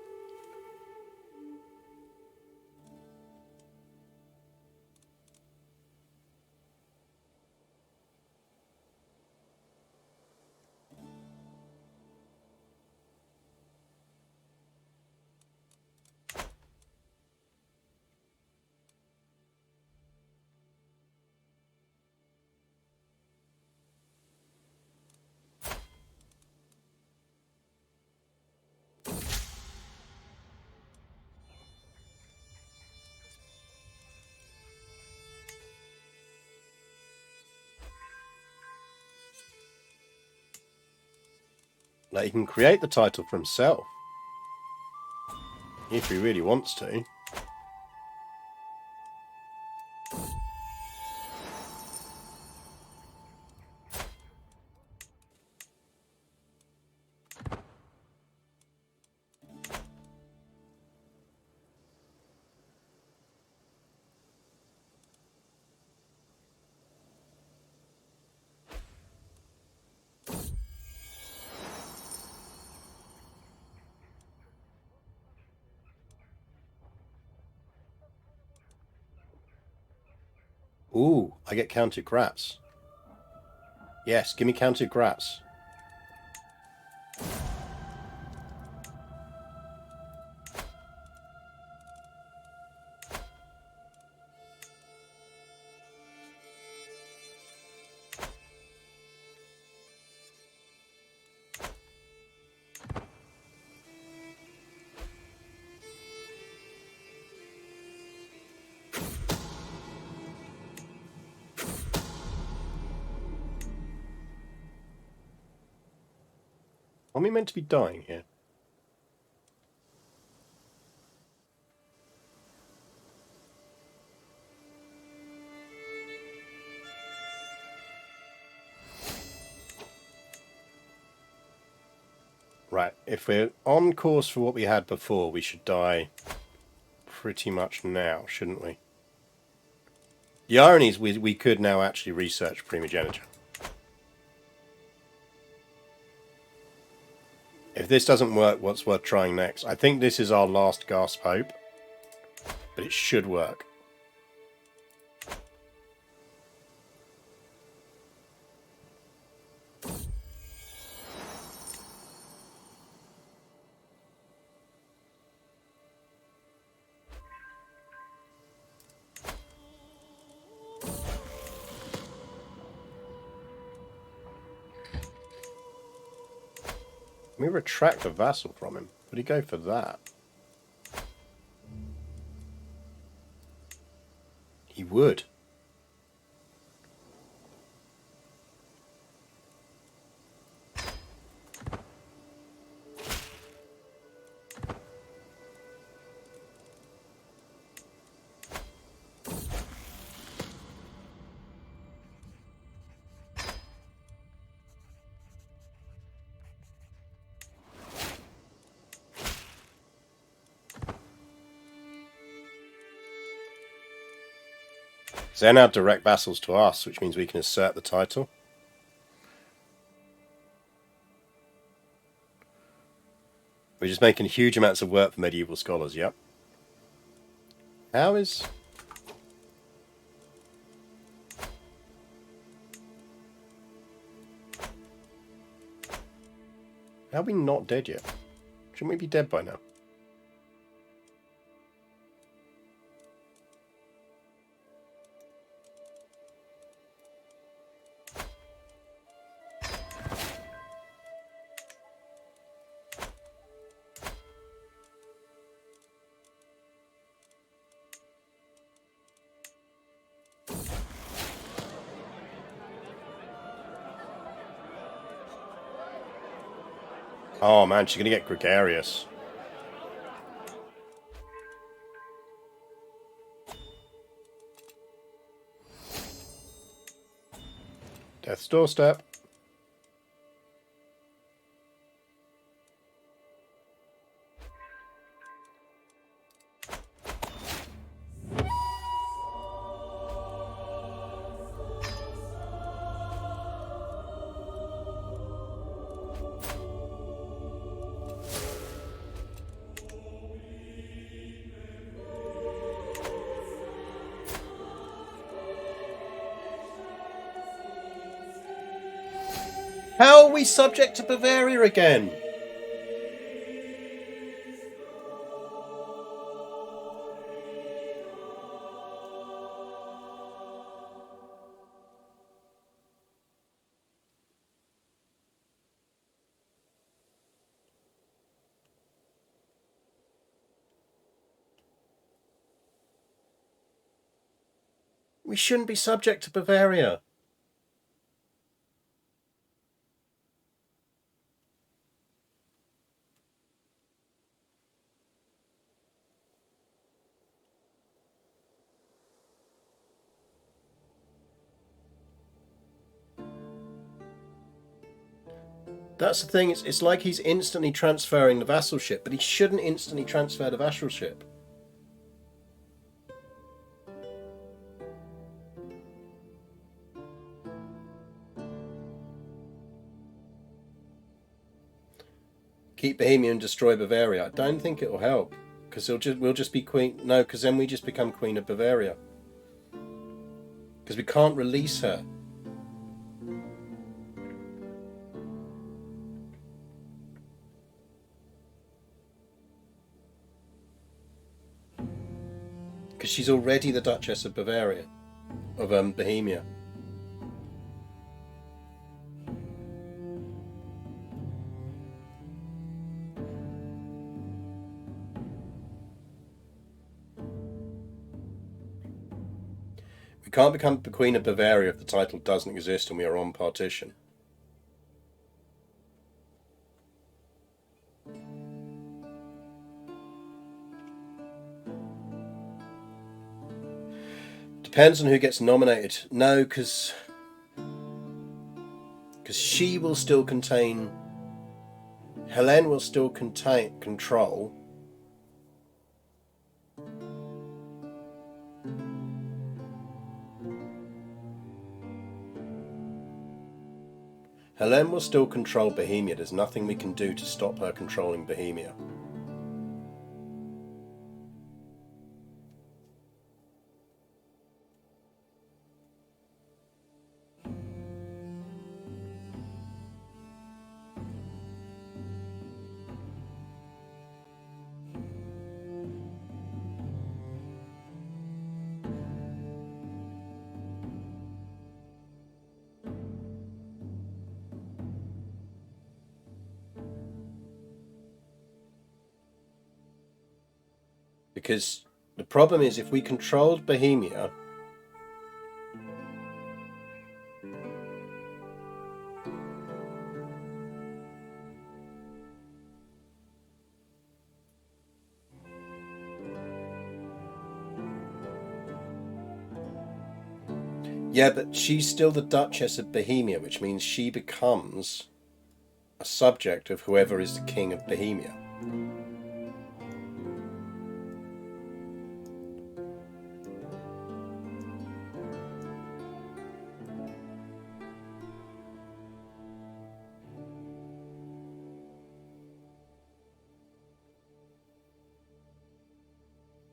Like, he can create the title for himself. If he really wants to. Ooh, I get counted grats. Yes, give me counted grats. Are we meant to be dying here? Right, if we're on course for what we had before, we should die pretty much now, shouldn't we? The irony is we could now actually research primogeniture. If this doesn't work, what's worth trying next? I think this is our last gasp hope, but it should work. Let me retract the vassal from him. Would he go for that? He would. They're now direct vassals to us, which means we can assert the title. We're just making huge amounts of work for medieval scholars, yep. How is... How are we not dead yet? Shouldn't we be dead by now? Oh man, she's going to get gregarious. Death's doorstep. How are we subject to Bavaria again? We shouldn't be subject to Bavaria. That's the thing, it's like he's instantly transferring the vassalship, but he shouldn't instantly transfer the vassalship. Keep Bohemia and destroy Bavaria. I don't think it'll help, because we'll just be queen. No, because then we just become Queen of Bavaria. Because we can't release her. Because she's already the Duchess of Bavaria, of Bohemia. We can't become the Queen of Bavaria if the title doesn't exist and we are on partition. Depends on who gets nominated. No, because she will still contain... Helene will still control... Helene will still control Bohemia. There's nothing we can do to stop her controlling Bohemia. Because the problem is, if we controlled Bohemia, yeah, but she's still the Duchess of Bohemia, which means she becomes a subject of whoever is the King of Bohemia.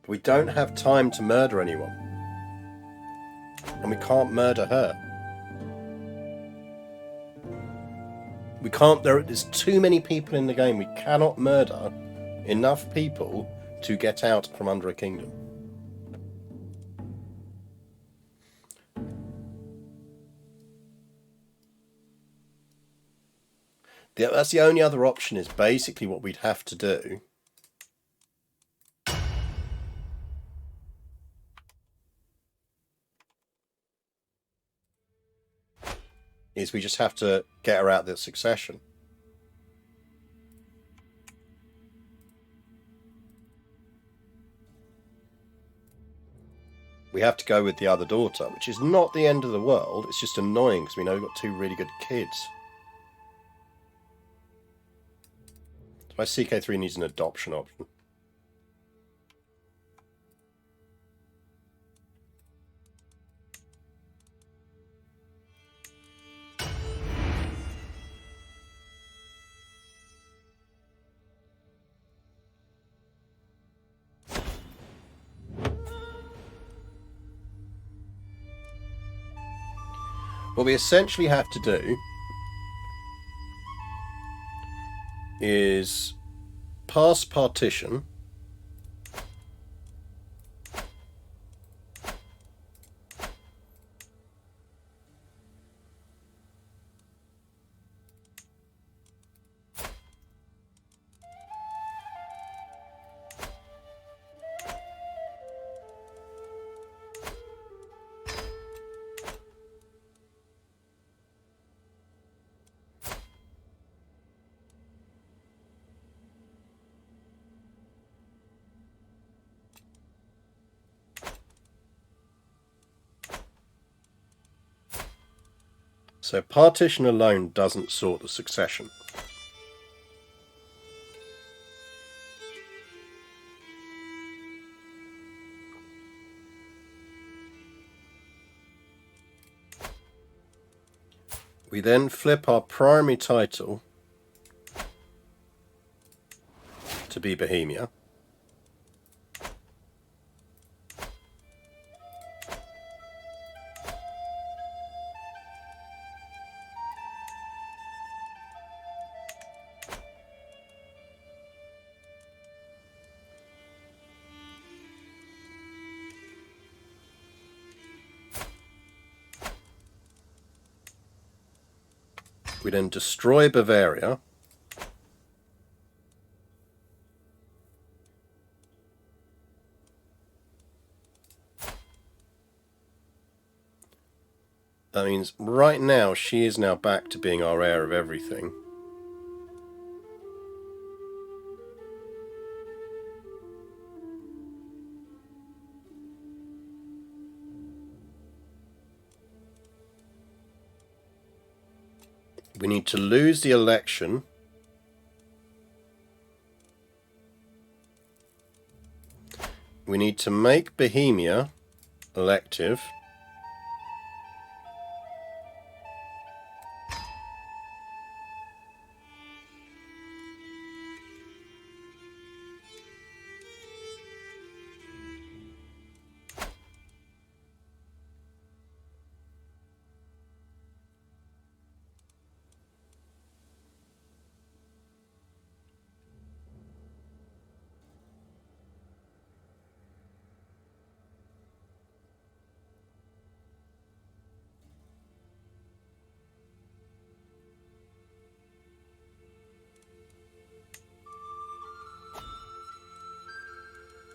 We don't have time to murder anyone. And we can't murder her. We can't, there's too many people in the game. We cannot murder enough people to get out from under a kingdom. That's the only other option, is basically what we'd have to do is we just have to get her out the succession. We have to go with the other daughter, which is not the end of the world. It's just annoying because we know we've got 2 really good kids. So my CK3 needs an adoption option. What we essentially have to do is pass partition. So partition alone doesn't sort the succession. We then flip our primary title to be Bohemia. We then destroy Bavaria. That means right now she is now back to being our heir of everything. We need to lose the election. We need to make Bohemia elective.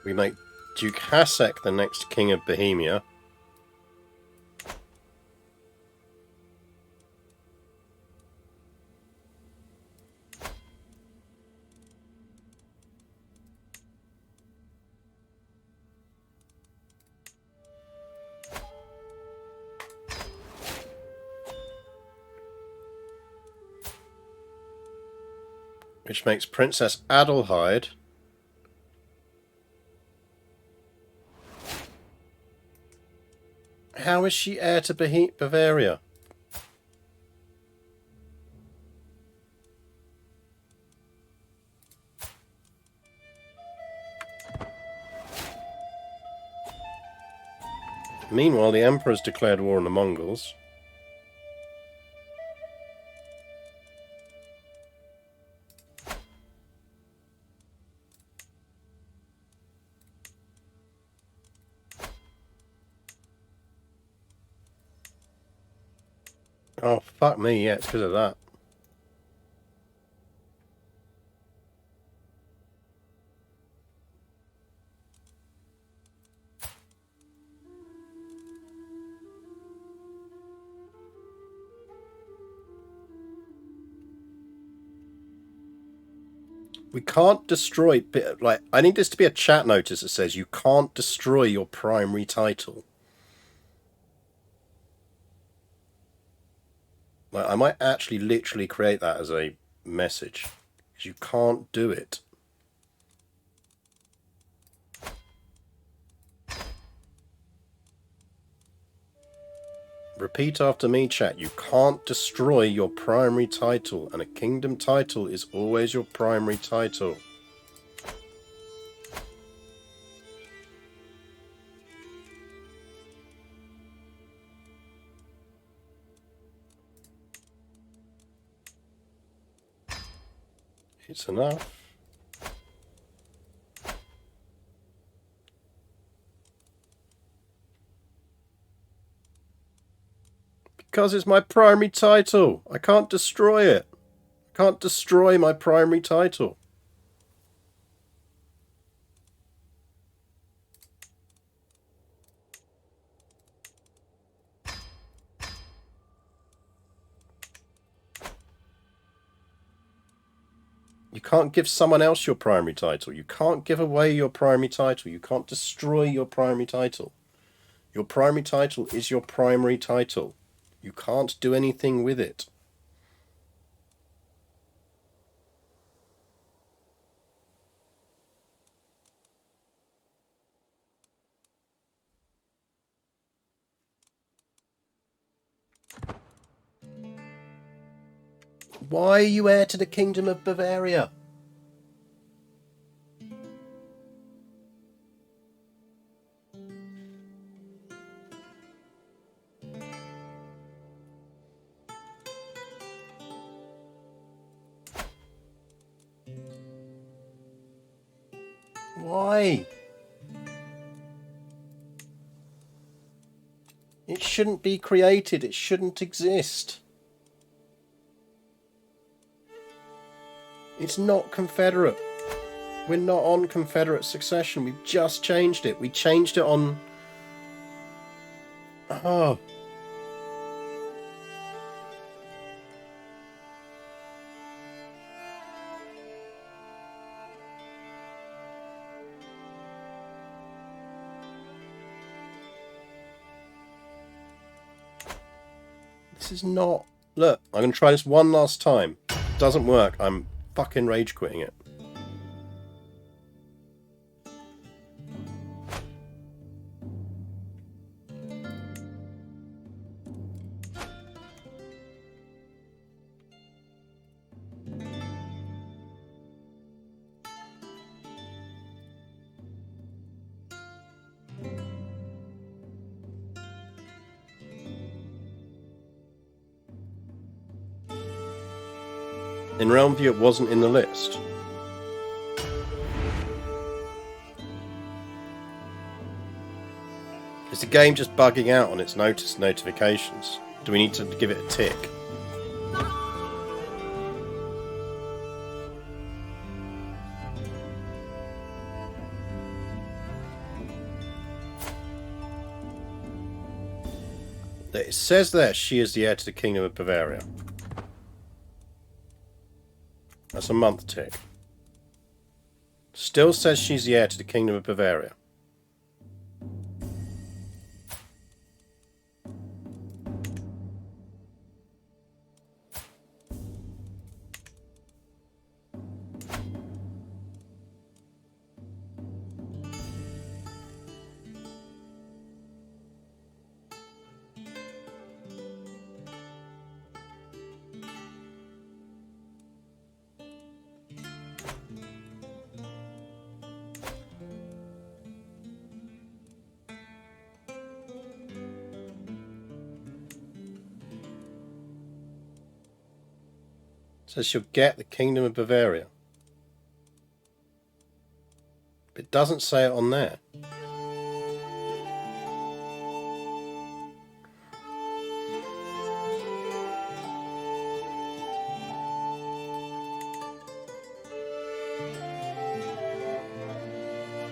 We make Duke Hasek the next king of Bohemia. Which makes Princess Adelheid how is she heir to Bavaria? Meanwhile, the Emperor's declared war on the Mongols. Oh, fuck me, yeah, it's because of that. We can't destroy... Like, I need this to be a chat notice that says you can't destroy your primary title. Like, I might actually literally create that as a message. Because you can't do it. Repeat after me, chat. You can't destroy your primary title, and a kingdom title is always your primary title. It's enough. Because it's my primary title. I can't destroy it. I can't destroy my primary title. You can't give someone else your primary title. You can't give away your primary title. You can't destroy your primary title. Your primary title is your primary title. You can't do anything with it. Why are you heir to the Kingdom of Bavaria? Why? It shouldn't be created. It shouldn't exist. It's not Confederate. We're not on Confederate succession. We've just changed it. We changed it on... Oh. This is not... Look, I'm going to try this one last time. Doesn't work. I'm fucking rage quitting it. In Realm View, it wasn't in the list. Is the game just bugging out on its notifications? Do we need to give it a tick? It says there she is the heir to the Kingdom of Bavaria. That's a month tick. Still says she's the heir to the Kingdom of Bavaria. says she'll get the Kingdom of Bavaria. But it doesn't say it on there.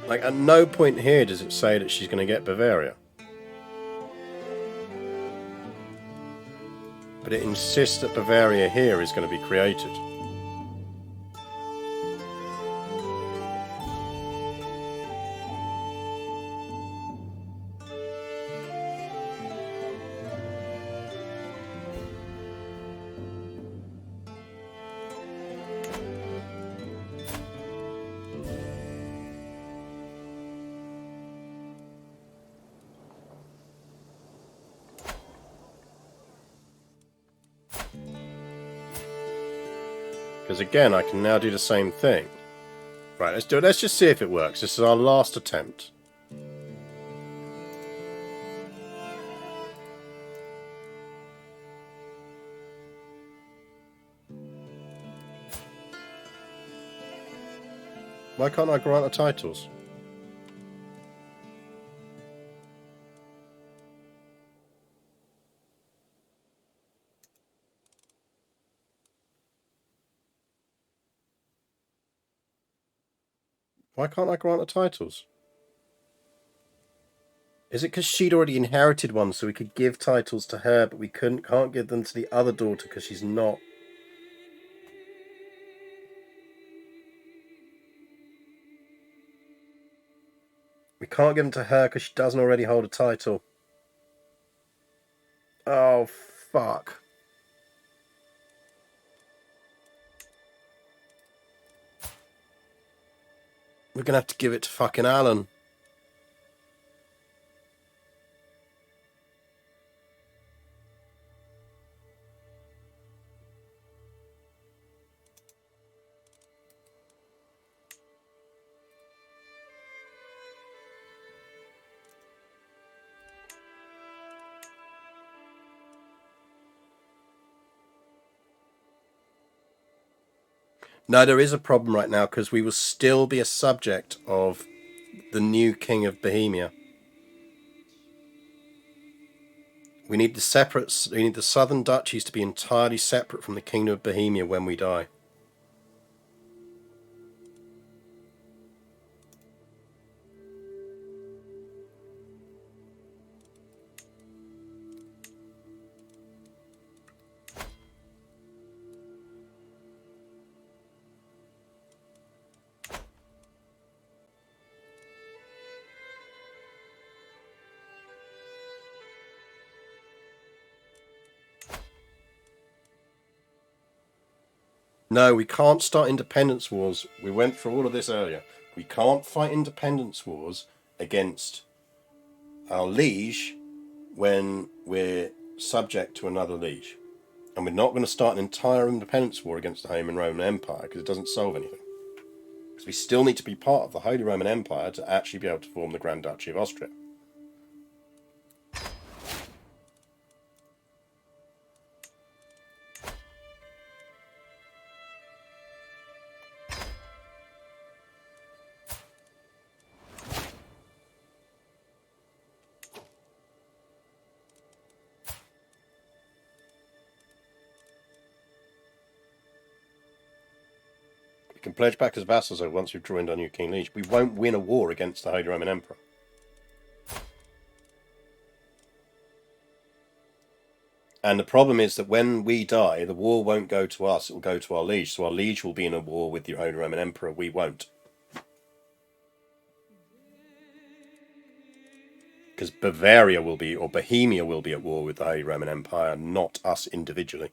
Like, at no point here does it say that she's going to get Bavaria. But it insists that Bavaria here is going to be created. Because again, I can now do the same thing. Right, let's do it. Let's just see if it works. This is our last attempt. Why can't I grant the titles? Why can't I grant the titles? Is it because she'd already inherited one, so we could give titles to her, but we can't give them to the other daughter because she's not? We can't give them to her because she doesn't already hold a title. Oh, fuck. We're gonna have to give it to fucking Alan. No, there is a problem right now because we will still be a subject of the new King of Bohemia. We need the southern duchies to be entirely separate from the Kingdom of Bohemia when we die. No, we can't start independence wars. We went through all of this earlier. We can't fight independence wars against our liege when we're subject to another liege. And we're not going to start an entire independence war against the Holy Roman Empire because it doesn't solve anything. Because we still need to be part of the Holy Roman Empire to actually be able to form the Grand Duchy of Austria. We can pledge back as vassals though once we've joined our new King Liege. We won't win a war against the Holy Roman Emperor. And the problem is that when we die, the war won't go to us, it will go to our liege. So our liege will be in a war with the Holy Roman Emperor. We won't. Because Bavaria will be, or Bohemia will be at war with the Holy Roman Empire, not us individually.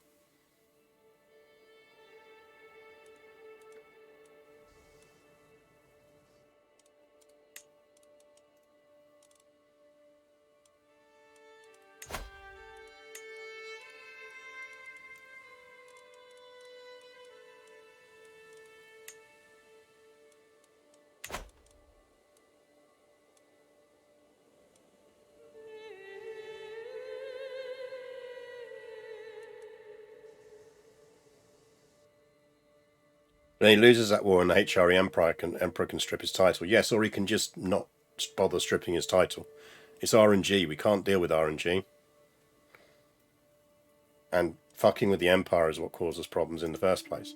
When he loses that war and the HRE Emperor can strip his title. Yes, or he can just not bother stripping his title. It's RNG. We can't deal with RNG. And fucking with the Empire is what causes problems in the first place.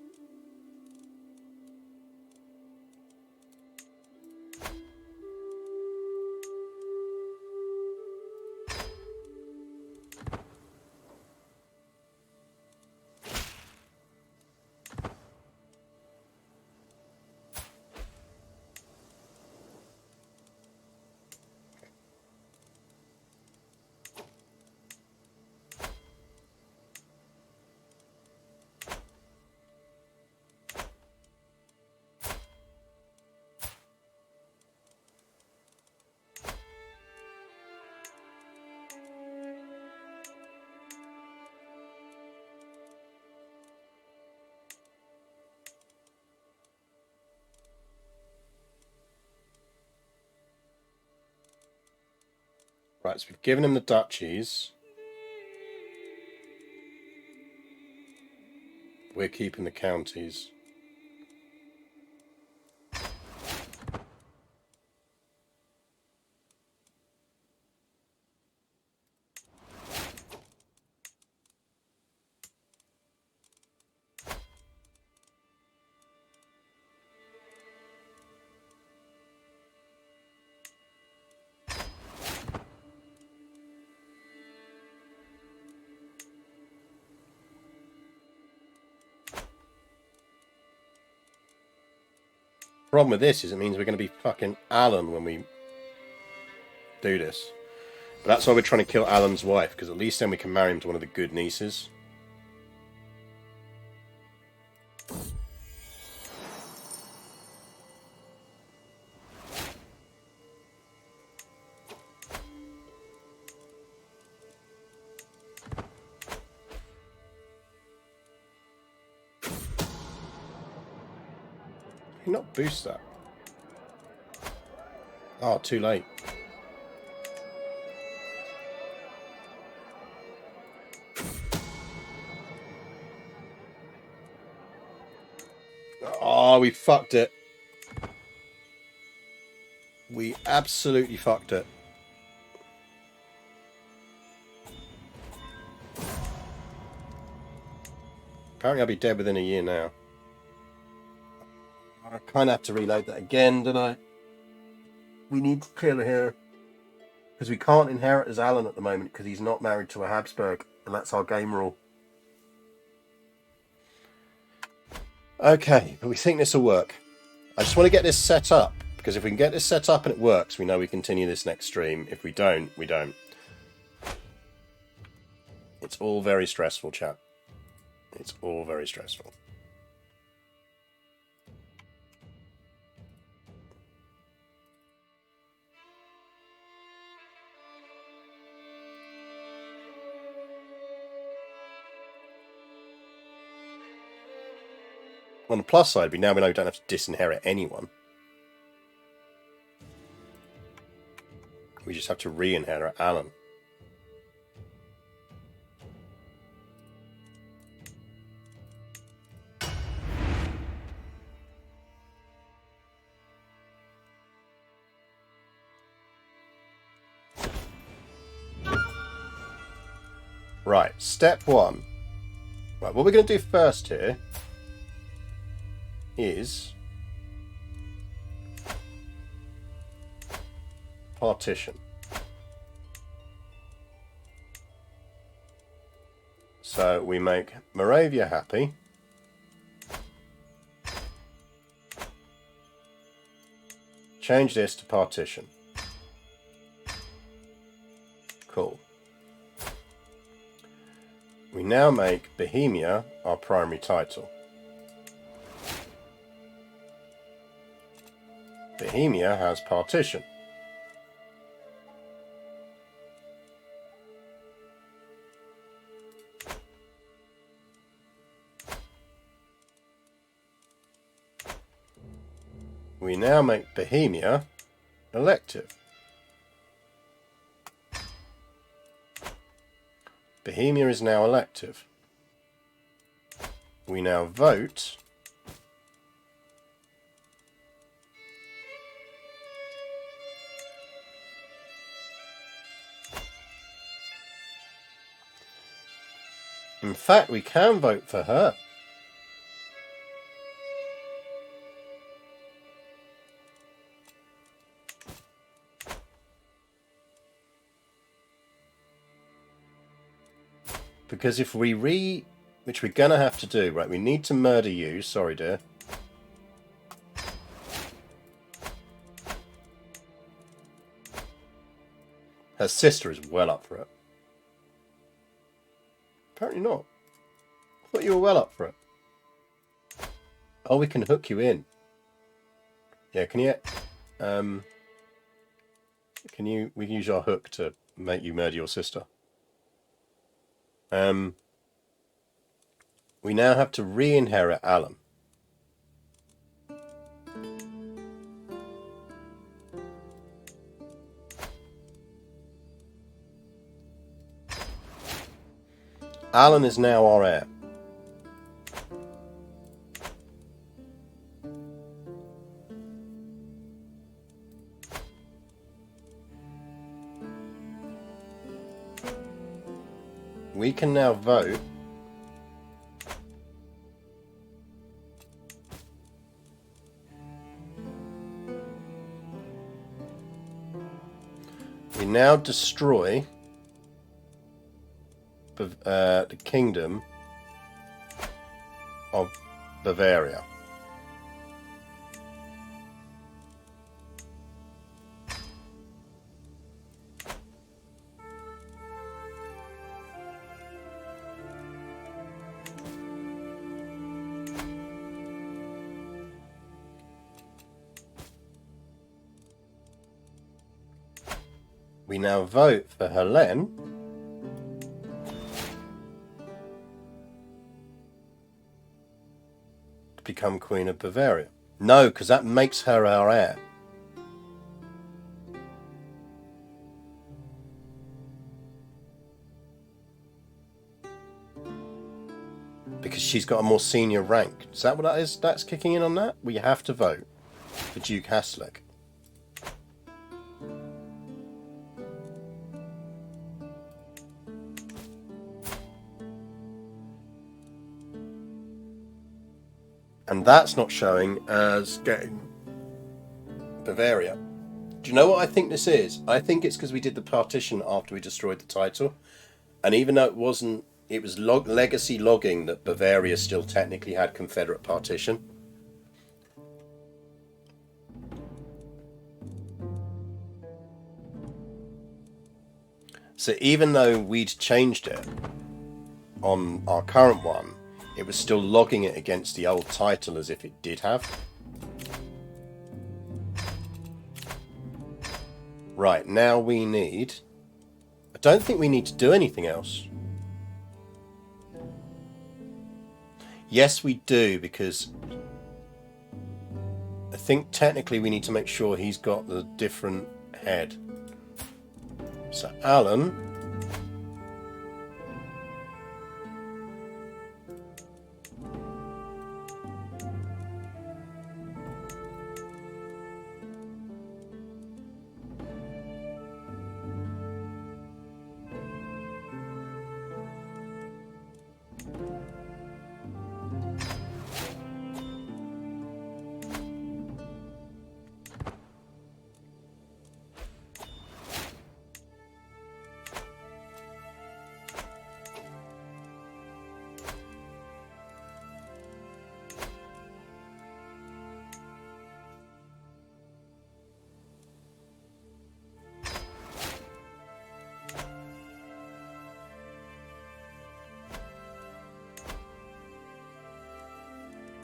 Right, so we've given him the duchies. We're keeping the counties. Problem with this is it means we're going to be fucking Alan when we do this. But that's why we're trying to kill Alan's wife, because at least then we can marry him to one of the good nieces. Can you not boost that? Oh, too late. Oh, we fucked it. We absolutely fucked it. Apparently I'll be dead within a year now. I kind of have to reload that again, don't I? We need to kill her. Because we can't inherit as Alan at the moment because he's not married to a Habsburg. And that's our game rule. Okay, but we think this will work. I just want to get this set up. Because if we can get this set up and it works, we know we continue this next stream. If we don't, we don't. It's all very stressful, chat. It's all very stressful. On the plus side, now we know we don't have to disinherit anyone. We just have to re-inherit Alan. Right, step one. Right, what we're going to do first here is partition. So we make Moravia happy. Change this to partition. Cool. We now make Bohemia our primary title. Bohemia has partition. We now make Bohemia elective. Bohemia is now elective. We now vote In fact, we can vote for her. Because if we which we're going to have to do, right, we need to murder you. Sorry, dear. Her sister is well up for it. Apparently not. I thought you were well up for it. Oh, we can hook you in. Yeah, can you... we can use our hook to make you murder your sister. We now have to re-inherit Alan. Alan is now our heir. We can now vote we now destroy the kingdom of Bavaria. We now vote for Helene to become Queen of Bavaria. No, because that makes her our heir. Because she's got a more senior rank. Is that what that is? That's kicking in on that? We have to vote for Duke Haslick. And that's not showing as getting Bavaria. Do you know what I think this is? I think it's because we did the partition after we destroyed the title. And even though it wasn't, it was legacy logging that Bavaria still technically had Confederate partition. So even though we'd changed it on our current one, it was still logging it against the old title as if it did have. Right, now we need... I don't think we need to do anything else. Yes, we do, because I think technically we need to make sure he's got the different head. So Alan...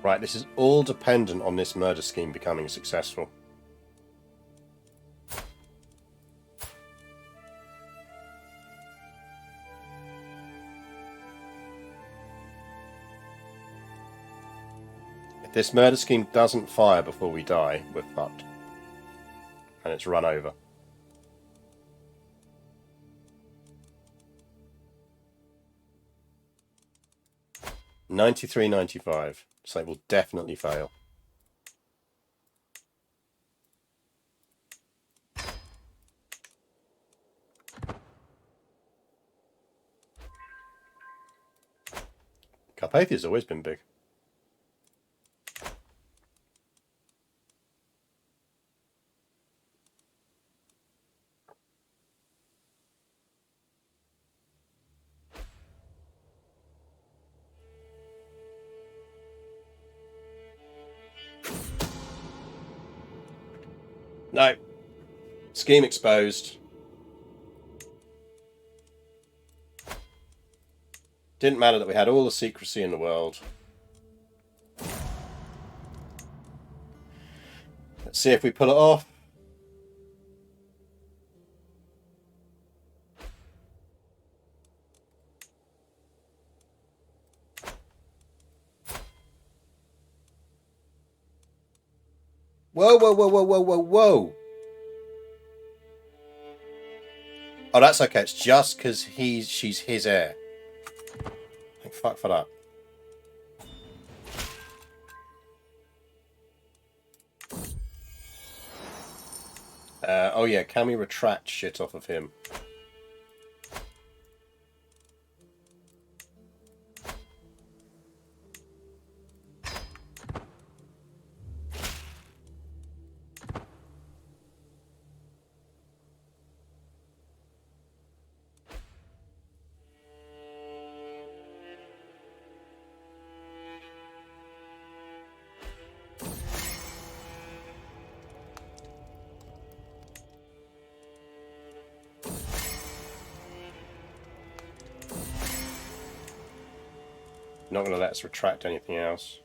Right, this is all dependent on this murder scheme becoming successful. If this murder scheme doesn't fire before we die, we're fucked. And it's run over. $93.95. So it will definitely fail. Carpathia's always been big. No. Scheme exposed. Didn't matter that we had all the secrecy in the world. Let's see if we pull it off. Whoa, whoa, whoa, whoa, whoa, whoa, whoa. Oh, that's okay. It's just because she's his heir. Thank fuck for that. Oh yeah, can we retract shit off of him? Not going to let us retract anything else.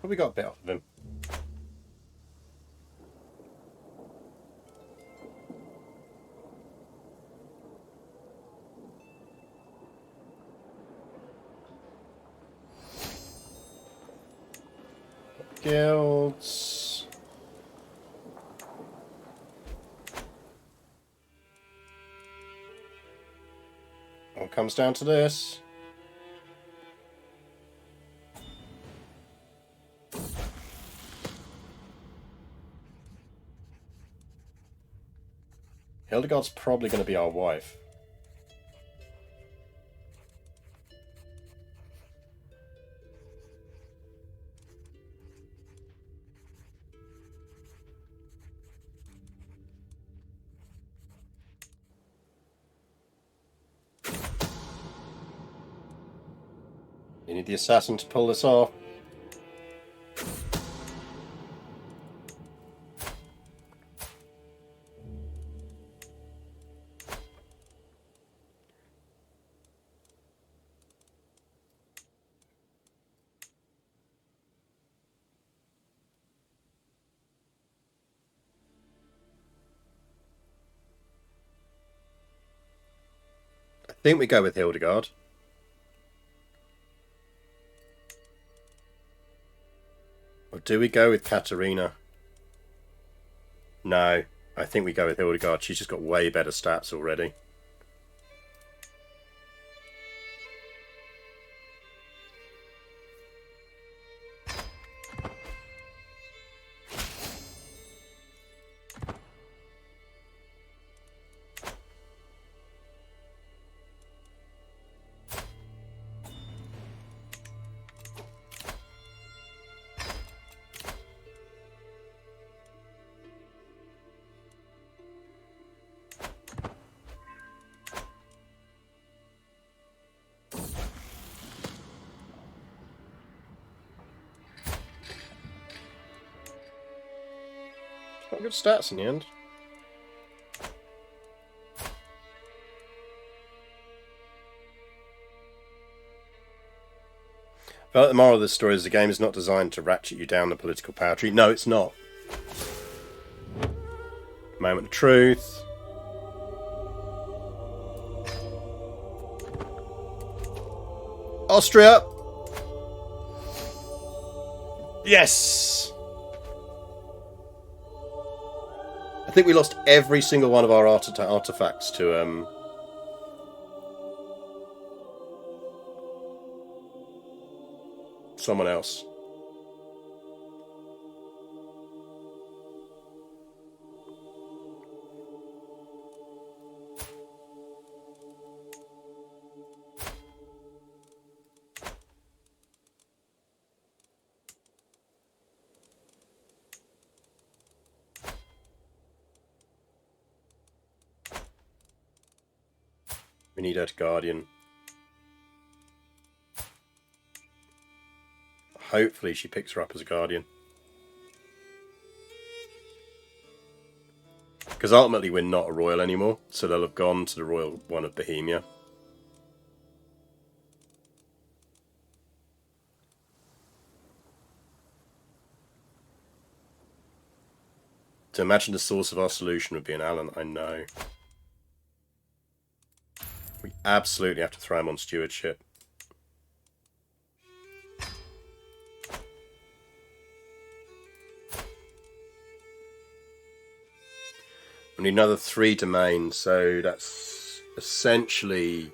But we got a bit off of him. Guilds. All comes down to this. Hildegard's probably going to be our wife. You need the assassin to pull this off. I think we go with Hildegard. Or do we go with Katharina? No, I think we go with Hildegard. She's just got way better stats already. Got good stats in the end. But the moral of this story is the game is not designed to ratchet you down the political power tree. No, it's not. Moment of truth. Austria! Yes! I think we lost every single one of our artifacts to someone else. We need her to guardian. Hopefully she picks her up as a guardian. Because ultimately we're not a royal anymore, so they'll have gone to the royal one of Bohemia. To imagine the source of our solution would be an Alan, I know. We absolutely have to throw him on stewardship. We need another 3 domains, so that's essentially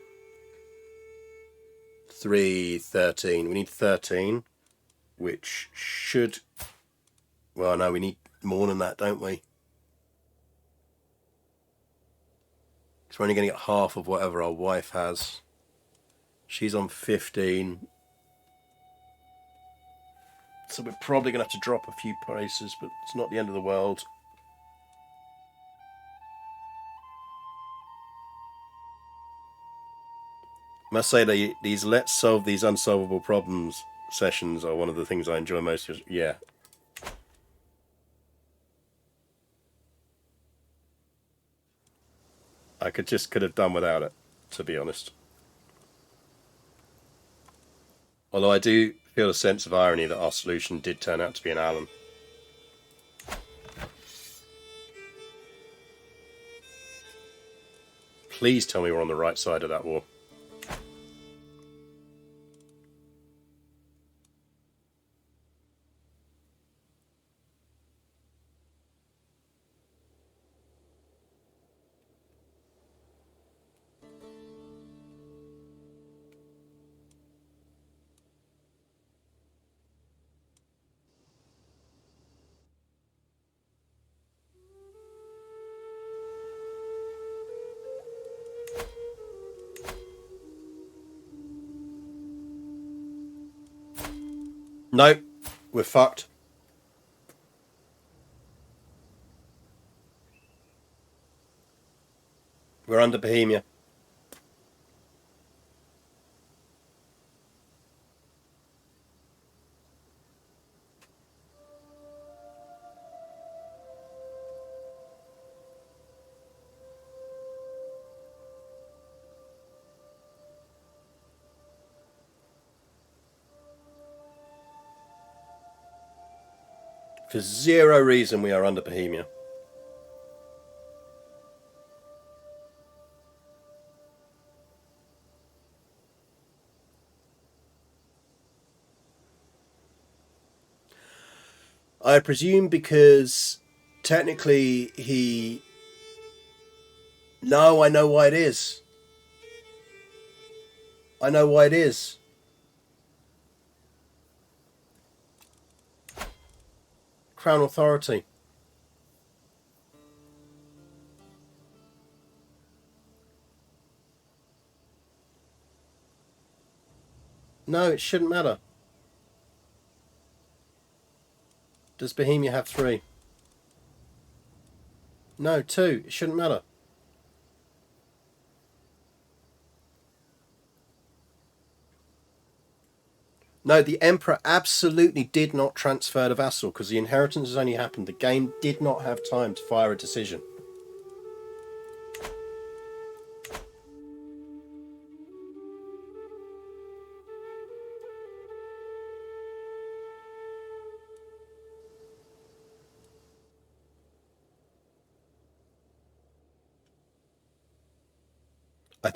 3, 13. We need 13, which should... Well, no, we need more than that, don't we? Because we're only going to get half of whatever our wife has. She's on 15. So we're probably going to have to drop a few prices, but it's not the end of the world. I must say that these let's solve these unsolvable problems sessions are one of the things I enjoy most. Yeah. I could have done without it, to be honest. Although I do feel a sense of irony that our solution did turn out to be an Alan. Please tell me we're on the right side of that war. Nope, we're fucked. We're under Bohemia. For zero reason we are under Bohemia. I presume because technically he... No, I know why it is. I know why it is. Crown authority. No, it shouldn't matter. Does Bohemia have 3? No, 2. It shouldn't matter. No, the Emperor absolutely did not transfer the vassal because the inheritance has only happened. The game did not have time to fire a decision. I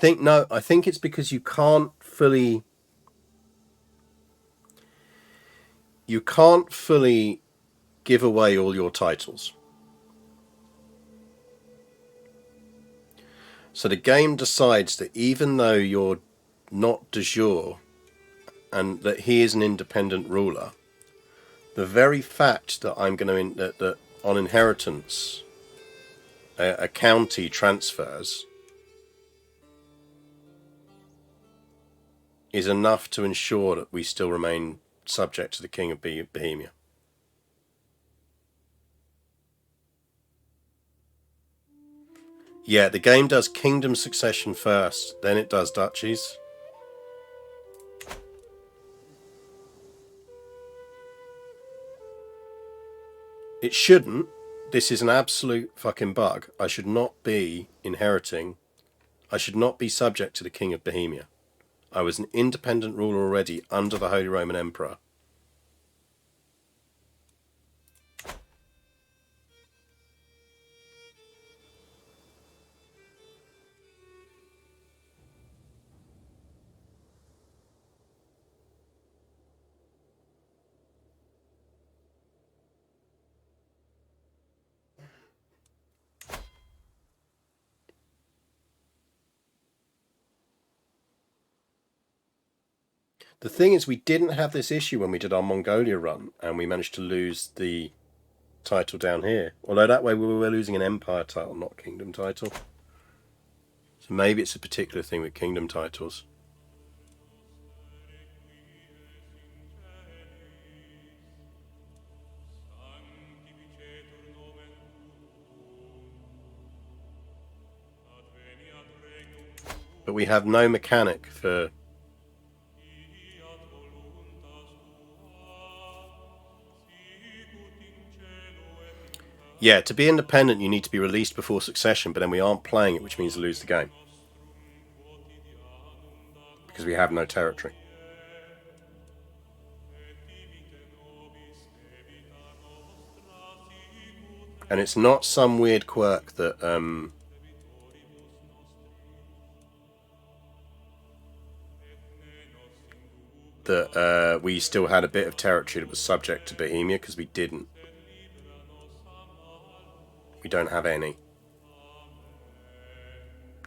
think it's because you can't fully give away all your titles. So the game decides that even though you're not de jure and that he is an independent ruler, the very fact that I'm going to that on inheritance a county transfers is enough to ensure that we still remain subject to the King of Bohemia. Yeah, the game does kingdom succession first, then it does duchies. It shouldn't. This is an absolute fucking bug. I should not be inheriting. I should not be subject to the King of Bohemia. I was an independent ruler already under the Holy Roman Emperor. The thing is, we didn't have this issue when we did our Mongolia run, and we managed to lose the title down here. Although that way we were losing an empire title, not kingdom title. So maybe it's a particular thing with kingdom titles. But we have no mechanic for... Yeah, to be independent you need to be released before succession, but then we aren't playing it, which means we lose the game. Because we have no territory. And it's not some weird quirk that we still had a bit of territory that was subject to Bohemia, because we didn't. We don't have any.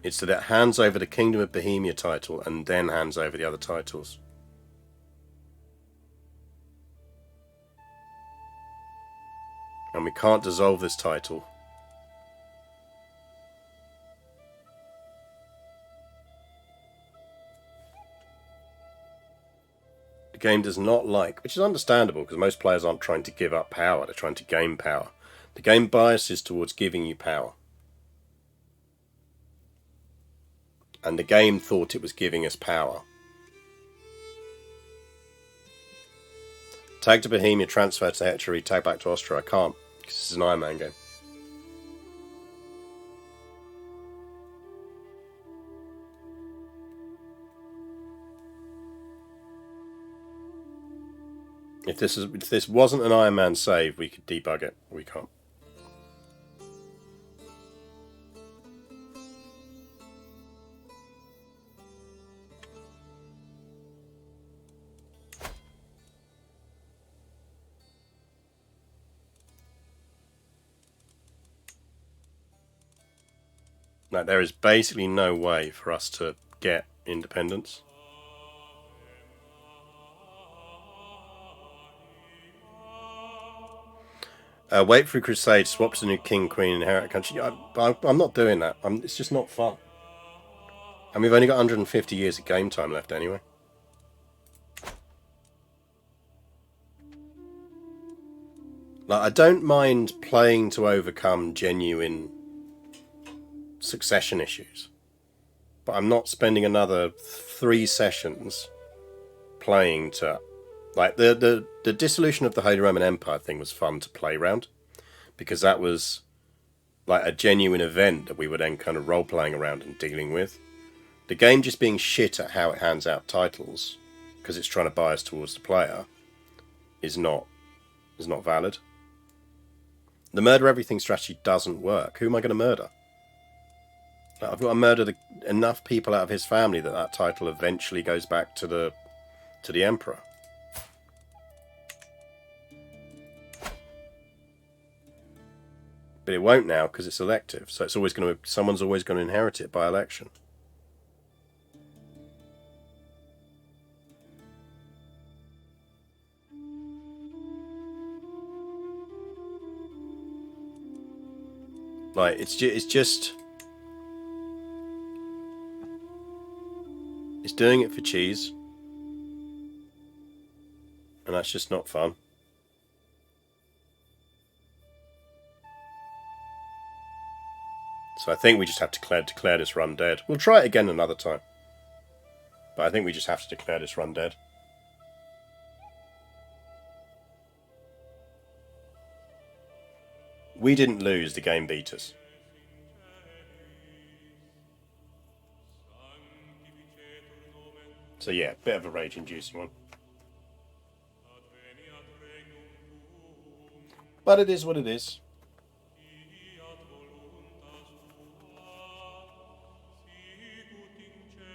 It's that it hands over the Kingdom of Bohemia title and then hands over the other titles. And we can't dissolve this title. The game does not like, which is understandable because most players aren't trying to give up power, they're trying to gain power. The game biases towards giving you power. And the game thought it was giving us power. Tag to Bohemia, transfer to Hectory, tag back to Austria. I can't, because this is an Iron Man game. If this wasn't an Iron Man save, we could debug it. We can't. Like, there is basically no way for us to get independence. Wait for a crusade, swaps a new king, queen, inherit country. I'm not doing that. It's just not fun. And we've only got 150 years of game time left anyway. Like, I don't mind playing to overcome genuine succession issues, but I'm not spending another 3 sessions playing to... Like, the dissolution of the Holy Roman Empire thing was fun to play around, because that was like a genuine event that we were then kind of role-playing around and dealing with. The game just being shit at how it hands out titles, because it's trying to bias towards the player, is not valid. The murder everything strategy doesn't work. Who am I going to murder? Like, I've got to murder enough people out of his family that title eventually goes back to the emperor. But it won't now because it's elective, so it's always going to... Someone's always going to inherit it by election. Like, it's just... It's doing it for cheese. And that's just not fun. So I think we just have to declare this run dead. We'll try it again another time. But I think we just have to declare this run dead. We didn't lose, the game beat us. So yeah, bit of a rage-inducing one. But it is what it is.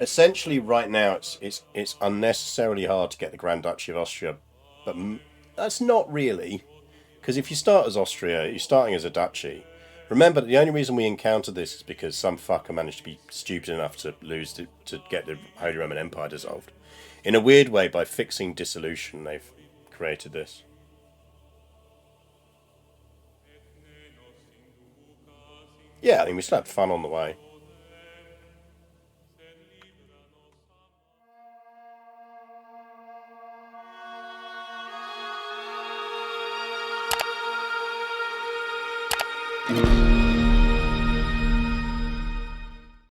Essentially, right now, it's unnecessarily hard to get the Grand Duchy of Austria, but that's not really, because if you start as Austria, you're starting as a duchy. Remember, the only reason we encountered this is because some fucker managed to be stupid enough to get the Holy Roman Empire dissolved. In a weird way, by fixing dissolution, they've created this. Yeah, I mean, we still had fun on the way.